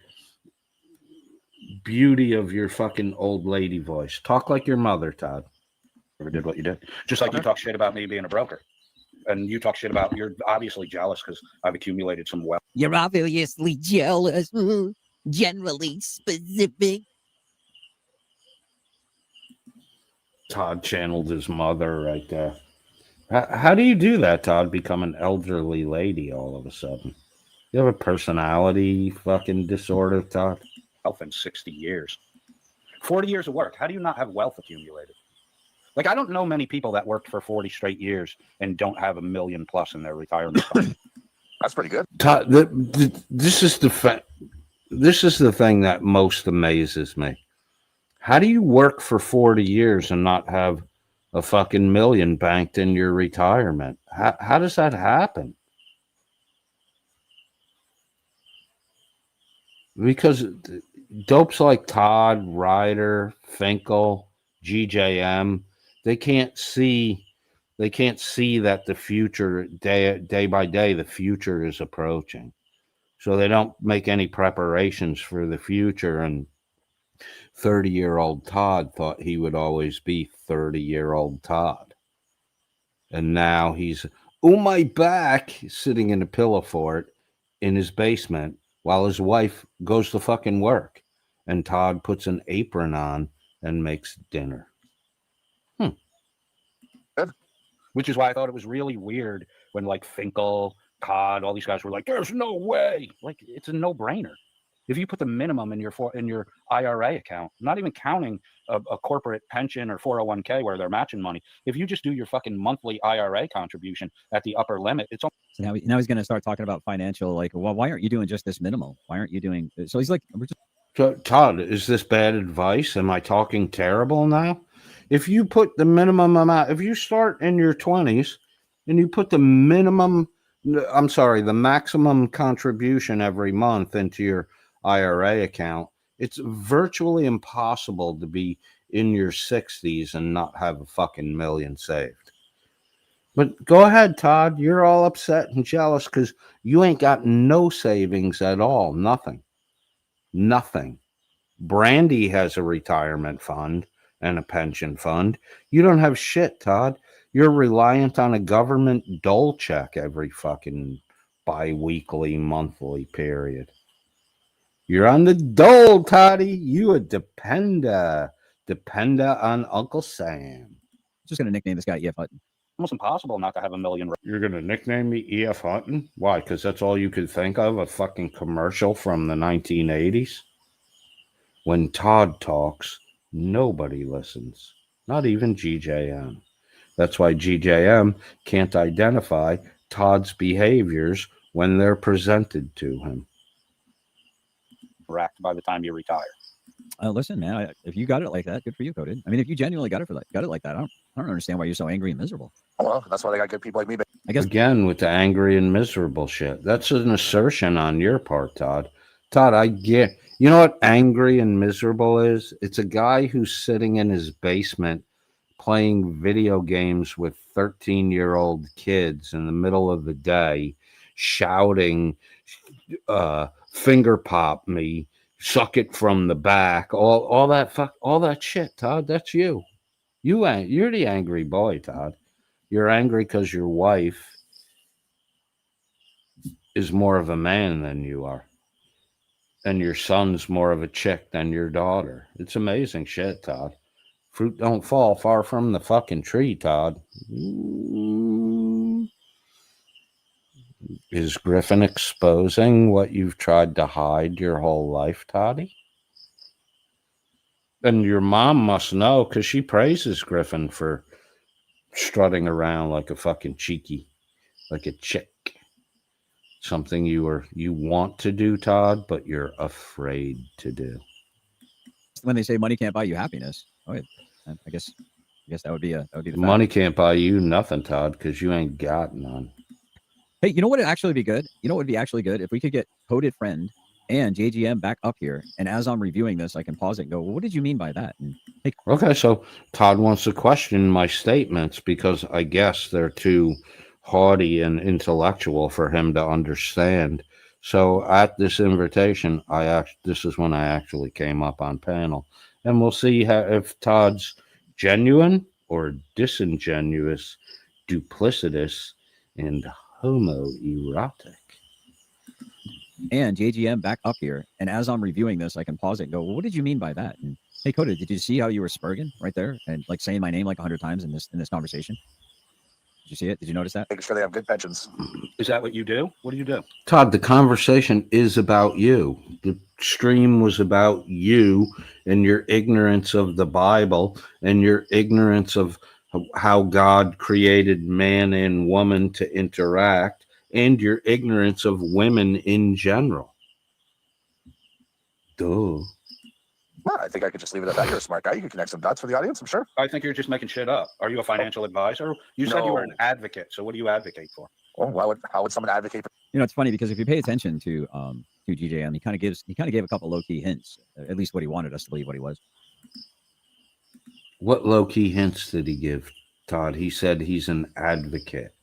beauty of your fucking old lady voice. Talk like your mother, Todd. Never did what you did. Just like you talk shit about me being a broker. And you talk shit about, you're obviously jealous because I've accumulated some wealth. You're obviously jealous. Generally specific. Todd channeled his mother right there. How do you do that, Todd? Become an elderly lady all of a sudden? You have a personality fucking disorder, Todd? Health in 60 years. 40 years of work. How do you not have wealth accumulated? Like, I don't know many people that worked for 40 straight years and don't have $1 million plus in their retirement fund. That's pretty good. Todd, this is the thing that most amazes me. How do you work for 40 years and not have a fucking $1 million banked in your retirement? How does that happen? Because dopes like Todd, Reiter, Finkel, GJM, they can't see that the future, day by day, the future is approaching. So they don't make any preparations for the future. And 30-year-old Todd thought he would always be 30-year-old Todd. And now he's, oh, my back, sitting in a pillow fort in his basement while his wife goes to fucking work. And Todd puts an apron on and makes dinner. Which is why I thought it was really weird when, like, Finkel, Todd, all these guys were like, there's no way. Like, it's a no-brainer. If you put the minimum in your IRA account, not even counting a corporate pension or 401k where they're matching money, if you just do your fucking monthly IRA contribution at the upper limit, it's... So now he's going to start talking about financial, like, well, why aren't you doing just this minimal? Why aren't you doing... So he's like... So, Todd, is this bad advice? Am I talking terrible now? If you put the minimum amount, if you start in your 20s and you put the maximum contribution every month into your IRA account, it's virtually impossible to be in your 60s and not have a fucking $1 million saved. But go ahead, Todd. You're all upset and jealous because you ain't got no savings at all. Nothing. Brandy has a retirement fund and a pension fund. You don't have shit, Todd. You're reliant on a government dole check every fucking bi-weekly, monthly period. You're on the dole, Toddy. You a dependa on Uncle Sam. Just going to nickname this guy E.F. Hutton. Almost impossible not to have $1 million. You're going to nickname me E.F. Hutton? Why? Because that's all you could think of, a fucking commercial from the 1980s? When Todd talks, nobody listens, not even GJM. That's why GJM can't identify Todd's behaviors when they're presented to him. Racked by the time you retire. Listen, man, if you got it like that, good for you, Coded. I mean, if you genuinely got it like that, I don't understand why you're so angry and miserable. Well, that's why they got good people like me. I guess again with the angry and miserable shit. That's an assertion on your part, Todd. Todd, I get. You know what angry and miserable is? It's a guy who's sitting in his basement playing video games with 13-year-old kids in the middle of the day, shouting, finger pop me, suck it from the back, all that shit, Todd. That's you. You're the angry boy, Todd. You're angry because your wife is more of a man than you are. And your son's more of a chick than your daughter. It's amazing shit, Todd. Fruit don't fall far from the fucking tree, Todd. Is Griffin exposing what you've tried to hide your whole life, Toddy? And your mom must know because she praises Griffin for strutting around like a fucking cheeky, like a chick. Something you want to do, Todd, but you're afraid to do. When they say money can't buy you happiness, I guess that would be the fact. Money can't buy you nothing, Todd, because you ain't got none. Hey, you know what would actually be good? You know what would be actually good if we could get Coded Friend and JGM back up here, and as I'm reviewing this, I can pause it and go, well, what did you mean by that? And hey, okay, so Todd wants to question my statements because I guess they're too haughty and intellectual for him to understand. So at this invitation, this is when I actually came up on panel, and we'll see if Todd's genuine or disingenuous, duplicitous, and homoerotic. And JGM back up here, and as I'm reviewing this, I can pause it and go, well, what did you mean by that? And hey, Coded, did you see how you were spurging right there and like saying my name like 100 times in this conversation? Did you see it? Did you notice that? Making sure they have good pensions. Is that what you do? What do you do? Todd, the conversation is about you. The stream was about you and your ignorance of the Bible and your ignorance of how God created man and woman to interact and your ignorance of women in general. Duh. Well, I think I could just leave it at that. You're a smart guy. You can connect some dots for the audience, I'm sure. I think you're just making shit up. Are you a financial advisor? You said you were an advocate. So what do you advocate for? Well, how would someone advocate for? You know, it's funny because if you pay attention to GJM, he kind of gave a couple low key hints, at least what he wanted us to believe what he was. What low key hints did he give, Todd? He said he's an advocate.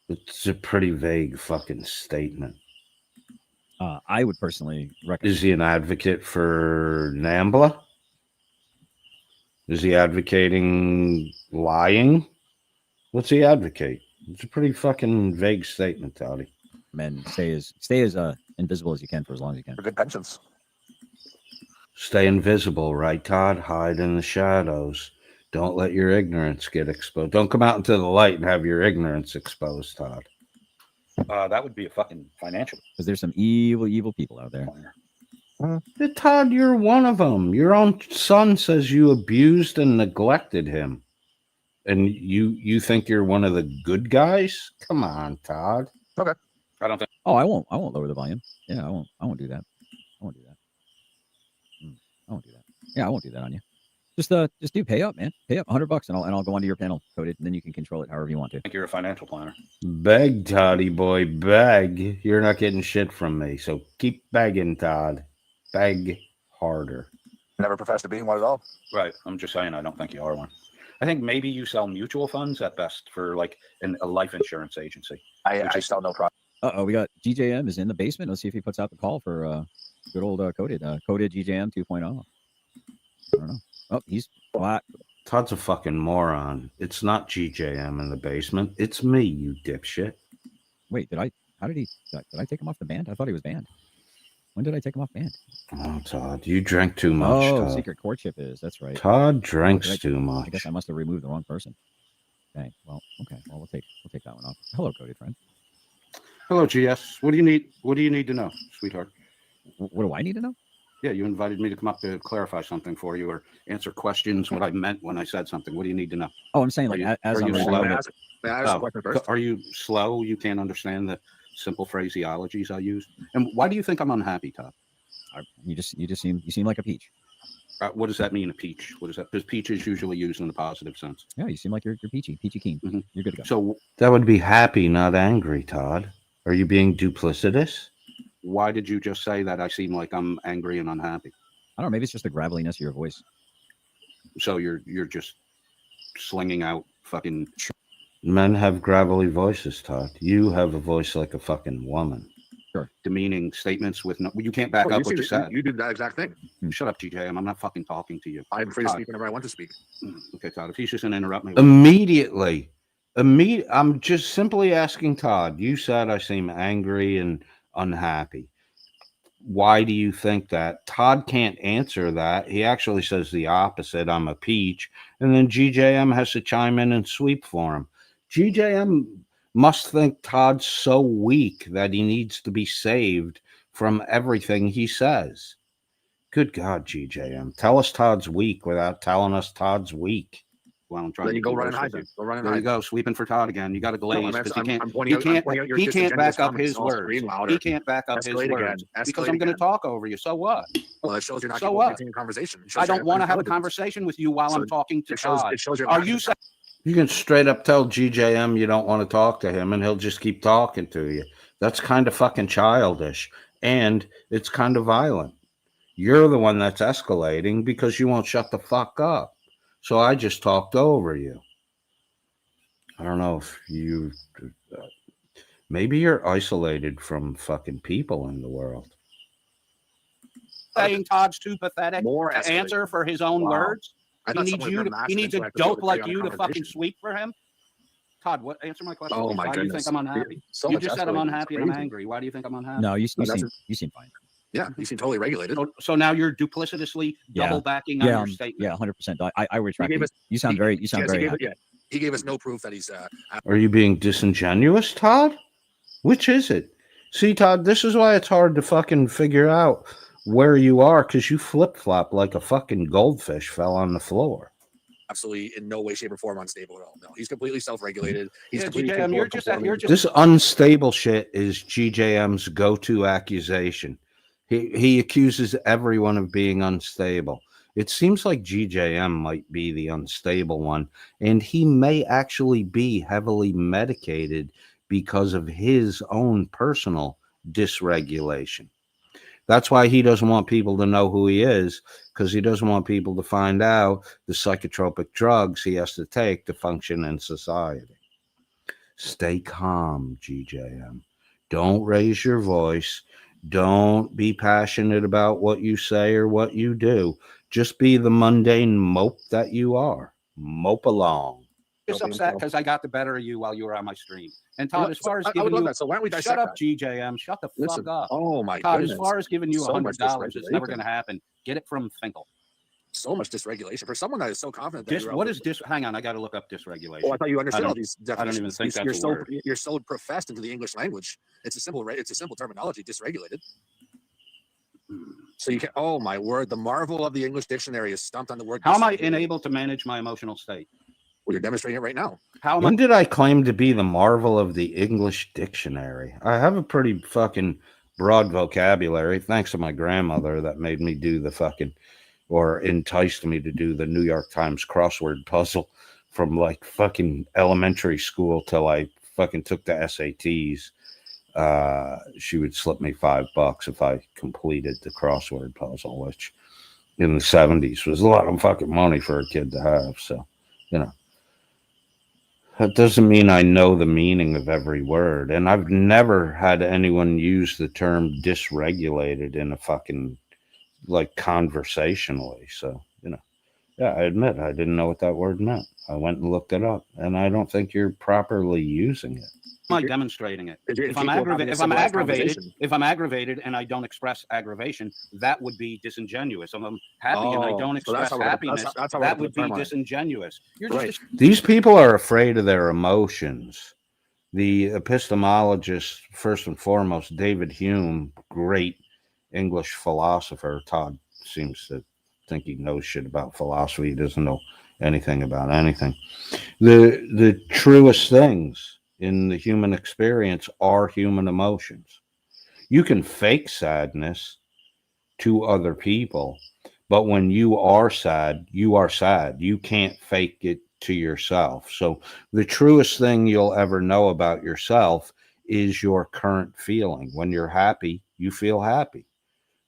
It's a pretty vague fucking statement. I would personally recommend. Is he an advocate for NAMBLA? Is he advocating lying? What's he advocate? It's a pretty fucking vague statement, Toddy. Men stay as invisible as you can for as long as you can. For good pensions. Stay invisible, right, Todd? Hide in the shadows. Don't let your ignorance get exposed. Don't come out into the light and have your ignorance exposed, Todd. That would be a fucking financial. Because there's some evil people out there. Todd, you're one of them. Your own son says you abused and neglected him. And you think you're one of the good guys? Come on, Todd. Okay. I don't think. Oh, I won't lower the volume. Yeah, I won't do that. I won't do that. I won't do that. Yeah, I won't do that on you. Just do pay up, man. Pay up $100 and I'll go onto your panel, Coded, and then you can control it however you want to. I think you're a financial planner. Beg, Toddy boy, beg. You're not getting shit from me, so keep begging, Todd. Beg harder. Never professed to being one at all. Right. I'm just saying I don't think you are one. I think maybe you sell mutual funds at best for like a life insurance agency. I sell no product. We got GJM is in the basement. Let's see if he puts out the call for good old Coded GJM 2.0. I don't know. Oh, he's black. Todd's a fucking moron. It's not GJM in the basement. It's me, you dipshit. Wait, did I take him off the band? I thought he was banned. When did I take him off band? Oh, Todd, you drank too much. Oh, Todd. secret courtship is. That's right. Todd drinks too much. I guess I must have removed the wrong person. Okay. Well, we'll take that one off. Hello, Coded friend. Hello, GS. What do you need? What do you need to know, sweetheart? What do I need to know? Yeah, you invited me to come up to clarify something for you or answer questions. What I meant when I said something. What do you need to know? Oh, I'm saying like are as you I'm slow? May I ask a question first? Are you slow? You can't understand simple phraseologies I use. And why do you think I'm unhappy, Todd? You seem like a peach. What does that mean, a peach? What is that? Because peach is usually used in a positive sense. Yeah, you seem like you're peachy keen. Mm-hmm. You're good to go. So that would be happy, not angry, Todd. Are you being duplicitous? Why did you just say that I seem like I'm angry and unhappy? I don't know. Maybe it's just the graveliness of your voice. So you're just slinging out fucking. Men have gravelly voices, Todd. You have a voice like a fucking woman. Sure. Demeaning statements with no. You can't back up what you said. You did that exact thing. Shut up, GJM. I'm not fucking talking to you. I'm free to speak whenever I want to speak. Okay, Todd. If he's just gonna interrupt me. Immediately. I'm just simply asking Todd. You said I seem angry and unhappy. Why do you think that? Todd can't answer that. He actually says the opposite. I'm a peach. And then GJM has to chime in and sweep for him. GJM must think Todd's so weak that he needs to be saved from everything he says. Good God, GJM. Tell us Todd's weak without telling us Todd's weak. Well, I'm trying then to you go run and hide them. Go run and there hide. You go, sweeping for Todd again. You got to glaze because your he can't back up comments his on words. screen louder. He can't back up his Escalate words again. because I'm going to talk over you. So what? Well, it shows you're not So what? continuing conversation. It shows I don't you're want to have a intelligent. conversation with you while I'm talking to Todd. It shows you're Are not you saying you can straight up tell GJM you don't want to talk to him and he'll just keep talking to you? That's kind of fucking childish and it's kind of violent. You're the one that's escalating because you won't shut the fuck up. So I just talked over you. I don't know if you maybe you're isolated from fucking people in the world. Saying Todd's too pathetic to answer for his own words. He needs a dope like you to fucking sweep for him. Todd, what? Answer my question. Oh my Why goodness. do you think I'm unhappy? So You much just said I'm escalating. unhappy It's and I'm crazy. angry. Why do you think I'm unhappy? No, you seem fine. Yeah, you seem totally regulated. So now you're duplicitously double backing on your statement. Yeah, 100%. I retract it. You sound very happy. He gave us no proof that he's. Are you being disingenuous, Todd? Which is it? See, Todd, this is why it's hard to fucking figure out where you are because you flip flop like a fucking goldfish fell on the floor. Absolutely, in no way, shape, or form unstable at all. No, he's completely self-regulated. He's Yeah, completely GJM, you're conforming. just this unstable shit is GJM's go-to accusation. He accuses everyone of being unstable. It seems like GJM might be the unstable one, and he may actually be heavily medicated because of his own personal dysregulation. That's why he doesn't want people to know who he is, because he doesn't want people to find out the psychotropic drugs he has to take to function in society. Stay calm, GJM. Don't raise your voice. Don't be passionate about what you say or what you do. Just be the mundane mope that you are. Mope along. Just upset because I got the better of you while you were on my stream. And Todd, as far as giving you, so why don't we dissect shut up, that? GJM. Shut the fuck up. Oh my Todd, goodness. as far as giving you So much $100, it's never dysregulation. going to happen. Get it from Finkel. So much dysregulation for someone that is so confident. That What is dis? Hang on, I got to look up dysregulation. Oh, I thought you understood all these definitions. I don't even think that's a word. You're so professed into the English language. It's a simple terminology. Dysregulated. So you can. Oh my word! The marvel of the English dictionary is stumped on the word. How am I unable to manage my emotional state? Well, you're demonstrating it right now. When did I claim to be the marvel of the English dictionary? I have a pretty fucking broad vocabulary, thanks to my grandmother that made me do the fucking, or enticed me to do the New York Times crossword puzzle from like fucking elementary school till I fucking took the SATs. She would slip me $5 if I completed the crossword puzzle, which in the 70s was a lot of fucking money for a kid to have. So, you know. That doesn't mean I know the meaning of every word. And I've never had anyone use the term dysregulated in a fucking, like, conversationally. So, you know, yeah, I admit I didn't know what that word meant. I went and looked it up, and I don't think you're properly using it. Am I demonstrating it? If I'm aggravated and I don't express aggravation, that would be disingenuous. If I'm happy and I don't express happiness, that would be disingenuous. These people are afraid of their emotions. The epistemologist, first and foremost, David Hume, great English philosopher. Todd seems to think he knows shit about philosophy. He doesn't know anything about anything. The truest things in the human experience are human emotions. You can fake sadness to other people, but when you are sad, you are sad. You can't fake it to yourself. So the truest thing you'll ever know about yourself is your current feeling. When you're happy, you feel happy.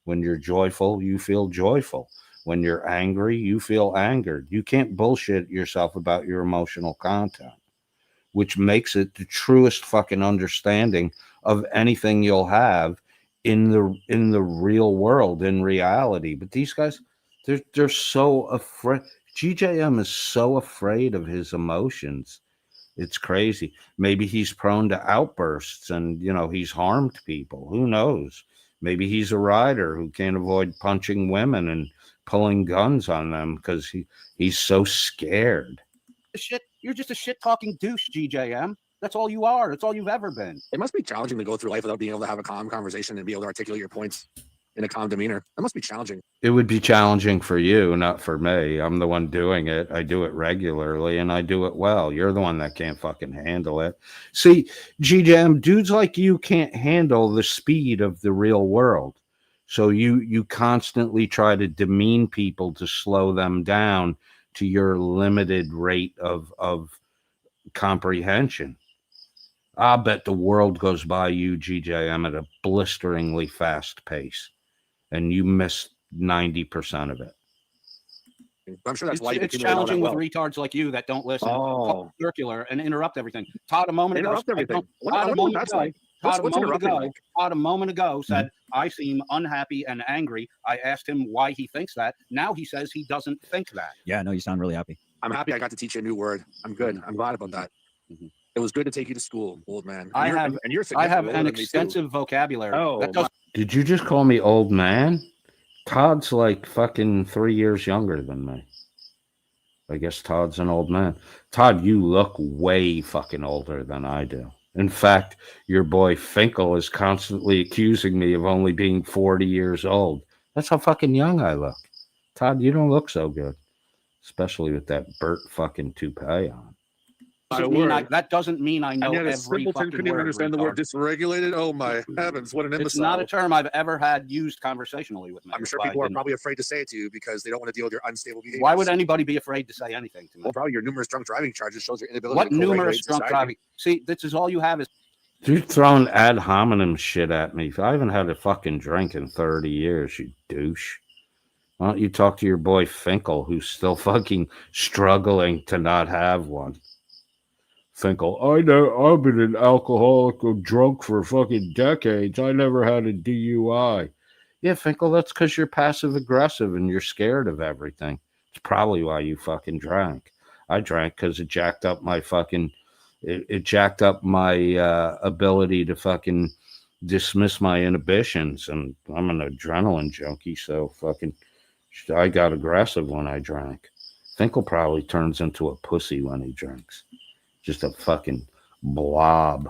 When you're joyful, you feel joyful. When you're angry, you feel angered. You can't bullshit yourself about your emotional content, which makes it the truest fucking understanding of anything you'll have in the real world, in reality. But these guys, they're so afraid. GJM is so afraid of his emotions. It's crazy. Maybe he's prone to outbursts and, you know, he's harmed people. Who knows? Maybe he's a rider who can't avoid punching women and pulling guns on them because he's so scared. You're just a shit talking douche, GJM. That's all you are. That's all you've ever been. It must be challenging to go through life without being able to have a calm conversation and be able to articulate your points in a calm demeanor. That must be challenging. It would be challenging for you, not for me. I'm the one doing it. I do it regularly and I do it well. You're the one that can't fucking handle it. See, GJM, dudes like you can't handle the speed of the real world. So you constantly try to demean people to slow them down to your limited rate of comprehension. I'll bet the world goes by you, GJM, at a blisteringly fast pace, and you miss 90% of it. I'm sure that's why it's challenging with retards like you that don't listen, circular, and interrupt everything. Todd, a moment ago, Todd, a moment ago said, I seem unhappy and angry. I asked him why he thinks that. Now he says he doesn't think that. Yeah, no, you sound really happy. I'm happy I got to teach you a new word. I'm good. I'm glad about that. It was good to take you to school, old man. I have an extensive vocabulary. Did you just call me old man? Todd's like fucking 3 years younger than me. I guess Todd's an old man. Todd, you look way fucking older than I do. In fact, your boy Finkel is constantly accusing me of only being 40 years old. That's how fucking young I look. Todd, you don't look so good. Especially with that Burt fucking toupee on. That doesn't mean I know every simpleton fucking couldn't even word. understand the word dysregulated. Oh my heavens, what an imbecile. It's not a term I've ever had used conversationally with me. I'm sure people are probably afraid to say it to you because they don't want to deal with your unstable behavior. Why would anybody be afraid to say anything to me? Well, probably your numerous drunk driving charges shows your inability What to numerous drunk driving? See, this is all you have is... You're throwing ad hominem shit at me. I haven't had a fucking drink in 30 years, you douche. Why don't you talk to your boy Finkel, who's still fucking struggling to not have one? Finkel, I know I've been an alcoholic or drunk for fucking decades. I never had a DUI. Yeah, Finkel, that's because you're passive aggressive and you're scared of everything. It's probably why you fucking drank. I drank because it jacked up my fucking, it jacked up my ability to fucking dismiss my inhibitions. And I'm an adrenaline junkie, so fucking, I got aggressive when I drank. Finkel probably turns into a pussy when he drinks. Just a fucking blob.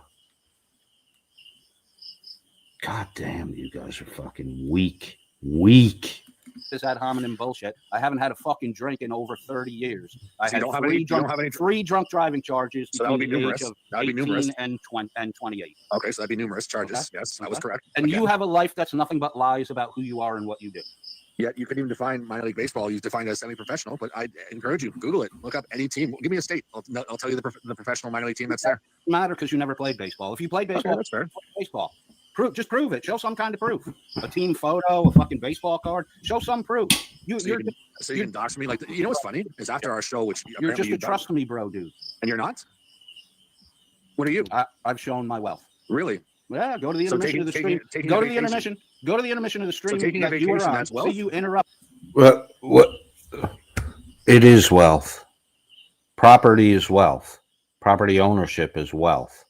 God damn, you guys are fucking weak. Weak. This ad hominem bullshit. I haven't had a fucking drink in over 30 years. I So had you don't have any- three drunk driving charges So that would be between the numerous. age of That would be 18 numerous. and 28. Okay, so that'd be numerous charges. Okay. Yes, that was correct. And you have a life that's nothing but lies about who you are and what you do. Yet you couldn't even define minor league baseball. You defined it as semi-professional, but I encourage you, Google it. Look up any team. Give me a state. I'll tell you the professional minor league team that's there. Doesn't matter because you never played baseball. If you played baseball, Okay, that's fair. baseball. Just prove it. Show some kind of proof. A team photo, a fucking baseball card. Show some proof. So you can dox me. Like, you know what's funny is after our show, which You're apparently just a you've done- trust me, bro, dude. and you're not. What are you? I've shown my wealth. Really? Yeah, go to the So intermission of the stream. taking Go a to the vacation. intermission. Go to the intermission of the stream. taking a that you were vacation, on. that's wealth? See you interrupt. Well, what? It is wealth. Property is wealth. Property ownership is wealth.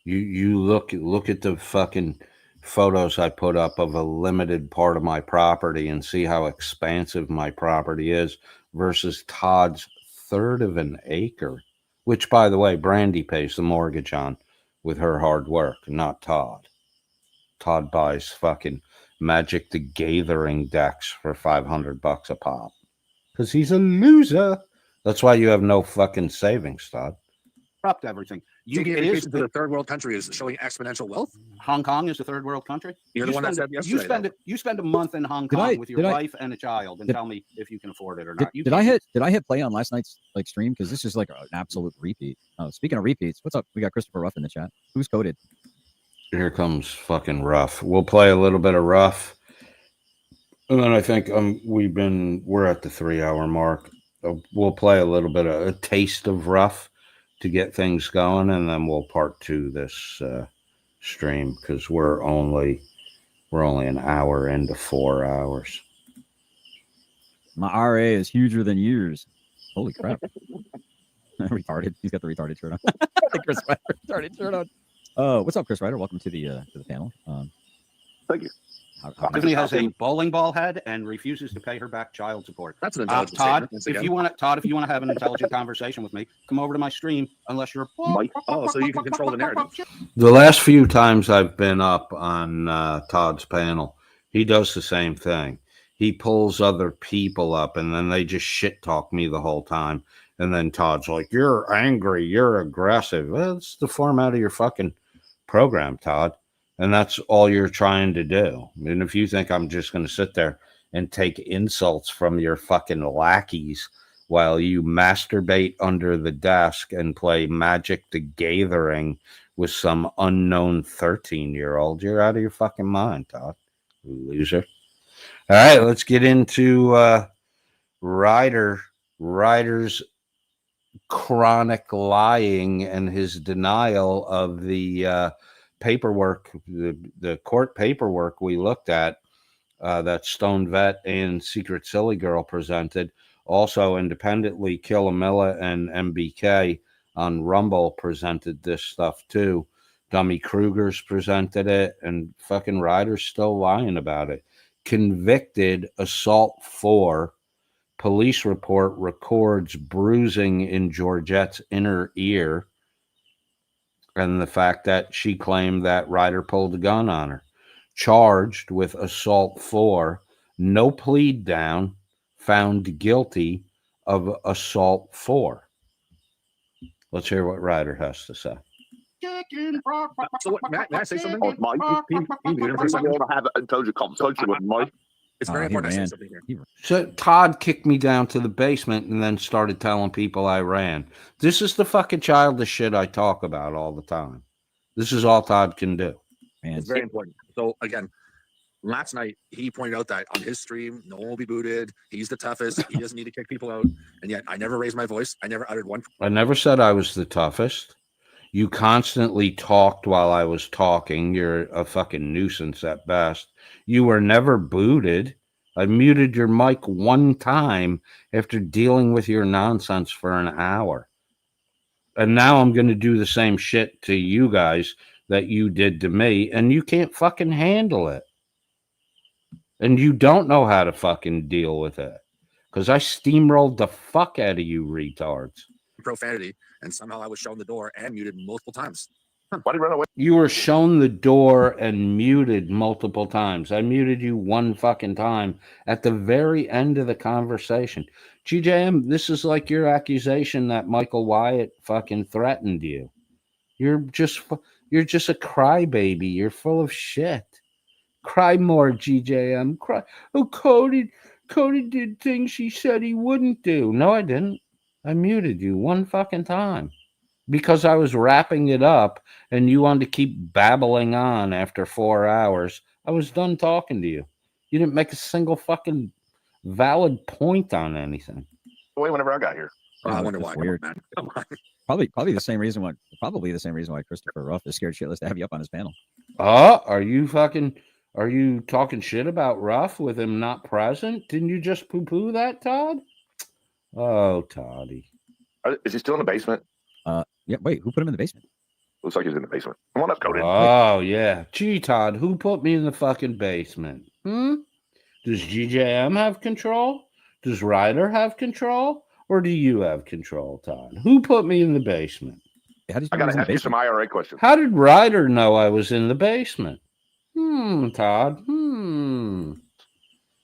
You look at the fucking photos I put up of a limited part of my property and see how expansive my property is versus Todd's third of an acre, which, by the way, Brandy pays the mortgage on with her hard work, not Todd. Todd buys fucking Magic the Gathering decks for $500 a pop because he's a loser. That's why you have no fucking savings, Todd. Interrupt everything. taking it education is to the third world country is showing exponential wealth. Hong Kong is a third world country. You're the one that said yesterday. You spend a month in Hong Kong with your wife and a child, and tell me if you can afford it or not. Did I hit play on last night's stream? Because this is like an absolute repeat. Speaking of repeats, what's up? We got Christopher Ruff in the chat. Who's coded? Here comes fucking Ruff. We'll play a little bit of Ruff, and then I think we're at the 3-hour mark. We'll play a little bit of a taste of Ruff to get things going, and then we'll part 2 this stream because we're only an hour into 4 hours. My RA is huger than yours. Holy crap! Retarded. He's got the retarded shirt on. The Chris Reiter retarded shirt on. What's up, Chris Reiter? Welcome to the panel. Thank you. Tiffany has a bowling ball head and refuses to pay her back child support. That's an intelligent Todd. statement. If you want to have an intelligent conversation with me, come over to my stream. Unless you're oh, so you can control the narrative. The last few times I've been up on Todd's panel, he does the same thing. He pulls other people up, and then they just shit talk me the whole time. And then Todd's like, "You're angry. You're aggressive." Well, it's the format of your fucking program, Todd. And that's all you're trying to do. And if you think I'm just going to sit there and take insults from your fucking lackeys while you masturbate under the desk and play Magic the Gathering with some unknown 13-year-old, you're out of your fucking mind, Todd. Loser. All right, let's get into Reiter's chronic lying and his denial of the paperwork, the court paperwork we looked at that Stone Vet and Secret Silly Girl presented. Also, independently, Killamilla and MBK on Rumble presented this stuff too. Dummy Kruger's presented it, and fucking Reiter's still lying about it. Convicted assault 4. Police report records bruising in Georgette's inner ear. And the fact that she claimed that Reiter pulled a gun on her. Charged with assault 4, no plead down, found guilty of assault 4. Let's hear what Reiter has to say. So what, may I say something? Oh, Mike, you want to have an intelligent conversation with Mike? It's very important I say something here. So Todd kicked me down to the basement and then started telling people I ran. This is the fucking childish shit I talk about all the time. This is all Todd can do. It's very important. So again, last night he pointed out that on his stream, no one will be booted. He's the toughest. He doesn't need to kick people out. And yet I never raised my voice. I never uttered one. I never said I was the toughest. You constantly talked while I was talking. You're a fucking nuisance at best. You were never booted. I muted your mic one time after dealing with your nonsense for an hour. And now I'm going to do the same shit to you guys that you did to me, and you can't fucking handle it. And you don't know how to fucking deal with it. Because I steamrolled the fuck out of you retards. Profanity, and somehow I was shown the door and muted multiple times. Why did you run away? You were shown the door and muted multiple times. I muted you one fucking time at the very end of the conversation. GJM, this is like your accusation that Michael Wyatt fucking threatened you. You're just a crybaby. You're full of shit. Cry more, GJM. Cry. Oh, Cody did things he said he wouldn't do. No, I didn't. I muted you one fucking time because I was wrapping it up and you wanted to keep babbling on after 4 hours. I was done talking to you. You didn't make a single fucking valid point on anything. Wait, whenever I got here. I wonder why. Weird. Probably the same reason why. Probably the same reason why Christopher Ruff is scared shitless to have you up on his panel. Are you talking shit about Ruff with him not present? Didn't you just poo-poo that, Todd? Oh, Toddy. Is he still in the basement? Yeah. Wait, who put him in the basement? Looks like he's in the basement. Come on up, Cody. Oh, yeah. Gee, Todd, who put me in the fucking basement? Does GJM have control? Does Reiter have control? Or do you have control, Todd? Who put me in the basement? I got to ask you some IRA questions. How did Reiter know I was in the basement? Todd.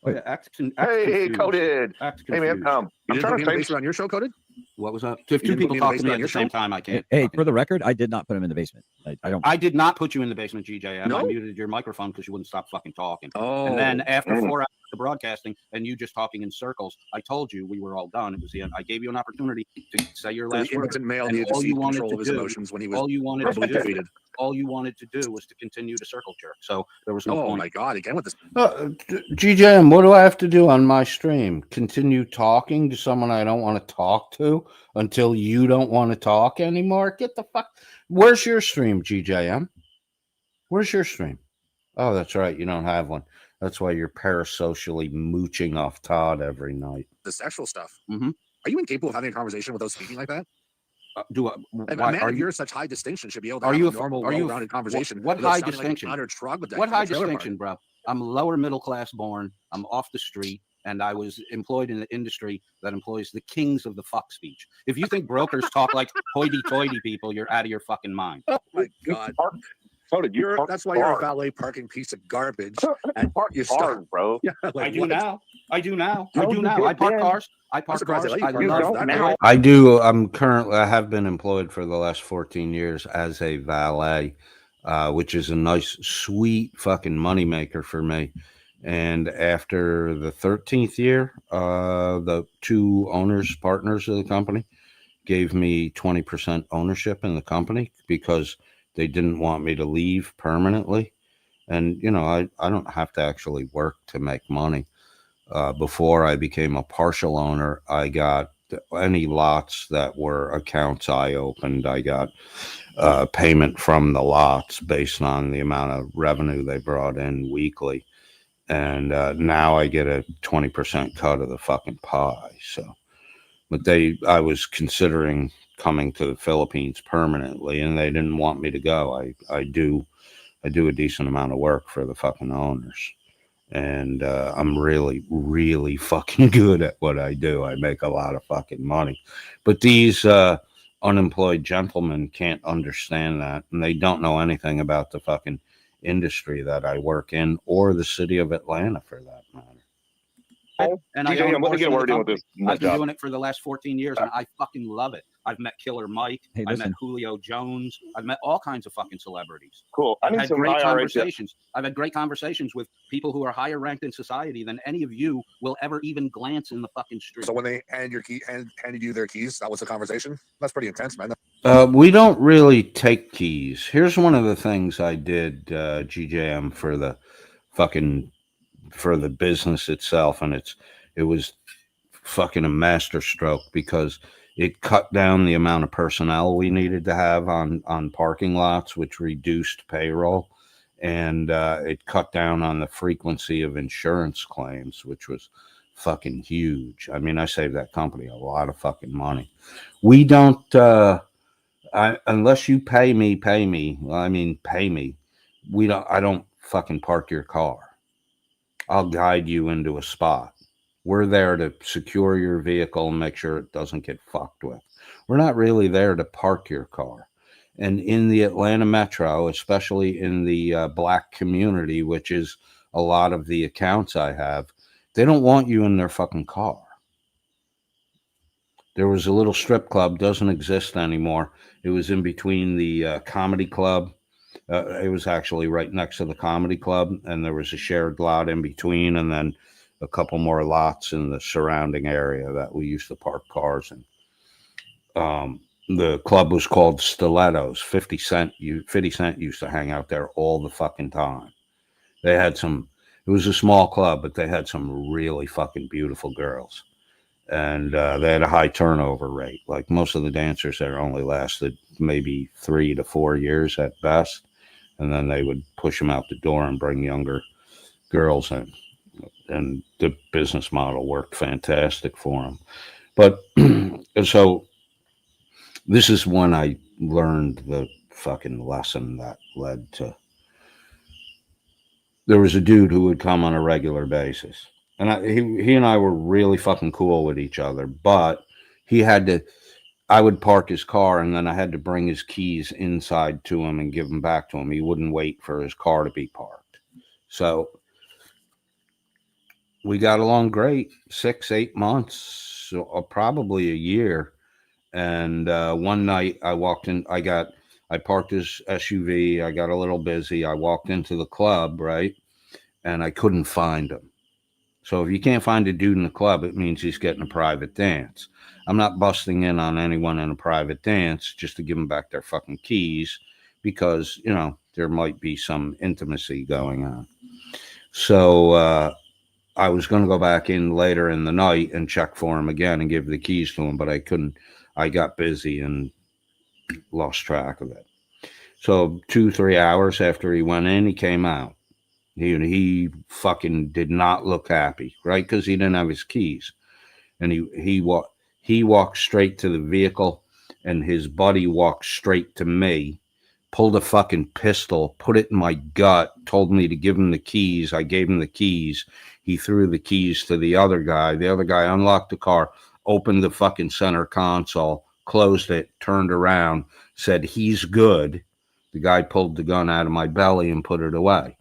Hey, Coded. Hey, man, You didn't put me in the basement on your show, Coded? What was that? If You two didn't put people me in the talk to me basement at on the your same show? time, I can't. Hey, for the record, I did not put him in the basement. I don't. I did not put you in the basement, GJM. I No? muted your microphone because you wouldn't stop fucking talking. Oh. And then after 4 hours of broadcasting and you just talking in circles, I told you we were all done. It was the end. I gave you an opportunity to say your So last the word. innocent male And needed to all see you wanted control to of his do, emotions when he was all you wanted to verbally do, defeated. all you wanted to do was to continue to circle jerk. So there was no Oh point. my God! Again with this. GJM, what do I have to do on my stream? Continue talking to someone I don't want to talk to until you don't want to talk anymore? Get the fuck. Where's your stream, GJM? Where's your stream? Oh, that's right. You don't have one. That's why you're parasocially mooching off Todd every night. The sexual stuff. Mm-hmm. Are you incapable of having a conversation without speaking like that? A man of your such high distinction should be able to are have you a normal, well-rounded conversation. What without high sounding distinction? Like an utter troglodyte What from a high trailer park. distinction, bro? I'm lower middle class born. I'm off the street, and I was employed in the industry that employs the kings of the fuck speech. If you think brokers talk like hoity-toity people, you're out of your fucking mind. Oh my God! So did you? That's why you're a valet parking piece of garbage. And you hard, bro. Yeah, like I do what? now. I do now. No, I do you now. I did park then. cars. I I'm park surprised cars. they let I you park love cars that now. way. I do. I have been employed for the last 14 years as a valet, which is a nice, sweet fucking moneymaker for me. And after the 13th year, the two partners of the company, gave me 20% ownership in the company because they didn't want me to leave permanently. And, I don't have to actually work to make money. Before I became a partial owner, I got any lots that were accounts I opened. I got payment from the lots based on the amount of revenue they brought in weekly. And now I get a 20% cut of the fucking pie. So, but I was considering coming to the Philippines permanently, and they didn't want me to go. I do a decent amount of work for the fucking owners. And I'm really, really fucking good at what I do. I make a lot of fucking money. But these unemployed gentlemen can't understand that. And they don't know anything about the fucking industry that I work in or the city of Atlanta for that matter. And DJ, I'm going to get a word in with this. I've been doing it for the last 14 years, and I fucking love it. I've met Killer Mike. Hey, I've met listen. Julio Jones. I've met all kinds of fucking celebrities. Cool. I've had great conversations. I've had great conversations with people who are higher ranked in society than any of you will ever even glance in the fucking street. So when they handed you their keys, that was the conversation. That's pretty intense, man. We don't really take keys. Here's one of the things I did, GJM, for the business itself, and it was fucking a masterstroke because it cut down the amount of personnel we needed to have on parking lots, which reduced payroll, and it cut down on the frequency of insurance claims, which was fucking huge. I mean, I saved that company a lot of fucking money. We don't unless you pay me. Well, I mean, pay me. I don't fucking park your car. I'll guide you into a spot. We're there to secure your vehicle and make sure it doesn't get fucked with. We're not really there to park your car. And in the Atlanta metro, especially in the black community, which is a lot of the accounts I have, they don't want you in their fucking car. There was a little strip club, doesn't exist anymore. It was in between the comedy club. It was actually right next to the comedy club, and there was a shared lot in between, and then a couple more lots in the surrounding area that we used to park cars in. The club was called Stilettos. 50 Cent used to hang out there all the fucking time. They had it was a small club, but they had some really fucking beautiful girls. And they had a high turnover rate. Like most of the dancers there only lasted maybe 3 to 4 years at best. And then they would push them out the door and bring younger girls in. And the business model worked fantastic for them. But so this is when I learned the fucking lesson that led to. There was a dude who would come on a regular basis. And he and I were really fucking cool with each other. But I would park his car, and then I had to bring his keys inside to him and give them back to him. He wouldn't wait for his car to be parked. So we got along great, 6-8 months, probably a year. And one night I walked in, I parked his SUV. I got a little busy. I walked into the club, right? And I couldn't find him. So if you can't find a dude in the club, it means he's getting a private dance. I'm not busting in on anyone in a private dance just to give them back their fucking keys because, you know, there might be some intimacy going on. So I was going to go back in later in the night and check for him again and give the keys to him, but I couldn't. I got busy and lost track of it. So 2-3 hours after he went in, he came out. He fucking did not look happy, right? Because he didn't have his keys, and he walked straight to the vehicle, and his buddy walked straight to me, pulled a fucking pistol, put it in my gut, told me to give him the keys. I gave him the keys. He threw the keys to the other guy. The other guy unlocked the car, opened the fucking center console, closed it, turned around, said he's good. The guy pulled the gun out of my belly and put it away.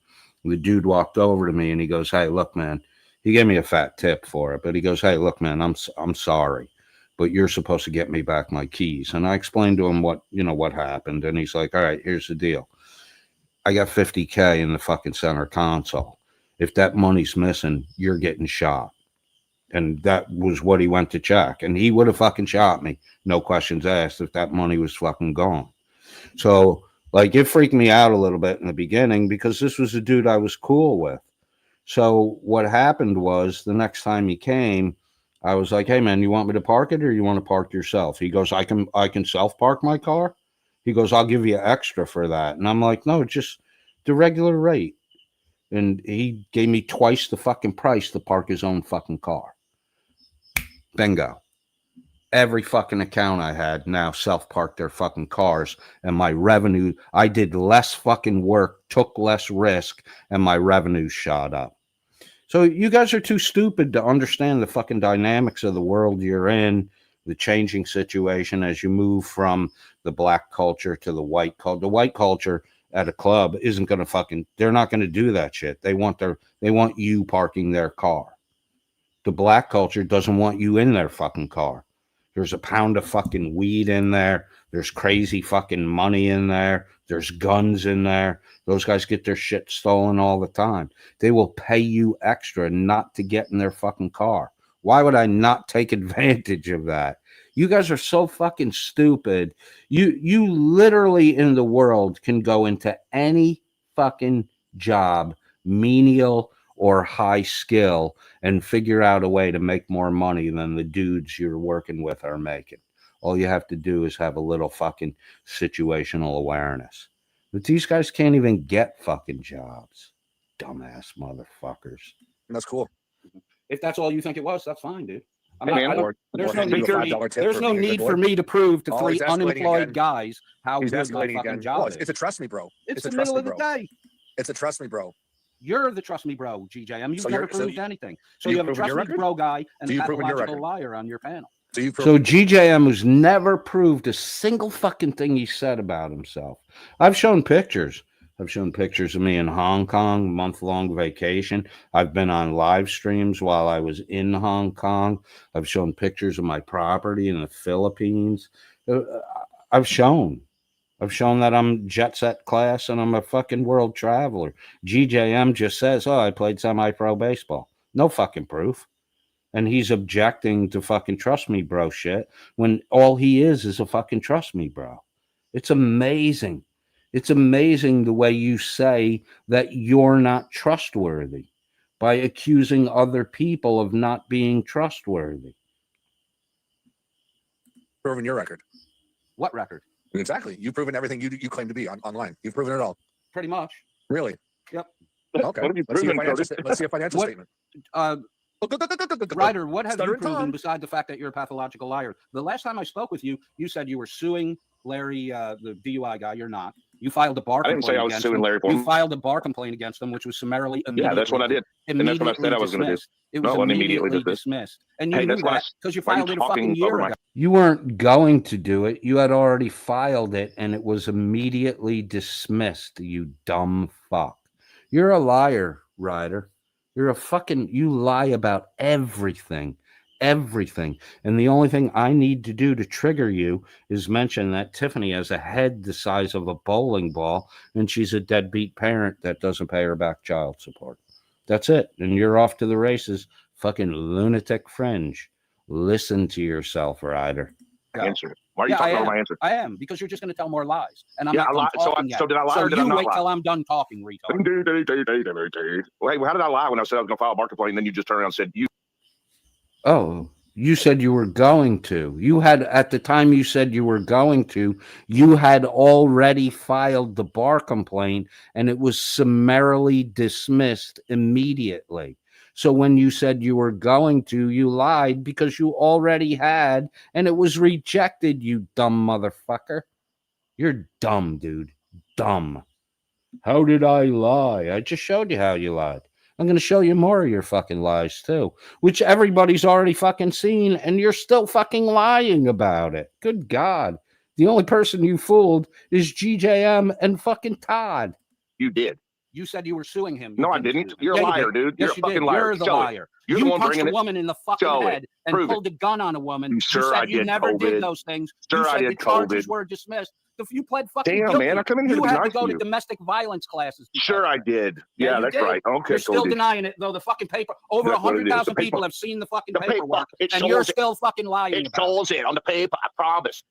The dude walked over to me and he goes, "Hey, look, man." He gave me a fat tip for it, but he goes, "Hey, look, man, I'm sorry, but you're supposed to get me back my keys." And I explained to him what happened, and he's like, "All right, here's the deal. I got $50K in the fucking center console. If that money's missing, you're getting shot." And that was what he went to check, and he would have fucking shot me, no questions asked, if that money was fucking gone. So, like, it freaked me out a little bit in the beginning because this was a dude I was cool with. So what happened was the next time he came, I was like, "Hey man, you want me to park it or you want to park yourself?" He goes, I can self park my car. He goes, "I'll give you extra for that." And I'm like, "No, just the regular rate." And he gave me twice the fucking price to park his own fucking car. Bingo. Every fucking account I had now self-parked their fucking cars, and my revenue, I did less fucking work, took less risk, and my revenue shot up. So you guys are too stupid to understand the fucking dynamics of the world you're in, the changing situation as you move from the black culture to the white culture. The white culture at a club isn't going to fucking, they're not going to do that shit. They want you parking their car. The black culture doesn't want you in their fucking car. There's a pound of fucking weed in there. There's crazy fucking money in there. There's guns in there. Those guys get their shit stolen all the time. They will pay you extra not to get in their fucking car. Why would I not take advantage of that? You guys are so fucking stupid. You literally in the world can go into any fucking job, menial or high skill, and figure out a way to make more money than the dudes you're working with are making. All you have to do is have a little fucking situational awareness. But these guys can't even get fucking jobs. Dumbass motherfuckers. That's cool. If that's all you think it was, that's fine, dude. There's no need for me to prove to three unemployed guys how good my fucking job is. It's a trust me, bro. It's the middle of the day. It's a trust me, bro. You're the trust me bro, GJM. You've never proved anything. So you have a proven trust your me bro guy and a proven your pathological liar on your panel. So GJM has never proved a single fucking thing he said about himself. I've shown pictures. I've shown pictures of me in Hong Kong, month-long vacation. I've been on live streams while I was in Hong Kong. I've shown pictures of my property in the Philippines. I've shown that I'm jet set class and I'm a fucking world traveler. GJM just says, "Oh, I played semi-pro baseball." No fucking proof. And he's objecting to fucking trust me bro shit when all he is a fucking trust me bro. It's amazing. It's amazing the way you say that you're not trustworthy by accusing other people of not being trustworthy. Proving your record. What record? Exactly. You've proven everything you claim to be online. You've proven it all. Pretty much. Really? Yep. Okay. Let's see a financial statement. Reiter, what have you proven besides the fact that you're a pathological liar? The last time I spoke with you, you said you were suing Larry, the DUI guy. You're not. You filed a bar complaint. I didn't say I was suing Larry for him. You filed a bar complaint against him, which was summarily Yeah, that's what I did. And that's what I said I was going to do. It was immediately dismissed. And you knew that because you filed it a fucking year ago. You weren't going to do it. You had already filed it, and it was immediately dismissed, you dumb fuck. You're a liar, Reiter. You're a fucking, you lie about everything. everything. And the only thing I need to do to trigger you is mention that Tiffany has a head the size of a bowling ball, and she's a deadbeat parent that doesn't pay her back child support. That's it. And you're off to the races, fucking lunatic fringe. Listen to yourself, Reiter. Answer. Why are you talking over my answer? I am, because you're just going to tell more lies. And I'm Yeah, not done talking yet. so did I lie So or did I you not wait lie? till I'm done talking, retard. Wait, how did I lie when I said I was going to file a bar complaint and then you just turned around and said you? Oh, you said you were going to. You had, at the time you said you were going to, you had already filed the bar complaint and it was summarily dismissed immediately. So when you said you were going to, you lied because you already had, and it was rejected, you dumb motherfucker. You're dumb, dude. Dumb. How did I lie? I just showed you how you lied. I'm going to show you more of your fucking lies too, which everybody's already fucking seen, and you're still fucking lying about it. Good God. The only person you fooled is GJM and fucking Todd. You did. You said you were suing him. No, I didn't. You're a liar, dude. You're a fucking liar. You're the Show it. liar. You're the You one punched bringing a it. woman in the fucking Show it. head and Prove pulled a gun on a woman. You sure said I you did, never COVID. did those things. Sure you I said did, the charges COVID. were dismissed. If you pled fucking Damn, guilty, man, I come in here you to be had nice to go to to you. domestic violence classes. Sure I did. Yeah, you that's did. right. Okay, You're still Cody. denying it, though. The fucking paper, over That's what it is. 100,000 The people paper. have seen the fucking The paper. paperwork, It and you're shows it. still fucking lying It about it. shows it on the paper. I promise.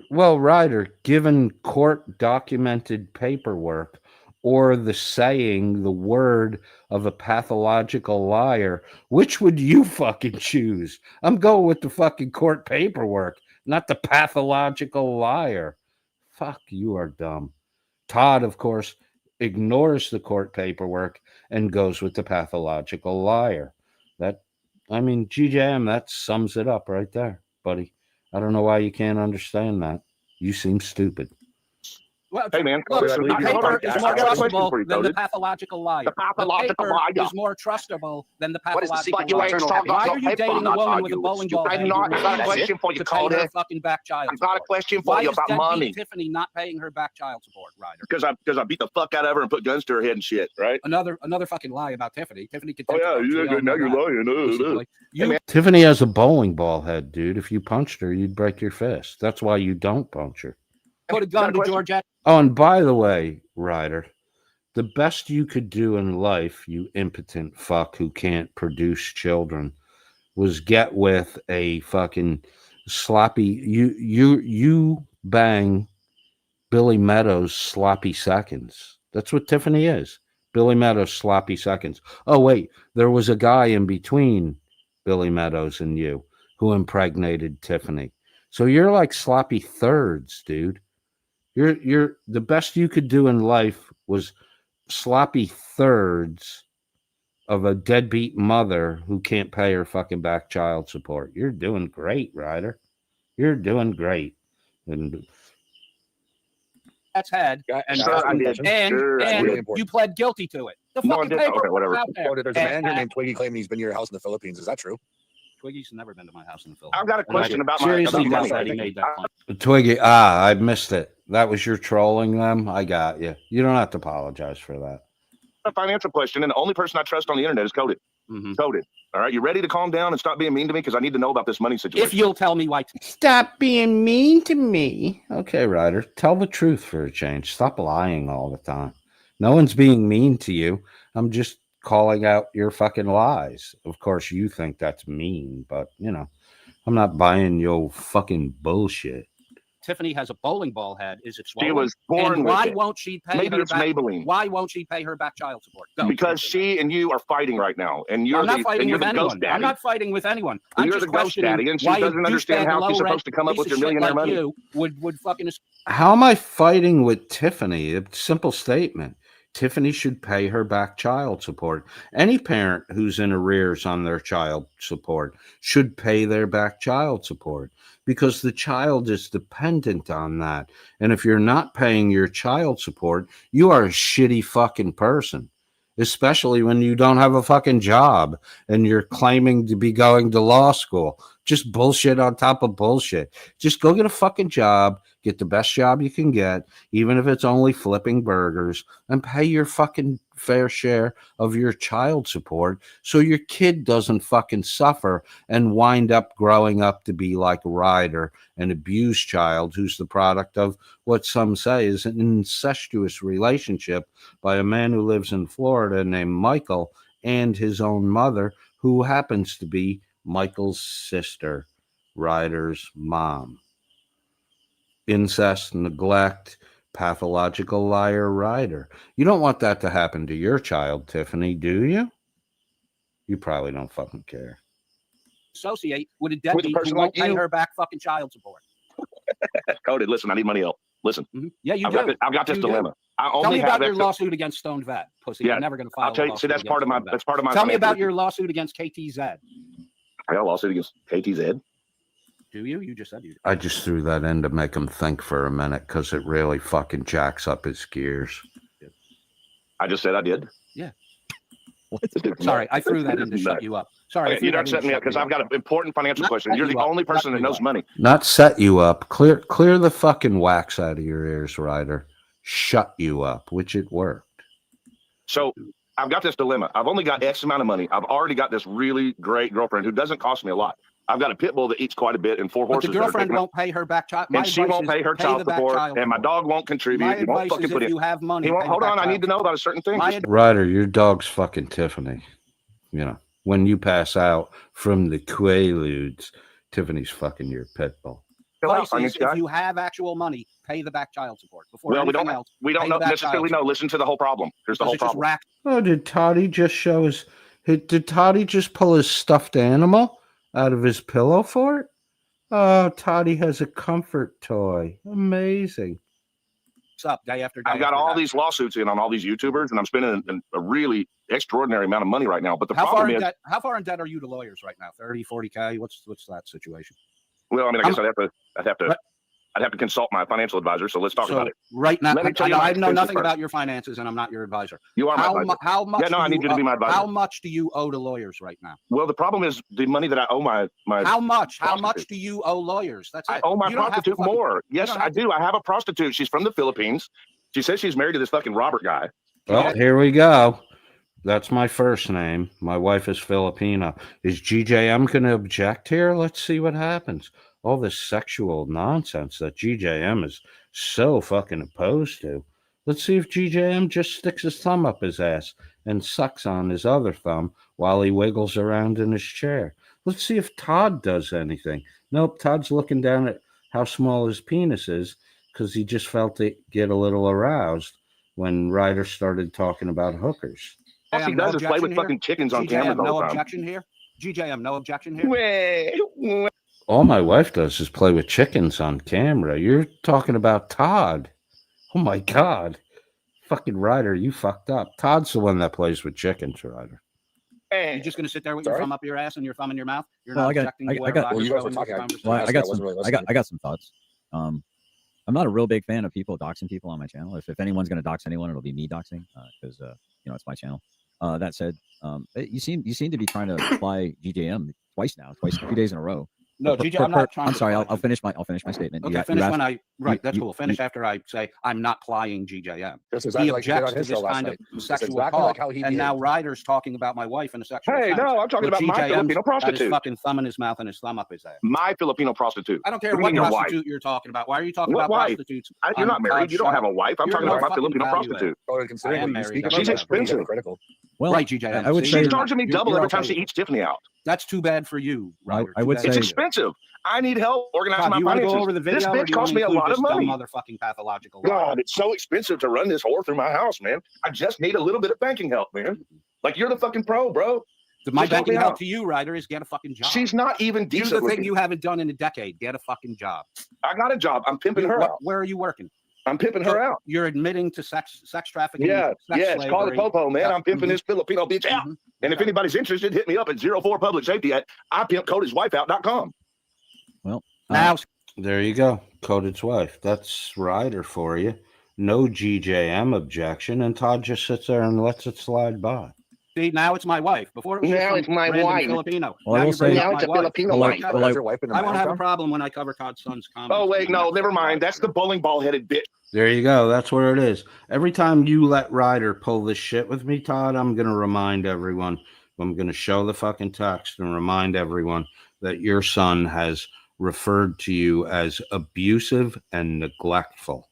Well, Ryder, given court documented paperwork or the saying, the word of a pathological liar, which would you fucking choose? I'm going with the fucking court paperwork, not the pathological liar. Fuck, you are dumb. Todd, of course, ignores the court paperwork and goes with the pathological liar. GJM, that sums it up right there, buddy. I don't know why you can't understand that. You seem stupid. Well, Hey, man, look, listen, the hold paper on. is I more got a question trustable for you, than the Cody. pathological liar. The pathological paper liar. is more trustable than the What is the pathological secret to liar. eternal Why happiness? are you dating a woman with a bowling ball? I'm not. I've got a question for you, to pay Cody. her fucking back child I've got a support? question for Why you is about deadbeat money. Tiffany not paying her back child support, Ryder? Because I beat the fuck out of her and put guns to her head and shit, right? Another fucking lie about Tiffany. Tiffany can Oh, take yeah, it. you're good. Now you're lying. Listen, boy, Hey, man. Tiffany has a bowling ball head, dude. If you punched her, you'd break your fist. That's why you don't punch her. put a gun to Georgette. Oh, and by the way, Ryder, the best you could do in life, you impotent fuck who can't produce children, was get with a fucking sloppy. You bang Billy Meadows sloppy seconds. That's what Tiffany is. Billy Meadows sloppy seconds. Oh wait, there was a guy in between Billy Meadows and you who impregnated Tiffany. So you're like sloppy thirds, dude. You're the best you could do in life was sloppy thirds of a deadbeat mother who can't pay her fucking back child support. You're doing great, Ryder. You're doing great. And That's head, and Sure, I did. Sure, I and did. you pled guilty to it. The No, I fucking didn't. paper Okay, whatever. out there. There's a man here named Twiggy claiming he's been to your house in the Philippines. Is that true? Twiggy's never been to my house in the Philippines. I've got a question about Seriously, about that's money. how he made that point. Twiggy, I missed it. That was your trolling them. I got you. You don't have to apologize for that. A financial question, and the only person I trust on the internet is Cody. Cody. All right, you ready to calm down and stop being mean to me? Because I need to know about this money situation. If you'll tell me why. Stop being mean to me. Okay, Ryder, tell the truth for a change. Stop lying all the time. No one's being mean to you. I'm just calling out your fucking lies. Of course, you think that's mean, but, I'm not buying your fucking bullshit. Tiffany has a bowling ball head. Is it swollen? She was born and with why it. won't she pay Maybe her it's back? Maybelline. Why won't she pay her back child support? Go. Because she and you are fighting right now, and you're I'm not the, fighting and you're with the ghost anyone. daddy. I'm not fighting with anyone. I'm You're just the ghost questioning daddy, and she why doesn't a understand douchebag how she's low-rent supposed to come up piece with your of shit millionaire like money. You would fucking. How am I fighting with Tiffany? A simple statement. Tiffany should pay her back child support. Any parent who's in arrears on their child support should pay their back child support because the child is dependent on that. And if you're not paying your child support, you are a shitty fucking person, especially when you don't have a fucking job and you're claiming to be going to law school. Just bullshit on top of bullshit. Just go get a fucking job, get the best job you can get, even if it's only flipping burgers, and pay your fucking fair share of your child support so your kid doesn't fucking suffer and wind up growing up to be like Reiter, an abused child who's the product of what some say is an incestuous relationship by a man who lives in Florida named Michael and his own mother, who happens to be Michael's sister, Reiter's mom. Incest, neglect, pathological liar Reiter. You don't want that to happen to your child, Tiffany, do you? You probably don't fucking care. Associate with a deadbeat who won't pay her back fucking child support. Coded, listen, I need money help. Listen. Yeah, you I've do. I've got this dilemma. I Tell only me about have your lawsuit against Stone Vet, pussy. Yeah, You're never going to file. I'll tell you. See, that's part of my. That's part of my. Tell me about financial- your lawsuit against KTZ. I got a lawsuit against KTZ. Do you? You just said you. I just threw that in to make him think for a minute because it really fucking jacks up his gears. I just said I did. Yeah. Sorry, I threw that in to shut you up. Sorry, Okay, you don't set me up because I've got an important financial question. You're the only person that knows money. Not set you up. Clear the fucking wax out of your ears, Reiter. Shut you up, which it worked. So I've got this dilemma. I've only got X amount of money. I've already got this really great girlfriend who doesn't cost me a lot. I've got a pit bull that eats quite a bit and 4 But horses. the girlfriend won't pay her back child. And she won't pay her child support, and my dog won't contribute. My He won't advice fucking is put if in. you have money, He won't. pay Hold the on, back I need to know about a certain thing. Reiter, your dog's fucking Tiffany. You know, when you pass out from the Quaaludes, Tiffany's fucking your pit bull. Advice is if you have actual money, pay the back child support. Before Well, we anything don't. else, We pay don't the know back necessarily child know. Listen to the whole problem. Here's the Because whole it's just problem. racked. Oh, did Toddy just show his? Did Toddy just pull his stuffed animal out of his pillow fort? Oh, Toddy has a comfort toy. Amazing. What's up, day after day? I've got all these lawsuits in on all these YouTubers, and I'm spending a really extraordinary amount of money right now. But the How far problem in is, debt? How far in debt are you to lawyers right now? 30, 40K? What's that situation? well, I mean, I guess I'd have to consult my financial advisor. So let's talk So about it. right now, Let me tell you my I know expenses nothing first. about your finances, and I'm not your advisor. You are my advisor. How much? Yeah, no, I need you to be my advisor. How much do you owe to lawyers right now? Well, the problem is the money that I owe my. How much? How much do you owe lawyers? That's it. I owe my You don't have to prostitute more. Yes, don't I have do. I have a prostitute. She's from the Philippines. She says she's married to this fucking Robert guy. Well, here we go. That's my first name. My wife is Filipino. Is GJM going to object here? Let's see what happens. All this sexual nonsense that GJM is so fucking opposed to. Let's see if GJM just sticks his thumb up his ass and sucks on his other thumb while he wiggles around in his chair. Let's see if Todd does anything. Nope, Todd's looking down at how small his penis is because he just felt it get a little aroused when Reiter started talking about hookers. All she does is play with fucking chickens on cameras all No the time. objection here. GJM, no objection here. All my wife does is play with chickens on camera. You're talking about Todd. Oh my God. Fucking Reiter, you fucked up. Todd's the one that plays with chickens, Reiter. You're just going to sit there with your thumb up your ass and your thumb in your mouth? You're Well, not I got- objecting I to where got- Roger's well, you guys were going with talking, this I- conversation? Well, I got some thoughts. I'm not a real big fan of people doxing people on my channel. If anyone's going to dox anyone, it'll be me doxing because it's my channel. That said, you seem to be trying to apply GJM twice 2 days in a row. No, GJ, I'm not trying I'm to sorry. apply I'll finish my statement. Okay, finish when I that's cool. Finish after I say I'm not plying GJM. That's exactly He like he did objects on to his this show last kind of night. That's sexual exactly talk, like how he and now behaved. Ryder's talking about my wife in a sexual Hey, sense. no, I'm talking With about my GJM's Filipino got his prostitute. fucking thumb in his mouth and his thumb up his ass. My Filipino prostitute. I don't care do you what mean your wife? prostitute you're talking about. Why are you talking What about wife? prostitutes? You're on not married. Todd's You don't show? have a wife. I'm You're talking no about my fucking Filipino value prostitute. I am married. She's expensive. Well, right, GJM. I would See, say She's you're not- charging me you're- double you're every time okay. she eats Tiffany out. That's too bad for you, Ryder. I Too would bad It's for say- you. expensive. I need help organizing Todd, my you want to finances. go over the video? This or do bitch you cost wanna me a include lot this of money. dumb motherfucking pathological lie? God, it's so expensive to run this whore through my house, man. I just need a little bit of banking help, man. Like, you're the fucking pro, bro. My Just help banking me help out. to you, Ryder, is get a fucking job. She's not even Do decent the thing looking. you haven't done in a decade. Get a fucking job. I got a job. I'm pimping her out. Where are you working? I'm pimping her out. You're admitting to sex trafficking. Yeah, sex it's called a slavery. popo, man. Yeah. I'm pimping this Filipino bitch out. And if anybody's interested, hit me up at 04 Public Safety at ipimpcodeswifeout.com. Well, now there you go. Coded's wife. That's Reiter for you. No GJM objection, and Todd just sits there and lets it slide by. See, now it's my wife. Before it was just Now some it's my random wife. Filipino. Well, I Now will you're bringing say- up Now it's my a wife. Filipino Well, wife. well, Is your wife in the I won't have a background? problem when I cover Todd Son's comments. Oh wait, I'm no, not never fucking mind. wife. That's the bowling ball headed bitch. There you go. That's where it is. Every time you let Reiter pull this shit with me, Todd, I'm going to remind everyone. I'm going to show the fucking text and remind everyone that your son has referred to you as abusive and neglectful.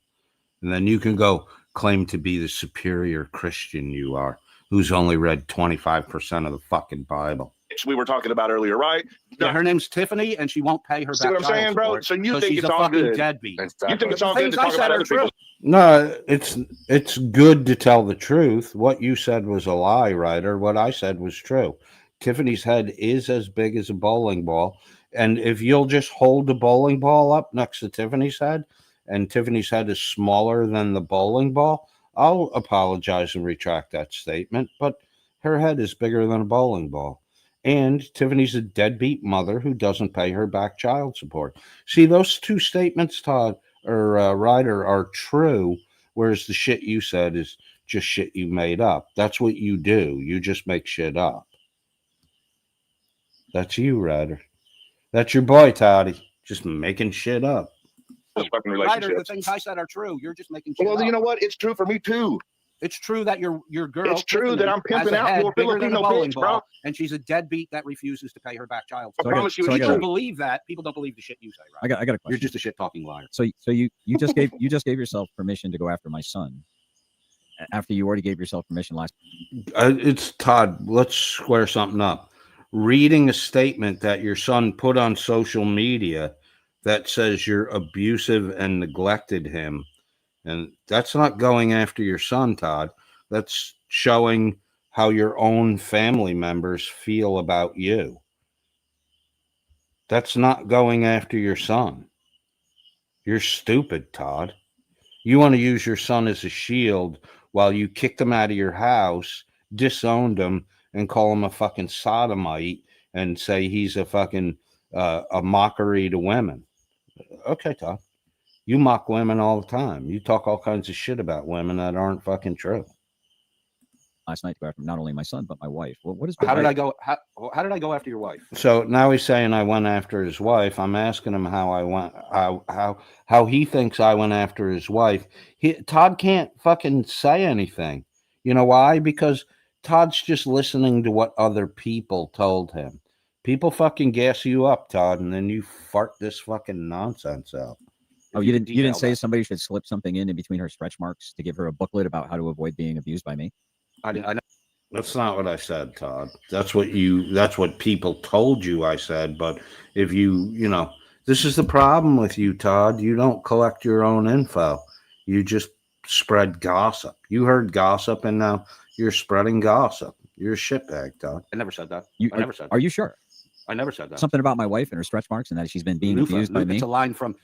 And then you can go claim to be the superior Christian you are, who's only read 25% of the fucking Bible. We were talking about earlier, right? Yeah, her name's Tiffany, and she won't pay her See back what I'm child saying, bro? support So you 'cause think she's it's a all fucking good? deadbeat. You think it's all The good to things I talk said about are other true. people? No, it's good to tell the truth. What you said was a lie, Reiter. What I said was true. Tiffany's head is as big as a bowling ball. And if you'll just hold the bowling ball up next to Tiffany's head, and Tiffany's head is smaller than the bowling ball, I'll apologize and retract that statement. But her head is bigger than a bowling ball. And Tiffany's a deadbeat mother who doesn't pay her back child support. See, those two statements, Todd or Reiter, are true, whereas the shit you said is just shit you made up. That's what you do. You just make shit up. That's you, Reiter. That's your boy, Toddy, just making shit up. Fucking Reiter, the relationships. things I said are true. You're just making shit Well, up. you know what? It's true for me too. It's true that your girl. It's true Tiffany, that I'm pimping has a out head for a bigger than a Filipino bowling bitch, bro. ball, and she's a deadbeat that refuses to pay her back child I support. promise you, so I it's got- People true. believe that. People don't believe the shit you say, right? I got a question. You're just a shit talking liar. So you just gave yourself permission to go after my son after you already gave yourself permission last. It's Todd. Let's square something up. Reading a statement that your son put on social media that says you're abusive and neglected him, and that's not going after your son, Todd. That's showing how your own family members feel about you. That's not going after your son. You're stupid, Todd. You want to use your son as a shield while you kicked him out of your house, disowned him, and call him a fucking sodomite and say he's a fucking a mockery to women. Okay, Todd. You mock women all the time. You talk all kinds of shit about women that aren't fucking true. Last night to go after not only my son but my wife. Well, what is? How did I go? How did I go after your wife? So now he's saying I went after his wife. I'm asking him how I went, how he thinks I went after his wife. Todd can't fucking say anything. You know why? Because Todd's just listening to what other people told him. People fucking gas you up, Todd, and then you fart this fucking nonsense out. Oh, you didn't say somebody should slip something in between her stretch marks to give her a booklet about how to avoid being abused by me? I know. That's not what I said, Todd. That's what people told you I said. But if you know, this is the problem with you, Todd. You don't collect your own info. You just spread gossip. You heard gossip, and now you're spreading gossip. You're a shitbag, Todd. I never said that. I never said that. Are you sure? I never said that. Something about my wife and her stretch marks and that she's been being abused by me. It's a line from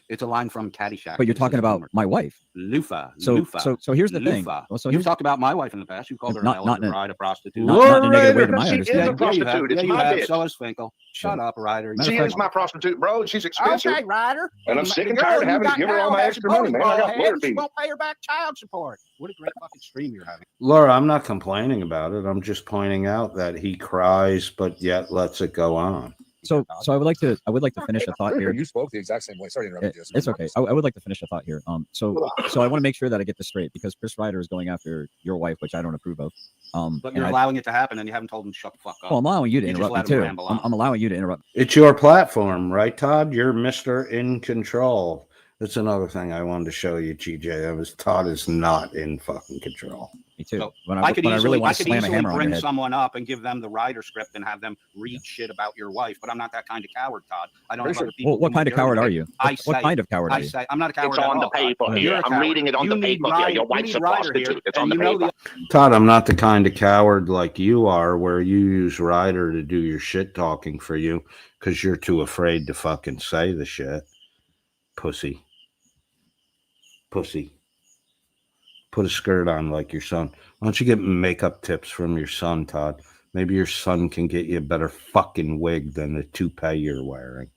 Caddyshack. But you're talking about my wife. Lufa. So here's the thing. Lufa. Well, so You've talked about my wife in the past. You called her Not- an not in a- bride, a prostitute. not in a negative way to my She is understanding. a prostitute. It's my bitch. So is Finkel. Shut up, Ryder. She is my prostitute, bro. She's expensive. Okay, Ryder. And I'm sick and tired of having to give her all my extra money, man. I got lawyer She fees. won't pay her back child support. What a great fucking stream you're having. Laura, I'm not complaining about it. I'm just pointing out that he cries, but yet lets it go on. So I would like to finish a thought here. You spoke the exact same way. Sorry to interrupt you. It's okay. I would like to finish a thought here. So I want to make sure that I get this straight because Chris Reiter is going after your wife, which I don't approve of. But you're allowing it to happen, and you haven't told him to shut the fuck up. Well, I'm allowing you to just interrupt me let him too. ramble on. I'm allowing you to interrupt. It's your platform, right, Todd? You're Mr. In Control. That's another thing I wanted to show you, GJ. Todd is not in fucking control. Me too. So when I could really easily, want to slam a hammer on your bring head. someone up and give them the Ryder script and have them read shit about your wife, but I'm not that kind of coward, Todd. I don't have other people. Well, what kind of coward are you? What kind of coward are you? I say I'm not a coward. It's on the paper here. I'm reading it on the paper here. Your wife's a prostitute. It's on the paper. Todd, I'm not the kind of coward like you are where you use Ryder to do your shit talking for you because you're too afraid to fucking say the shit. Pussy. Put a skirt on like your son. Why don't you get makeup tips from your son, Todd? Maybe your son can get you a better fucking wig than the toupee you're wearing.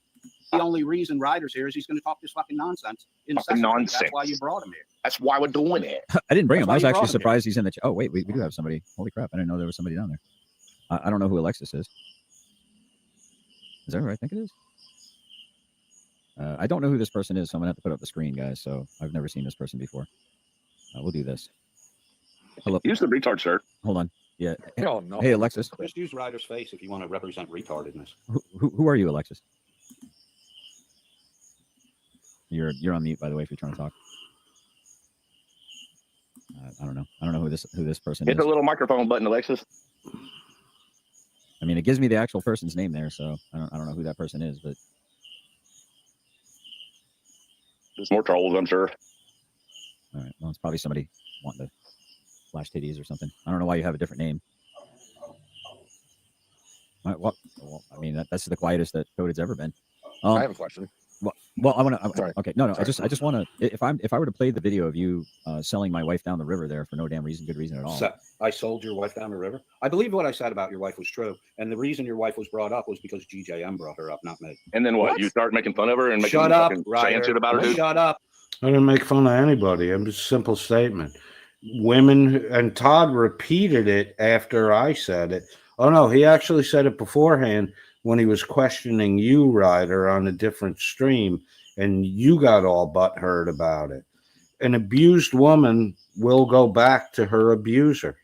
The only reason Ryder's here is he's going to talk this fucking nonsense. Fucking nonsense. That's why you brought him here. That's why we're doing it. I didn't bring him. I was That's why you actually brought him surprised he's in the. Oh wait, we do have somebody. Holy crap! I didn't know there was somebody down there. I don't know who Alexis is. Is that who I think it is? I don't know who this person is, so I'm gonna have to put up the screen, guys. So I've never seen this person before. We'll do this. Hello. Use the retard shirt. Hold on. Yeah. Oh, no. Hey, Alexis. Just use Reiter's face if you want to represent retardedness. Who are you, Alexis? You're on mute, by the way, if you're trying to talk. I don't know. I don't know who this person Hit is. the little microphone button, Alexis. I mean, it gives me the actual person's name there, so I don't know who that person is, but There's more trolls, I'm sure. all right. Well, it's probably somebody wanting to flash titties or something. I don't know why you have a different name. Well, I mean, that's the quietest that Coded's ever been. I have a question. Well, I want to. Sorry. Okay, no. Sorry. I just want to. If I were to play the video of you selling my wife down the river there for no damn reason, good reason at all. So I sold your wife down the river. I believe what I said about your wife was true, and the reason your wife was brought up was because GJM brought her up, not me. And then what? You start making fun of her and making Shut up, saying Reiter. shit about her, dude? Shut up. I didn't make fun of anybody. It was a simple statement. Women, and Todd repeated it after I said it. Oh, no, he actually said it beforehand when he was questioning you, Reiter, on a different stream, and you got all butthurt about it. An abused woman will go back to her abuser.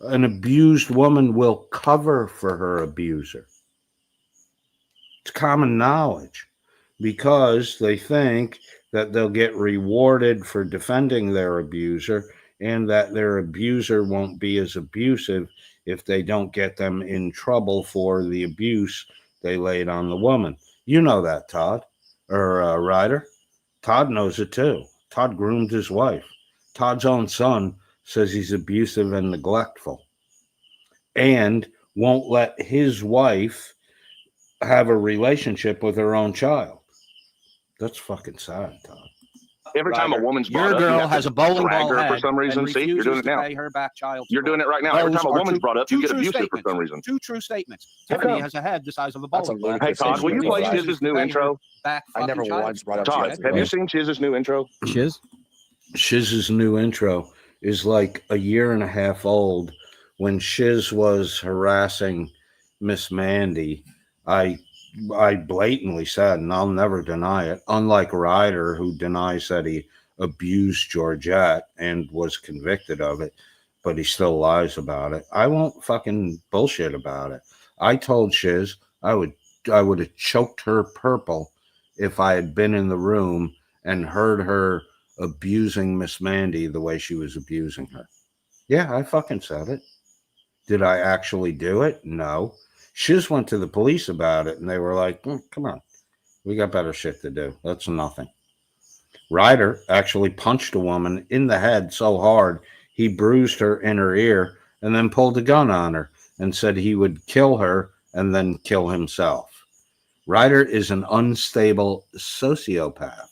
An abused woman will cover for her abuser. It's common knowledge because they think that they'll get rewarded for defending their abuser and that their abuser won't be as abusive if they don't get them in trouble for the abuse they laid on the woman. You know that, Todd, or Reiter. Todd knows it too. Todd groomed his wife. Todd's own son says he's abusive and neglectful and won't let his wife have a relationship with her own child. That's fucking sad, Todd. Every time a woman's brought Your up, you girl have has to a bowling drag ball her head for some reason. and See, you're doing it refuses to now. pay her back child You're doing it right now. Every Those time a are woman's brought up, you get true abusive for statements. some reason. Two true statements. How Tiffany come? has a head the size of a That's a bowling ball. ludicrous Hey, Todd, will you play statement. Shiz's new intro? Back I never fucking child once brought up Todd, Shiz. have you seen Shiz's new intro? Shiz? Shiz's new intro is like a year and a half old. When Shiz was harassing Miss Mandy, I blatantly said, and I'll never deny it, unlike Reiter, who denies that he abused Georgette and was convicted of it, but he still lies about it. I won't fucking bullshit about it. I told Shiz I would have choked her purple if I had been in the room and heard her abusing Miss Mandy the way she was abusing her. Yeah, I fucking said it. Did I actually do it? No. Shiz went to the police about it, and they were like, come on. We got better shit to do. That's nothing. Reiter actually punched a woman in the head so hard he bruised her in her ear and then pulled a gun on her and said he would kill her and then kill himself. Reiter is an unstable sociopath.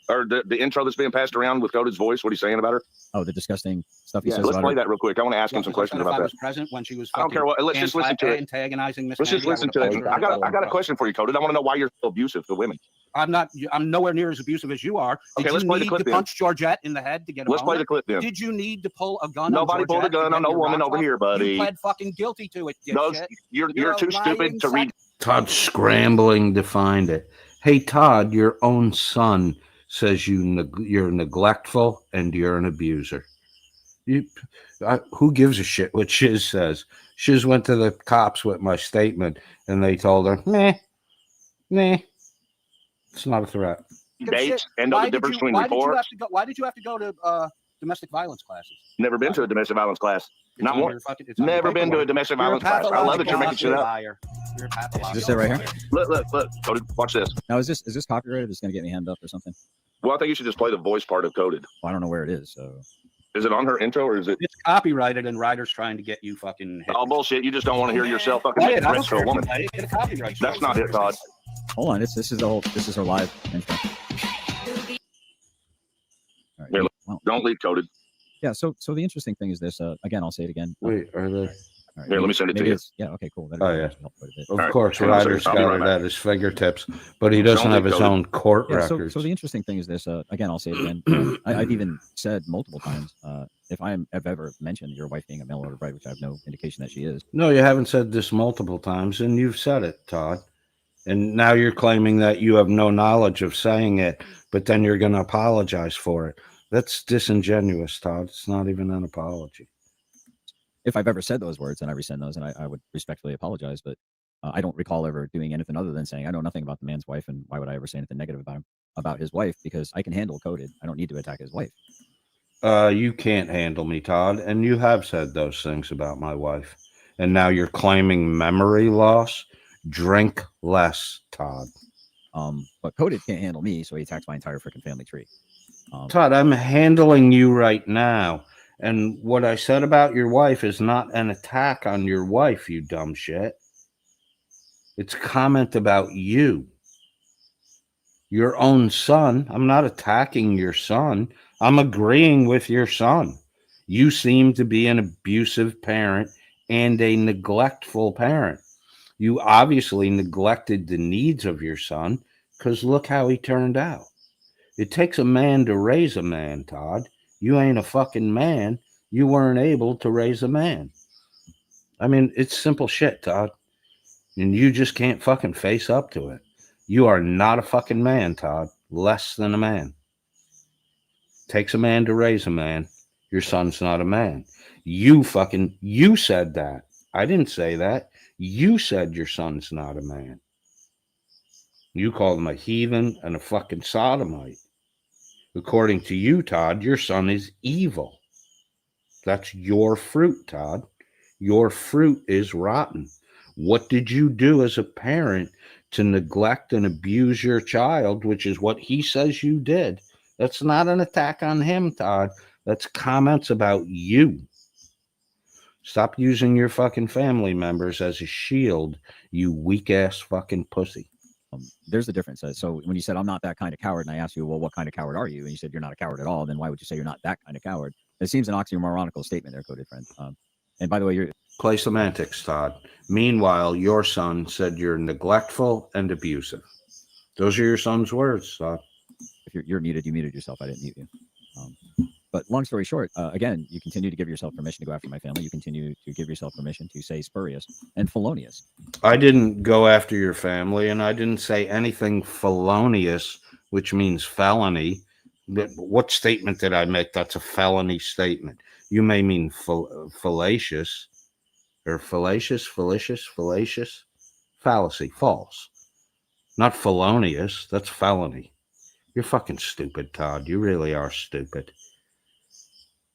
Or the intro that's being passed around with Coded's voice, what he's saying about her? Oh, the disgusting stuff he Yeah, says let's about play her. that real quick. I want to ask him some questions about I that. was present when she was. I don't care what. Let's just listen to it. Antagonizing Miss Let's just Mandy. listen to it. I got a question for you, Coded. I want to know why you're so abusive to women. I'm not. I'm nowhere near as abusive as you are. Did Okay, let's you play the need clip to then. punch Georgette in the head to get a Let's play boner? the clip then. Did you need to pull a gun? Nobody on pulled a Georgette to gun on get no your woman rocks over off? here, buddy. You pled fucking guilty to it, No, dipshit. you're a too stupid lying to read. Todd's scrambling to find it. Hey, Todd, your own son says you're neglectful and you're an abuser. Who gives a shit what Shiz says? Shiz went to the cops with my statement, and they told her, nah, it's not a threat. Dates and know the difference between reports. Why did you have to go to domestic violence classes? Never been to a domestic violence class. It's Not on one. your fucking- it's on your Never been to a paperwork. domestic You're a violence class. I love that you're making shit up. liar. You're a pathological Is this it right here? Look, Coded, watch this. Now, is this copyrighted? It's going to get me hand up or something? Well, I think you should just play the voice part of Coded. Well, I don't know where it is. So, is it on her intro or is it? It's copyrighted, and Reiter's trying to get you fucking. Oh bullshit! You just don't want to hear yourself fucking Play make it. I threats don't to a woman. care. Get a copyright. That's not it, Todd. hold on. This is our live intro. All right. Here, don't leave Coded. Yeah. So the interesting thing is this. Again, I'll say it again. Wait, are there? All right, Here, let me send it to you. Yeah, okay, cool. Oh, yeah. Of All right, course, hang on a second. Ryder's I'll be got right it back. at his fingertips, but he doesn't Don't have his decode it. own court Yeah, records. so the interesting thing is this. Again, I'll say it again. I've even said multiple times, if I have ever mentioned your wife being a mail order bride, which I have no indication that she is. No, you haven't said this multiple times, and you've said it, Todd. And now you're claiming that you have no knowledge of saying it, but then you're going to apologize for it. That's disingenuous, Todd. It's not even an apology. If I've ever said those words, then I rescind those, and I would respectfully apologize. But I don't recall ever doing anything other than saying I know nothing about the man's wife, and why would I ever say anything negative about him, about his wife? Because I can handle coded. I don't need to attack his wife. You can't handle me, Todd, and you have said those things about my wife, and now you're claiming memory loss. Drink less, Todd. But coded can't handle me, so he attacks my entire freaking family tree. Todd, I'm handling you right now. And what I said about your wife is not an attack on your wife, you dumb shit. It's a comment about you. Your own son. I'm not attacking your son. I'm agreeing with your son. You seem to be an abusive parent and a neglectful parent. You obviously neglected the needs of your son because look how he turned out. It takes a man to raise a man, Todd. You ain't a fucking man. You weren't able to raise a man. I mean, it's simple shit, Todd. And you just can't fucking face up to it. You are not a fucking man, Todd. Less than a man. Takes a man to raise a man. Your son's not a man. You said that. I didn't say that. You said your son's not a man. You called him a heathen and a fucking sodomite. According to you, Todd, your son is evil. That's your fruit, Todd. Your fruit is rotten. What did you do as a parent to neglect and abuse your child, which is what he says you did? That's not an attack on him, Todd. That's comments about you. Stop using your fucking family members as a shield, you weak-ass fucking pussy. There's the difference. So when you said, I'm not that kind of coward, and I asked you, well, what kind of coward are you? And you said, you're not a coward at all. Then why would you say you're not that kind of coward? It seems an oxymoronical statement there, coded friend. And by the way, you're... Play semantics, Todd. Meanwhile, your son said you're neglectful and abusive. Those are your son's words, Todd. If you're muted, you muted yourself. I didn't mute you. But long story short, again, you continue to give yourself permission to go after my family. You continue to give yourself permission to say spurious and felonious. I didn't go after your family, and I didn't say anything felonious, which means felony. What statement did I make? That's a felony statement. You may mean fallacious or fallacious, fallacy, false. Not felonious. That's felony. You're fucking stupid, Todd. You really are stupid.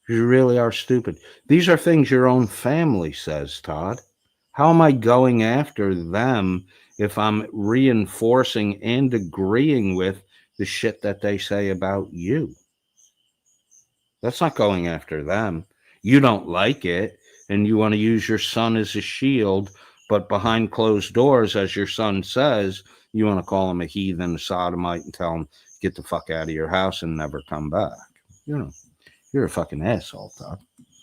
You really are stupid. These are things your own family says, Todd. How am I going after them if I'm reinforcing and agreeing with the shit that they say about you? That's not going after them. You don't like it, and you want to use your son as a shield, but behind closed doors, as your son says, you want to call him a heathen, a sodomite, and tell him, get the fuck out of your house and never come back. You know. You're a fucking asshole, Todd.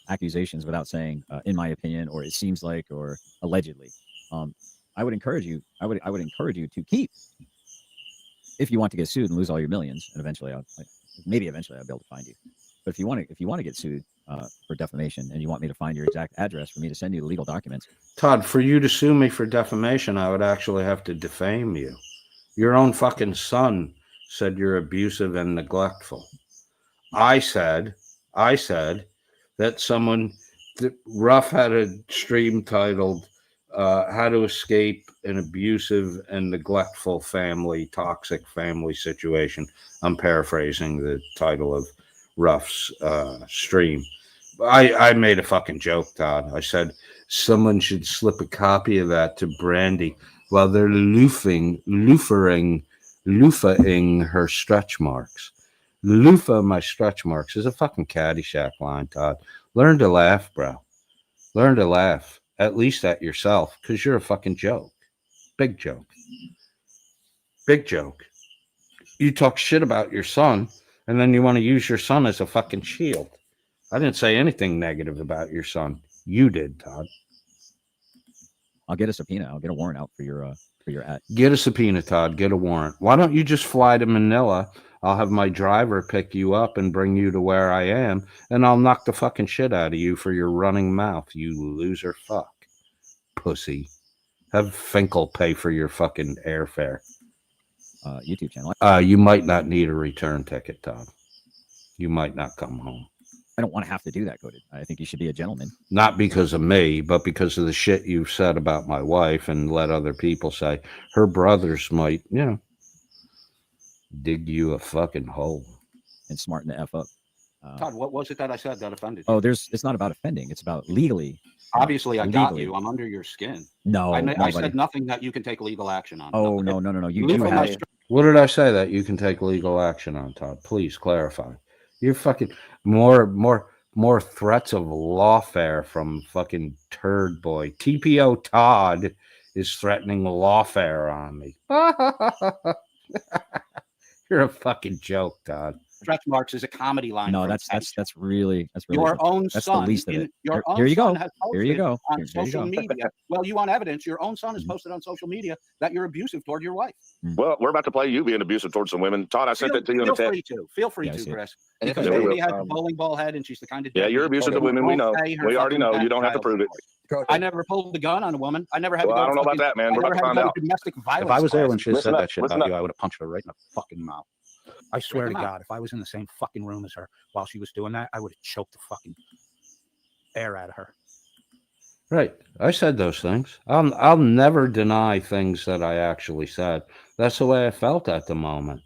Accusations without saying, in my opinion, or it seems like, or allegedly. I would encourage you. I would encourage you to keep. If you want to get sued and lose all your millions, and eventually I'll be able to find you. But if you want to get sued for defamation, and you want me to find your exact address for me to send you the legal documents, Todd, for you to sue me for defamation, I would actually have to defame you. Your own fucking son said you're abusive and neglectful. I said that Ruff had a stream titled How to Escape an Abusive and Neglectful Family, Toxic Family Situation. I'm paraphrasing the title of Ruff's stream. I made a fucking joke, Todd. I said someone should slip a copy of that to Brandy while they're loofing her stretch marks. Loofah my stretch marks is a fucking Caddyshack line, Todd. Learn to laugh, bro. Learn to laugh, at least at yourself, because you're a fucking joke. Big joke. Big joke. You talk shit about your son, and then you want to use your son as a fucking shield. I didn't say anything negative about your son. You did, Todd. I'll get a subpoena. I'll get a warrant out for your at. Get a subpoena, Todd. Get a warrant. Why don't you just fly to Manila? I'll have my driver pick you up and bring you to where I am, and I'll knock the fucking shit out of you for your running mouth, you loser fuck. Pussy. Have Finkel pay for your fucking airfare. YouTube channel. You might not need a return ticket, Todd. You might not come home. I don't want to have to do that, Cody. I think you should be a gentleman. Not because of me, but because of the shit you've said about my wife and let other people say. Her brothers might, dig you a fucking hole. And smarten the F up. Todd, what was it that I said that offended you? Oh, it's not about offending. It's about legally. Obviously, I got you. I'm under your skin. No, I said nothing that you can take legal action on. Oh, no. You do have. What did I say that you can take legal action on, Todd? Please clarify. You're fucking more threats of lawfare from fucking turd boy. TPO Todd is threatening lawfare on me. You're a fucking joke, Todd. Stretch marks is a comedy line. No, that's really your own that's son. the least of it. Your own Here you go. son has Here you go. on social media. Well, you want evidence? Your own son has posted on social media that you're abusive toward your wife. Well, we're about to play you being abusive towards some women. Todd, I sent that to you in the text. Feel free to, Chris. Because baby has a bowling ball head and she's the kind of you're abusive to women. We know. We already know. You don't have to prove it. I never pulled the gun on a woman. I never had. Well, I don't know about that, man. We're about to find out. Domestic violence. If I was there when she said that shit about you, I would have punched her right in the fucking mouth. I swear to God, if I was in the same fucking room as her while she was doing that, I would have choked the fucking air out of her. Right. I said those things. I'll never deny things that I actually said. That's the way I felt at the moment.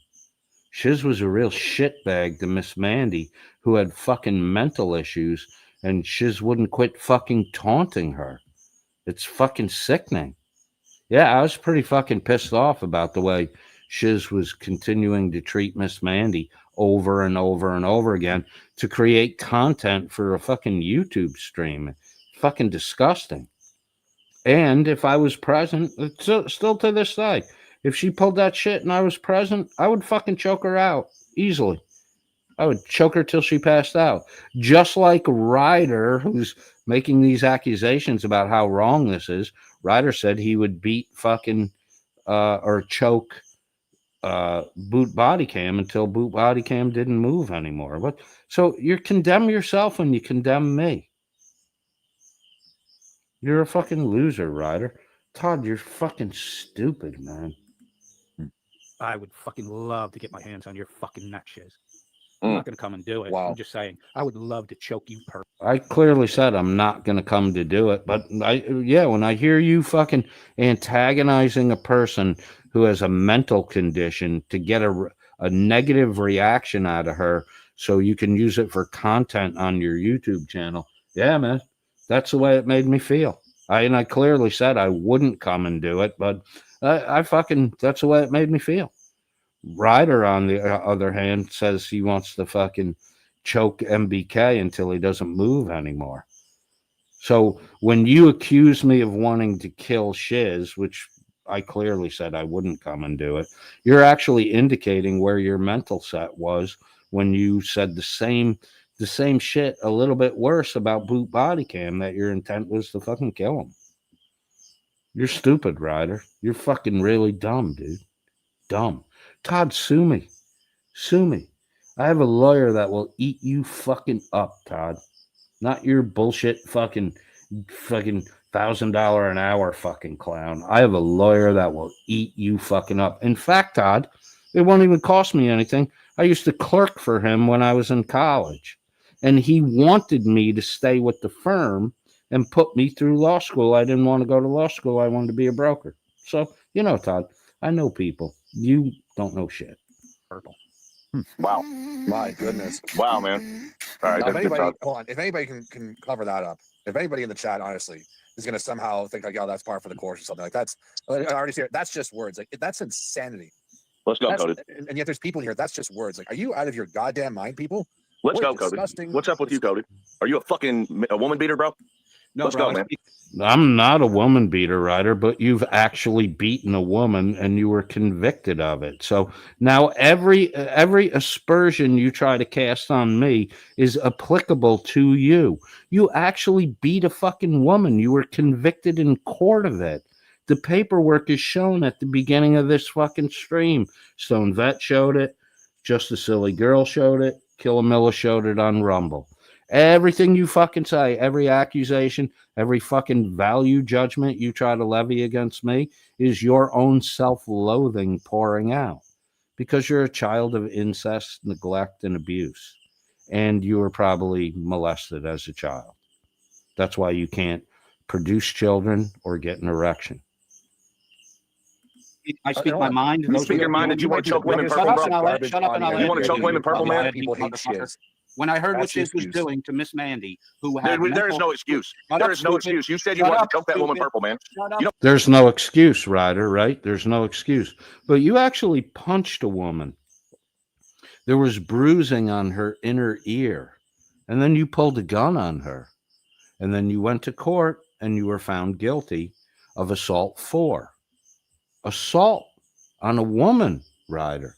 Shiz was a real shitbag to Miss Mandy, who had fucking mental issues, and Shiz wouldn't quit fucking taunting her. It's fucking sickening. Yeah, I was pretty fucking pissed off about the way Shiz was continuing to treat Miss Mandy over and over and over again to create content for a fucking YouTube stream. Fucking disgusting. And if I was present, still to this day, if she pulled that shit and I was present, I would fucking choke her out easily. I would choke her till she passed out. Just like Reiter, who's making these accusations about how wrong this is. Reiter said he would beat fucking or choke Boot Body Cam until Boot Body Cam didn't move anymore. What? So you condemn yourself when you condemn me. You're a fucking loser, Reiter. Todd, you're fucking stupid, man. I would fucking love to get my hands on your fucking nut shiz. I'm not going to come and do it. I'm just saying, I would love to choke you. I clearly said I'm not going to come to do it, but when I hear you fucking antagonizing a person who has a mental condition to get a negative reaction out of her so you can use it for content on your YouTube channel. Yeah, man, that's the way it made me feel. I clearly said I wouldn't come and do it, but that's the way it made me feel. Reiter, on the other hand, says he wants to fucking choke MBK until he doesn't move anymore. So when you accuse me of wanting to kill Shiz, which I clearly said I wouldn't come and do it, you're actually indicating where your mental set was when you said the same shit a little bit worse about Boot Body Cam, that your intent was to fucking kill him. You're stupid, Reiter. You're fucking really dumb, dude. Dumb. Todd, sue me. Sue me. I have a lawyer that will eat you fucking up, Todd. Not your bullshit fucking $1,000 an hour fucking clown. I have a lawyer that will eat you fucking up. In fact, Todd, it won't even cost me anything. I used to clerk for him when I was in college, and he wanted me to stay with the firm and put me through law school. I didn't want to go to law school. I wanted to be a broker. So, Todd, I know people. You don't know shit. Purple. Wow. My goodness. Wow, man. All right. If anybody can cover that up, if anybody in the chat, honestly, is going to somehow think like, oh, that's par for the course or something like that's, I already see it. That's just words. Like, that's insanity. Let's go, Cody. And yet there's people here. That's just words. Like, are you out of your goddamn mind, people? Let's go, Cody. What's up with you, Cody? Are you a woman beater, bro? No, Let's bro, go, man. I'm not a woman beater, Reiter, but you've actually beaten a woman and you were convicted of it. So now every aspersion you try to cast on me is applicable to you. You actually beat a fucking woman. You were convicted in court of it. The paperwork is shown at the beginning of this fucking stream. Stone Vet showed it. Just a Silly Girl showed it. Killamilla showed it on Rumble. Everything you fucking say, every accusation, every fucking value judgment you try to levy against me is your own self-loathing pouring out because you're a child of incest, neglect, and abuse. And you were probably molested as a child. That's why you can't produce children or get an erection. I speak my mind. You speak your mind that you want to choke women purple, bro. Shut up and I'll let You want to choke women purple, man? People hate Shiz. When I heard what That's the Shiz was excuse. doing to Miss Mandy, who had There is no excuse. There is no excuse. You said you Shut wanted up, to choke that woman stupid. purple, man. Shut up. You know, There's no excuse, Ryder, right? There's no excuse. But you actually punched a woman. There was bruising on her inner ear. And then you pulled a gun on her. And then you went to court and you were found guilty of assault 4. Assault on a woman, Ryder.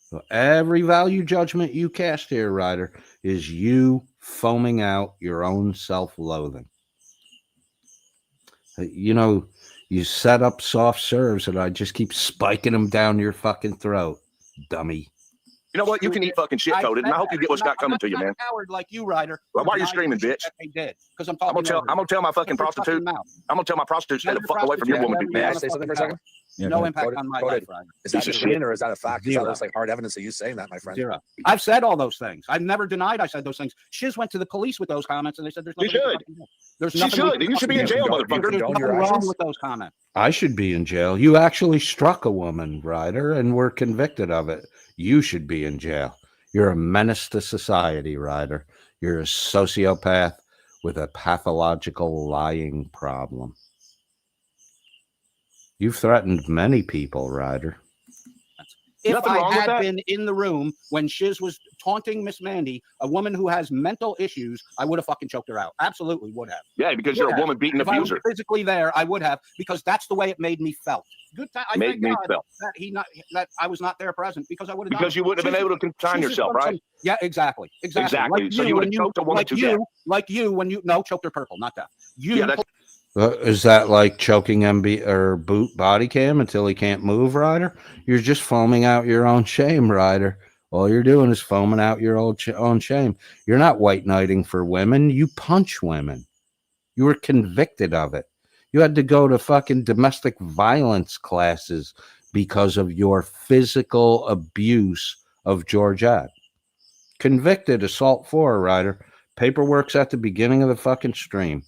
So every value judgment you cast here, Ryder, is you foaming out your own self-loathing. You know, you set up soft serves and I just keep spiking them down your fucking throat, dummy. you know what? You can eat fucking shit coated, and I hope you get what's got coming to you, man. I'm not a coward like you, Ryder. Well, why are you screaming, bitch? They did because I'm I'm talking. gonna tell my fucking prostitute. I'm gonna tell my prostitute stay the fuck away from your woman, beating May I ass. say something for a second? No impact on my life, Ryder. Is that Piece of an shit. opinion or is that a fact? Because that Zero. looks like hard evidence of you saying that, my friend. Zero. I've said all those things. I've never denied I said those things. Shiz went to the police with those comments and they said there's She nothing. we can should. fucking do. There's She nothing. should. You should be in jail, motherfucker. There's nothing wrong with those comments. I should be in jail. You actually struck a woman, Ryder, and were convicted of it. You should be in jail. You're a menace to society, Ryder. You're a sociopath with a pathological lying problem. You've threatened many people, Ryder. If Nothing I wrong with had that. been in the room when Shiz was taunting Miss Mandy, a woman who has mental issues, I would have fucking choked her out. Absolutely would have. Yeah, because Would you're a have. woman beating If I was abuser. physically there, I would have, because that's the way it made me felt. Good time. I Made thank me God felt. that I was not there present because I would have. Because you wouldn't have been able to contain yourself, right? Yeah, exactly. Exactly. So you would have choked a woman to death. Like you, when you choked her purple, not that. You. Yeah, that's Is that like choking MB or boot body cam until he can't move, Ryder? You're just foaming out your own shame, Ryder. All you're doing is foaming out your own shame. You're not white knighting for women. You punch women. You were convicted of it. You had to go to fucking domestic violence classes because of your physical abuse of Georgette. Convicted, assault 4, Ryder. Paperwork's at the beginning of the fucking stream.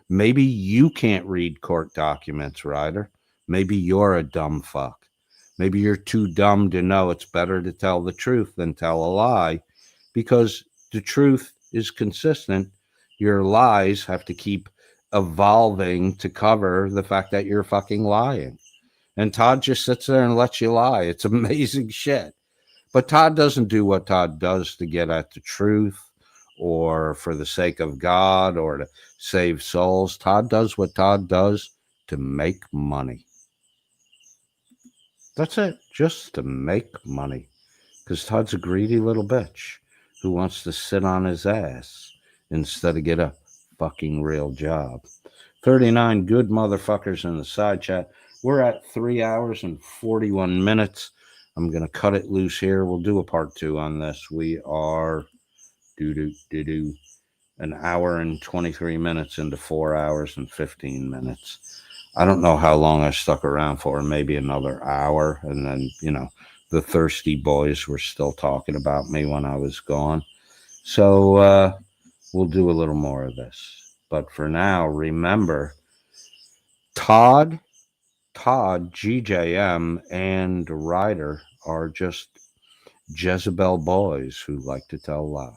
Maybe you can't read court documents, Ryder. Maybe you're a dumb fuck. Maybe you're too dumb to know it's better to tell the truth than tell a lie because the truth is consistent. Your lies have to keep evolving to cover the fact that you're fucking lying. And Todd just sits there and lets you lie. It's amazing shit. But Todd doesn't do what Todd does to get at the truth or for the sake of God or to save souls. Todd does what Todd does to make money. That's it, just to make money. Because Todd's a greedy little bitch who wants to sit on his ass instead of get a fucking real job. 39 good motherfuckers in the side chat. We're at 3 hours and 41 minutes. I'm going to cut it loose here. We'll do a part 2 on this. We are an hour and 23 minutes into 4 hours and 15 minutes. I don't know how long I stuck around for, maybe another hour. And then, the thirsty boys were still talking about me when I was gone. So we'll do a little more of this. But for now, remember, Todd, GJM, and Reiter are just Jezebel boys who like to tell lies.